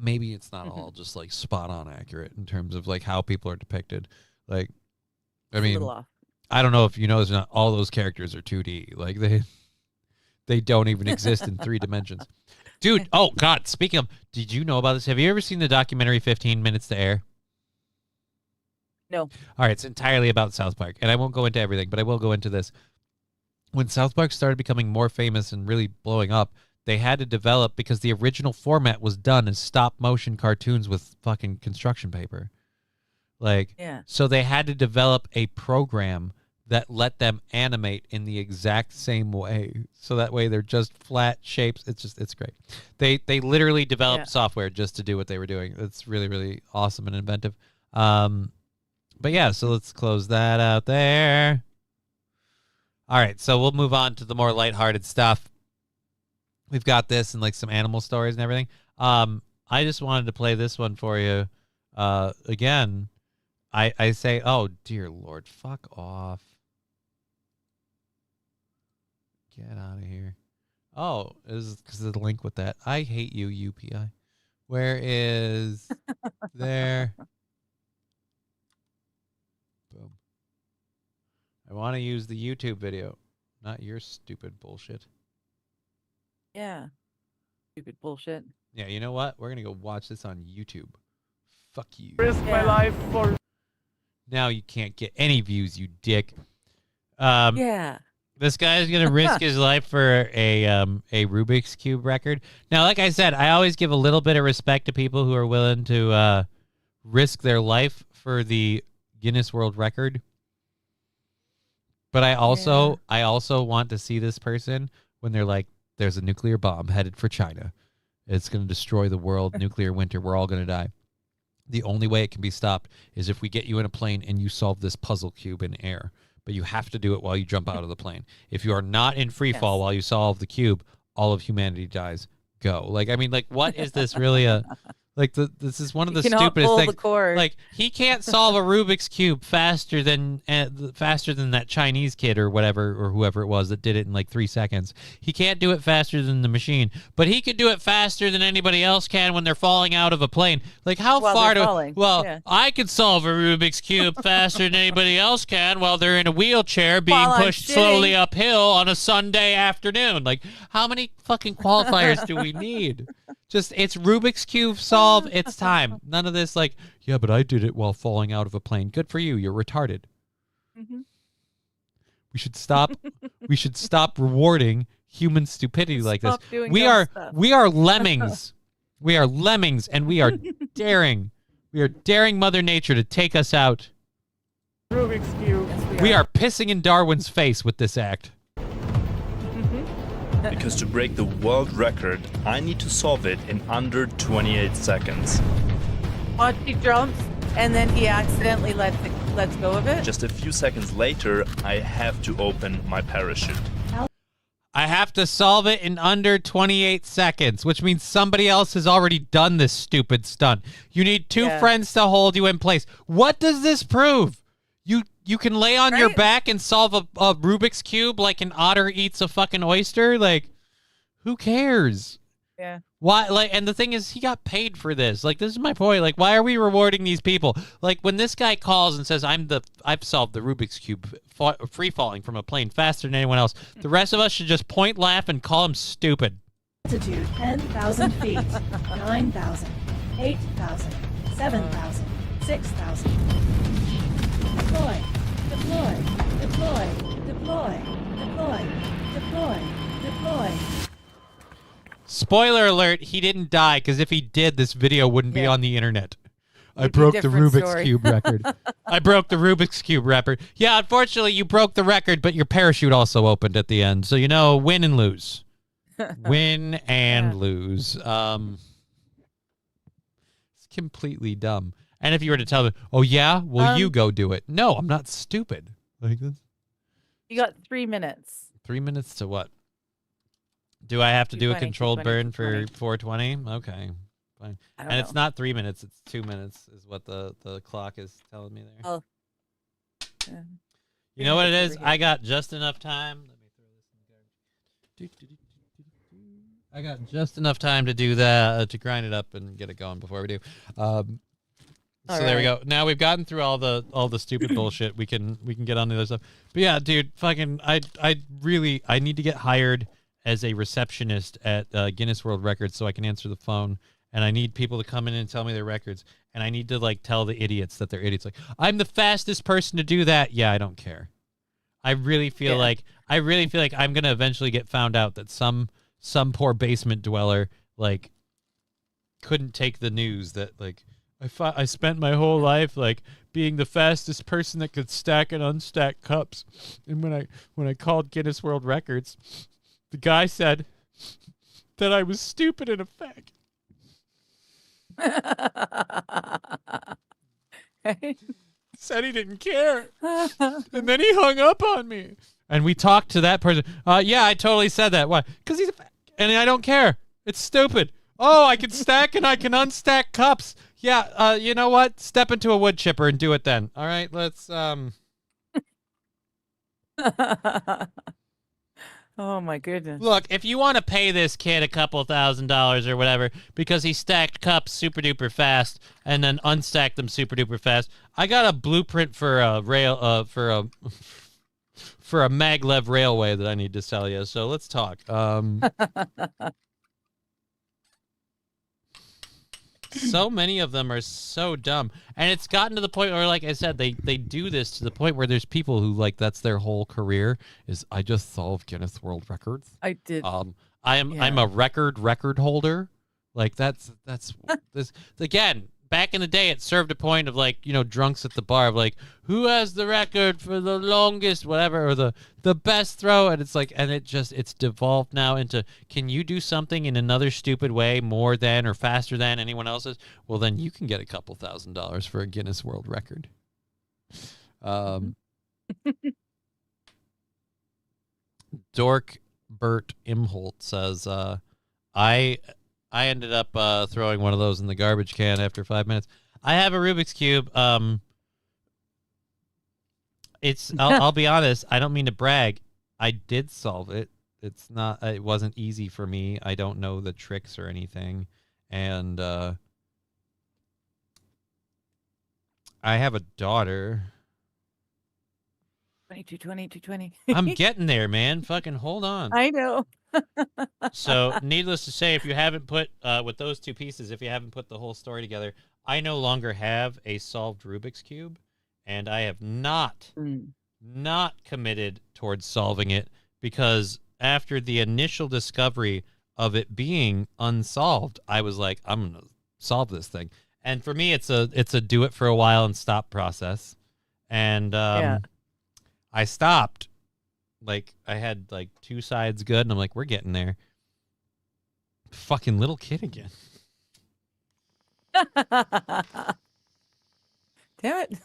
Maybe it's not all just like spot on accurate in terms of like how people are depicted. Like, I It's a mean, little off. I don't know if you know, not all those characters are 2D. Like they don't even exist in 3 dimensions. Dude, oh God, speaking of, did you know about this? Have you ever seen the documentary 15 Minutes to Air? No. All right, it's entirely about South Park, and I won't go into everything, but I will go into this. When South Park started becoming more famous and really blowing up, they had to develop, because the original format was done as stop-motion cartoons with fucking construction paper. Like, Yeah. so they had to develop a program that let them animate in the exact same way. So that way they're just flat shapes. It's great. They literally developed software just to do what they were doing. It's really, really awesome and inventive. But yeah, so let's close that out there. All right, so we'll move on to the more lighthearted stuff. We've got this and like some animal stories and everything. I just wanted to play this one for you. Again, I say, oh dear Lord, fuck off. Get out of here. Oh, this is because of the link with that. I hate you, UPI. Where is there? Boom. I want to use the YouTube video, not your stupid bullshit. Yeah. Stupid bullshit. Yeah, you know what? We're going to go watch this on YouTube. Fuck you. Risk my life for. Now you can't get any views, you dick. Yeah. This guy's going to risk his life for a Rubik's Cube record. Now, like I said, I always give a little bit of respect to people who are willing to risk their life for the Guinness World Record. But I also want to see this person when they're like, there's a nuclear bomb headed for China. It's going to destroy the world, nuclear winter. We're all going to die. The only way it can be stopped is if we get you in a plane and you solve this puzzle cube in air. But you have to do it while you jump out of the plane. If you are not in free fall while you solve the cube, all of humanity dies. Go. Like, I mean, like, what is this really this is one of the You cannot stupidest pull the things. cord. Like, he can't solve a Rubik's Cube faster than that Chinese kid or whatever, or whoever it was that did it in like 3 seconds. He can't do it faster than the machine, but he could do it faster than anybody else can when they're falling out of a plane. Like, how While far they're do falling, well, yeah. I could solve a Rubik's Cube faster than anybody else can while they're in a wheelchair being While I'm pushed slowly sitting. uphill on a Sunday afternoon. Like, how many fucking qualifiers do we need? Just, it's Rubik's Cube solve. It's time. None of this like, yeah, but I did it while falling out of a plane. Good for you. You're retarded. Mhm. We should stop. We should stop rewarding human stupidity like this. Stop doing We dumb are stuff. we are lemmings. We are lemmings, and we are daring. We are daring Mother Nature to take us out. Rubik's Cube. We are pissing in Darwin's face with this act. Because to break the world record, I need to solve it in under 28 seconds. Watch, he jumps, and then he accidentally lets go of it. Just a few seconds later, I have to open my parachute. I have to solve it in under 28 seconds, which means somebody else has already done this stupid stunt. You need 2 friends to hold you in place. What does this prove? You can lay on your back and solve a Rubik's Cube like an otter eats a fucking oyster? Like, who cares? Yeah. Why? Like, and the thing is, he got paid for this. Like, this is my point. Like, why are we rewarding these people? Like, when this guy calls and says, I've solved the Rubik's Cube free falling from a plane faster than anyone else, the rest of us should just point, laugh, and call him stupid. Altitude 10,000 feet, 9,000, 8,000, 7,000, 6,000. Deploy, deploy, deploy, deploy. Deploy. Spoiler alert, he didn't die, because if he did, this video wouldn't be on the internet. I It'd be a broke the different Rubik's story. Cube record. I broke the Rubik's Cube record. Yeah, unfortunately, you broke the record, but your parachute also opened at the end. So, win and lose. Win and lose. It's completely dumb. And if you were to tell me, oh, yeah? Well, you go do it. No, I'm not stupid. Like this. You got 3 minutes. 3 minutes to what? Do I have to do a 220, controlled burn 220. for 420? Okay, fine. I don't And it's know. not 3 minutes; it's 2 minutes, is what the clock is telling me there. Oh. Yeah. You know what it minutes is? over here. I got just enough time. Let me throw this in the garbage. I got just enough time to do that, to grind it up and get it going before we do. So there we go. Now we've gotten through all the stupid bullshit. We can get on the other stuff. But yeah, dude, fucking, I need to get hired as a receptionist at Guinness World Records so I can answer the phone. And I need people to come in and tell me their records. And I need to tell the idiots that they're idiots. Like, I'm the fastest person to do that. Yeah, I don't care. I really feel like I'm gonna eventually get found out that some poor basement dweller couldn't take the news that I spent my whole life being the fastest person that could stack and unstack cups, and when I called Guinness World Records, the guy said that I was stupid and a fag. Said he didn't care, and then he hung up on me. And we talked to that person. Yeah, I totally said that. Why? Because he's a fag, and I don't care. It's stupid. Oh, I can stack and I can unstack cups. Yeah, you know what? Step into a wood chipper and do it then. All right, let's Oh my goodness. Look, if you want to pay this kid a couple $1,000s or whatever because he stacked cups super duper fast and then unstacked them super duper fast, I got a blueprint for a rail for a maglev railway that I need to sell you. So let's talk. So many of them are so dumb, and it's gotten to the point where, like I said, they do this to the point where there's people who that's their whole career is I just solved Guinness World Records. I did. I'm a record holder. That's this again. Back in the day, it served a point of drunks at the bar of who has the record for the longest whatever or the best throw, and it's devolved now into can you do something in another stupid way more than or faster than anyone else's? Well, then you can get a couple $1,000s for a Guinness World Record. Dork Bert Imholt says, I ended up throwing one of those in the garbage can after 5 minutes. I have a Rubik's Cube. I'll be honest. I don't mean to brag. I did solve it. It wasn't easy for me. I don't know the tricks or anything. And I have a daughter. 220. I'm getting there, man. Fucking hold on. I know. So, needless to say, if you haven't put, with those two pieces, if you haven't put the whole story together, I no longer have a solved Rubik's Cube, and I have not committed towards solving it, because after the initial discovery of it being unsolved, I was like, I'm going to solve this thing. And for me, it's a do it for a while and stop process. And I stopped. I had two sides good, and I'm like, we're getting there. Fucking little kid again. Damn it.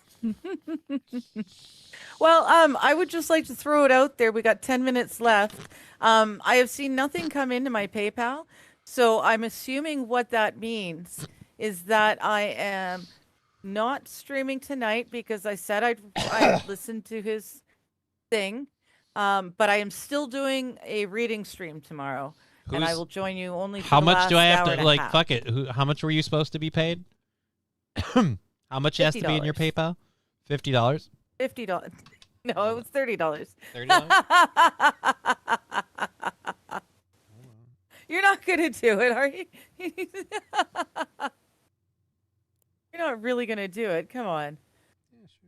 Well, I would just like to throw it out there. We got 10 minutes left. I have seen nothing come into my PayPal, so I'm assuming what that means is that I am not streaming tonight because I said I'd listen to his thing. But I am still doing a reading stream tomorrow, and I will join you only for how the much last do I have hour to and a half. fuck it? How much were you supposed to be paid? How much has to be in your PayPal? $50. $50. No, it was $30. $30? You're not gonna do it, are you? You're not really gonna do it. Come on,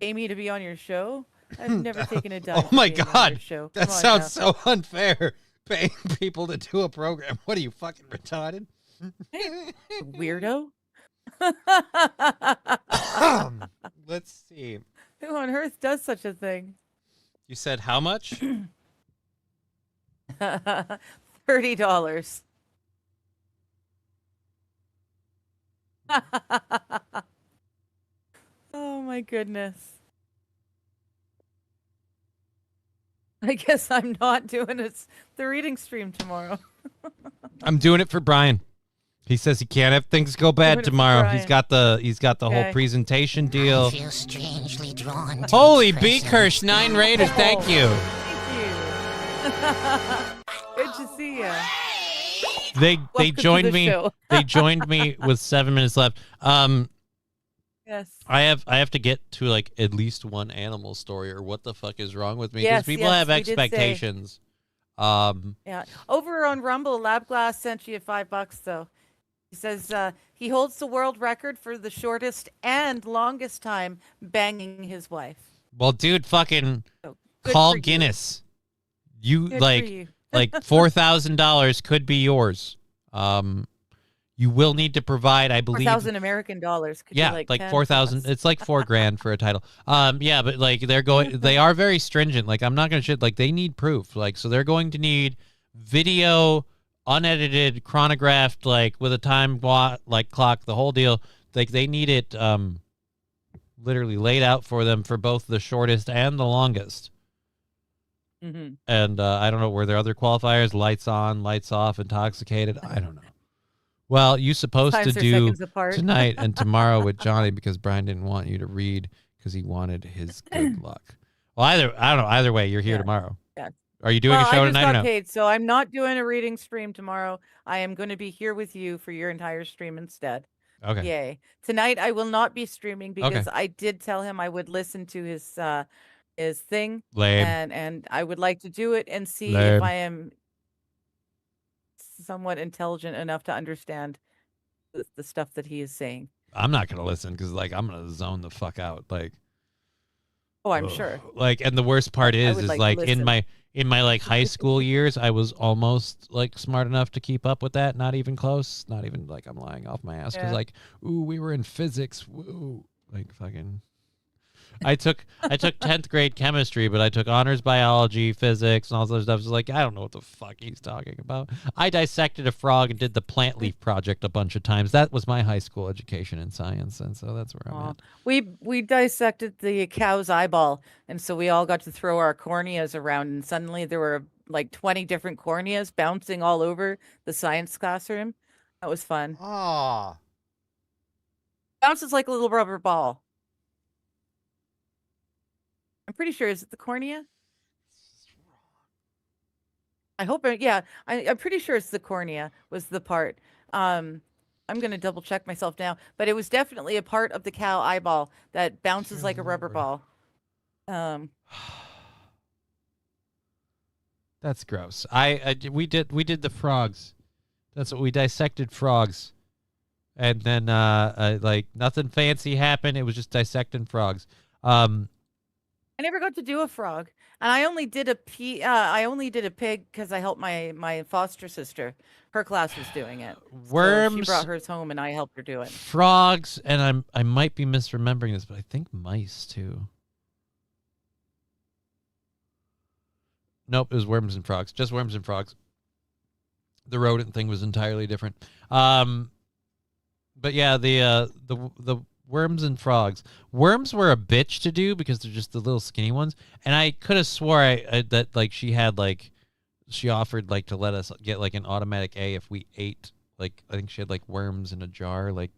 pay me to be on your show. I've never taken a dive. Oh my training on God, your show. that Come on sounds now. so unfair. Paying people to do a program. What are you, fucking retarded? Weirdo. Let's see. Who on earth does such a thing? You said how much? $30. Oh my goodness. I guess I'm not doing the reading stream tomorrow. I'm doing it for Brian. He says he can't have things go Doing bad it for tomorrow. He's Brian. got the whole Okay. presentation deal. feel strangely drawn to Holy its B presence. Kirsch, 9 Raiders, thank you. Good to see you. They Welcome to joined the me. show. They joined me with 7 minutes left. Yes. I have to get to like at least one animal story or what the fuck is wrong with me? Because Yes, people yes, have we did say. expectations. Yeah. Over on Rumble, Lab Glass sent you $5 though. He says he holds the world record for the shortest and longest time banging his wife. Well, dude, fucking So, good call for you. Guinness. You Good for like you. like $4,000 could be yours. You will need to provide, I believe. 4,000 American dollars. Could be Yeah, like, like 10 4,000. plus. It's like $4,000 for a title. Yeah, but like they are very stringent. Like I'm not gonna shit. Like they need proof. Like so they're going to need video, unedited, chronographed, like with a time clock, the whole deal. Like they need it literally laid out for them for both the shortest and the longest. Mm-hmm. And I don't know, were there other qualifiers? Lights on, lights off, intoxicated? I don't know. Well, you supposed Times to are do seconds apart. tonight and tomorrow with Johnny because Brian didn't want you to read because he wanted his good luck. Well, I don't know. Either way, you're here Yeah. tomorrow. Yeah. Are you doing Well, a show I just tonight or got no? paid, so I'm not doing a reading stream tomorrow. I am going to be here with you for your entire stream instead. Okay. Yay. Tonight I will not be streaming Okay. because I did tell him I would listen to his thing Lame. and I would like to do it and see Lame. if I am somewhat intelligent enough to understand the stuff that he is saying. I'm not gonna listen because like I'm gonna zone the fuck out. Like, Oh, I'm ugh. sure. Like, and the worst part I is would is like to like listen. in my like high school years, I was almost like smart enough to keep up with that. Not even close. Not even like I'm lying off my ass because Yeah. like, ooh, we were in physics. Woo, like fucking. I took 10th grade chemistry, but I took honors biology, physics, and all this stuff. It's like I don't know what the fuck he's talking about. I dissected a frog and did the plant leaf project a bunch of times. That was my high school education in science, and so that's where I'm Aw. at. We dissected the cow's eyeball, and so we all got to throw our corneas around, and suddenly there were like 20 different corneas bouncing all over the science classroom. That was fun. Ah. Bounces like a little rubber ball. I'm pretty sure, is it the cornea? I hope yeah, I'm pretty sure it's the cornea was the part. I'm gonna double check myself now, but it was definitely a part of the cow eyeball that bounces like a rubber ball. That's gross. We did the frogs. That's what we dissected frogs, and then like nothing fancy happened. It was just dissecting frogs. I never got to do a frog, and I only did a pig because I helped my foster sister. Her class was doing it. So she Worms, brought hers home, and I helped her do it. frogs, and I might be misremembering this, but I think mice too. Nope, it was worms and frogs. Just worms and frogs. The rodent thing was entirely different. But yeah, the worms and frogs. Worms were a bitch to do because they're just the little skinny ones. And I could have swore that like she offered like to let us get like an automatic A if we ate like I think she had like worms in a jar. Like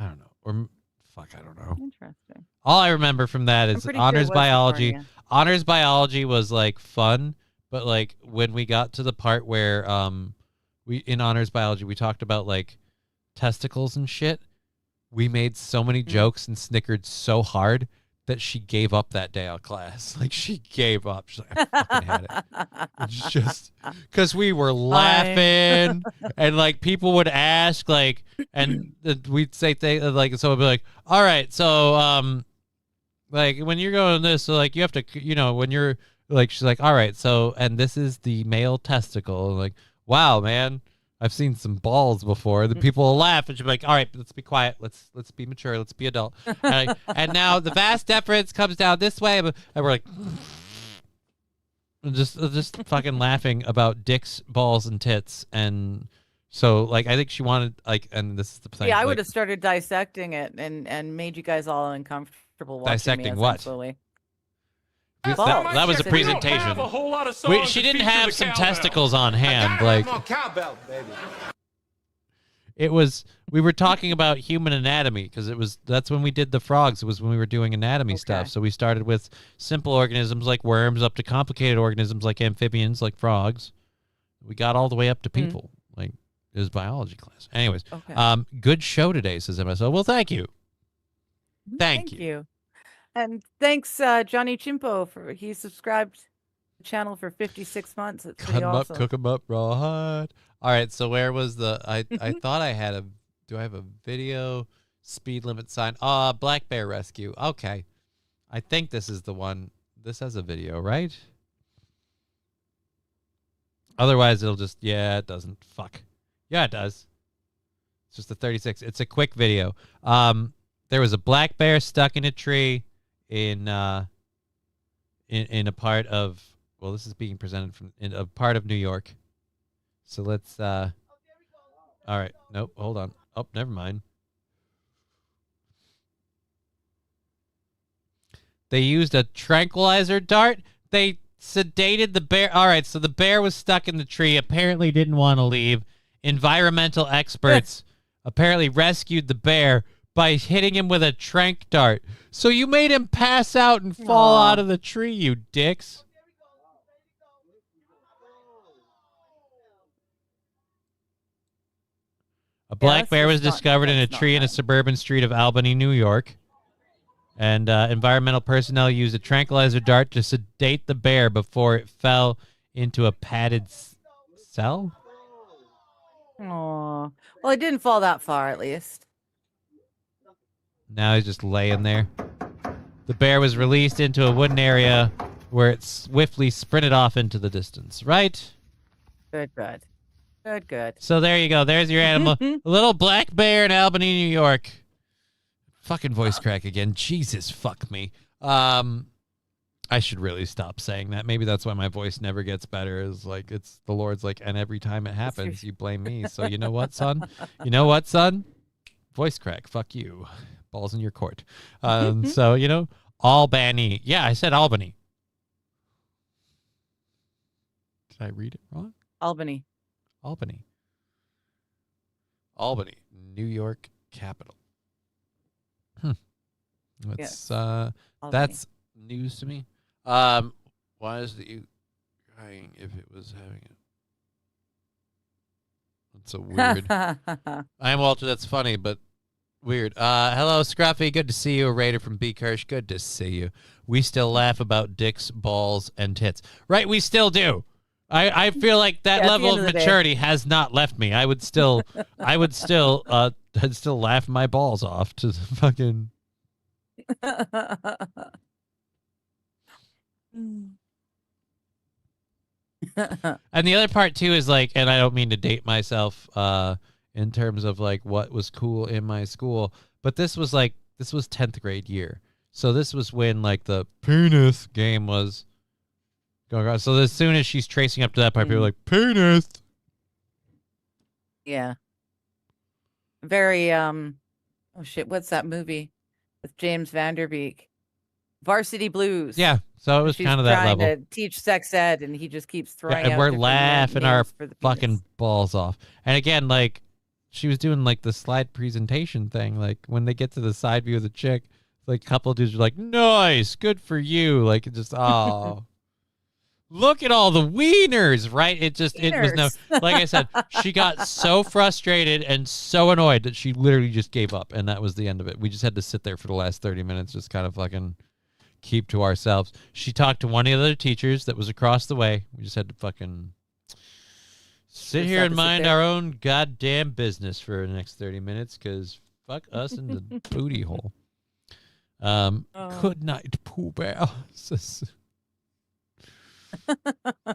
I don't know, or fuck, I don't know. Interesting. All I remember from that is pretty sure it honors was the biology. cornea. Honors biology was like fun, but like when we got to the part where we in honors biology we talked about like testicles and shit. We made so many jokes and snickered so hard that she gave up that day of class. Like she gave up. She's like, I fucking had it. It's just because we were laughing and like people would ask like, and we'd say things like, so it'd be like, all right, so Like when you're going this, so like you have to, when you're like, she's like, all right, so, and this is the male testicle. Like, wow, man, I've seen some balls before. The people will laugh, and she'll be like, all right, let's be quiet. Let's be mature. Let's be adult. And now the vast deference comes down this way, and we're like, just fucking laughing about dicks, balls, and tits. And so, like, I think she wanted, like, and this is the thing. Yeah, I like, would have started dissecting it and made you guys all uncomfortable watching Dissecting me as what? slowly. That was a presentation. She didn't have some testicles on hand. Like, cowbell, baby. it was, we were talking about human anatomy because that's when we did the frogs. It was when we were doing anatomy stuff. So we started with simple organisms like worms up to complicated organisms like amphibians, like frogs. We got all the way up to people. Like, it was biology class. Anyways, good show today, says MSO. Well, thank you. Thank you. And thanks, Johnny Chimpo, he subscribed to the channel for 56 months. It's pretty Cut 'em awesome. up, cook 'em up, raw hot. All right, so where was the? I thought I had do I have a video speed limit sign? Black bear rescue. Okay, I think this is the one. This has a video, right? Otherwise, it'll just it doesn't. Fuck. Yeah, it does. It's just a 36. It's a quick video. There was a black bear stuck in a tree in a part of, well, this is being presented in a part of New York. So let's all right, nope, hold on. Oh, never mind. They used a tranquilizer dart. They sedated the bear. All right, so the bear was stuck in the tree, apparently didn't want to leave. Environmental experts apparently rescued the bear by hitting him with a tranq dart. So you made him pass out and fall out of the tree, you dicks. A black bear was discovered in a tree in a suburban street of Albany, New York. And environmental personnel used a tranquilizer dart to sedate the bear before it fell into a padded cell. Aw. Well, it didn't fall that far, at least. Now he's just laying there. The bear was released into a wooden area where it swiftly sprinted off into the distance. Right? Good. So there you go. There's your animal. A little black bear in Albany, New York. Fucking voice crack again. Jesus, fuck me. I should really stop saying that. Maybe that's why my voice never gets better. Is like, it's the Lord's like, and every time it happens, you blame me. So you know what, son? Voice crack. Fuck you. Balls in your court. So, Albany. Yeah, I said Albany. Did I read it wrong? Albany. New York capital. Yes. That's news to me. Why is the crying if it was having it? That's so weird. I am Walter. That's funny, but weird. Hello, Scruffy. Good to see you. A Raider from B. Kirsch. Good to see you. We still laugh about dicks, balls, and tits. Right? We still do. I feel like that level of maturity has not left me. I would still I'd still laugh my balls off to fucking. And the other part too is like, and I don't mean to date myself in terms of like what was cool in my school, but this was 10th grade year. So this was when like the penis game was going on. So as soon as she's tracing up to that part, people are like, penis. Yeah. Very oh shit, what's that movie with James Vanderbeek? Varsity Blues. Yeah, so it was kind of that level. She's trying to teach sex ed, and he just keeps throwing out and we're different laughing our names for the penis. fucking balls off. And again, like, she was doing like the slide presentation thing. Like when they get to the side view of the chick, like a couple of dudes are like, nice, good for you. Like it just, oh. Look at all the wieners, right? It was no, like I said, she got so frustrated and so annoyed that she literally just gave up, and that was the end of it. We just had to sit there for the last 30 minutes, just kind of fucking keep to ourselves. She talked to one of the other teachers that was across the way. We just had to fucking sit here and mind our own goddamn business for the next 30 minutes, because fuck us in the booty hole. Good night, Pooh Bear.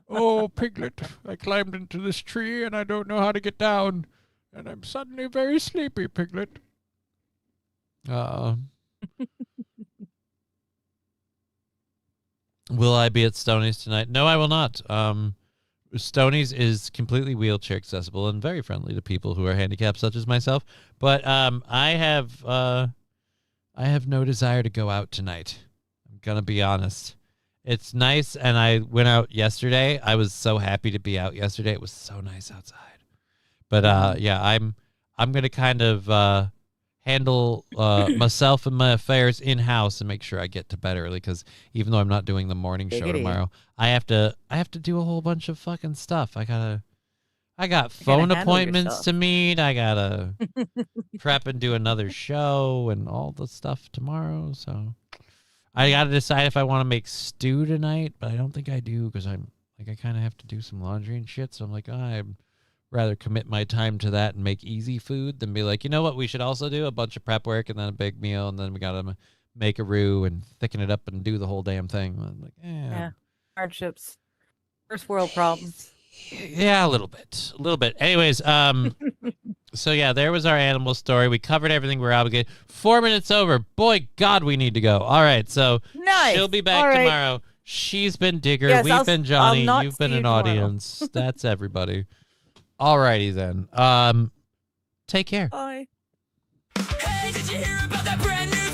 Oh, Piglet, I climbed into this tree and I don't know how to get down. And I'm suddenly very sleepy, Piglet. Will I be at Stoney's tonight? No, I will not. Stoney's is completely wheelchair accessible and very friendly to people who are handicapped, such as myself. But I have no desire to go out tonight. I'm gonna be honest. It's nice, and I went out yesterday. I was so happy to be out yesterday. It was so nice outside. But yeah, I'm gonna kind of handle myself and my affairs in house and make sure I get to bed early, because even though I'm not doing the morning show tomorrow, I have to do a whole bunch of fucking stuff. I got phone appointments to meet. I gotta prep and do another show and all the stuff tomorrow. So I gotta decide if I want to make stew tonight, but I don't think I do, because I'm like, I kind of have to do some laundry and shit. So I'm like, I'd rather commit my time to that and make easy food than be like, you know what, we should also do a bunch of prep work and then a big meal, and then we gotta make a roux and thicken it up and do the whole damn thing. I'm like, Yeah, hardships, first world problems. Yeah, a little bit. Anyways, so yeah, there was our animal story. We covered everything we're obligated. 4 minutes over. Boy, God, we need to go. All right, so Nice. she'll be back All right. tomorrow. She's been Digger. Yes, We've been Johnny. not You've been see you an tomorrow. audience. That's everybody. All righty then. Take care. Bye. Hey, did you hear about that brand new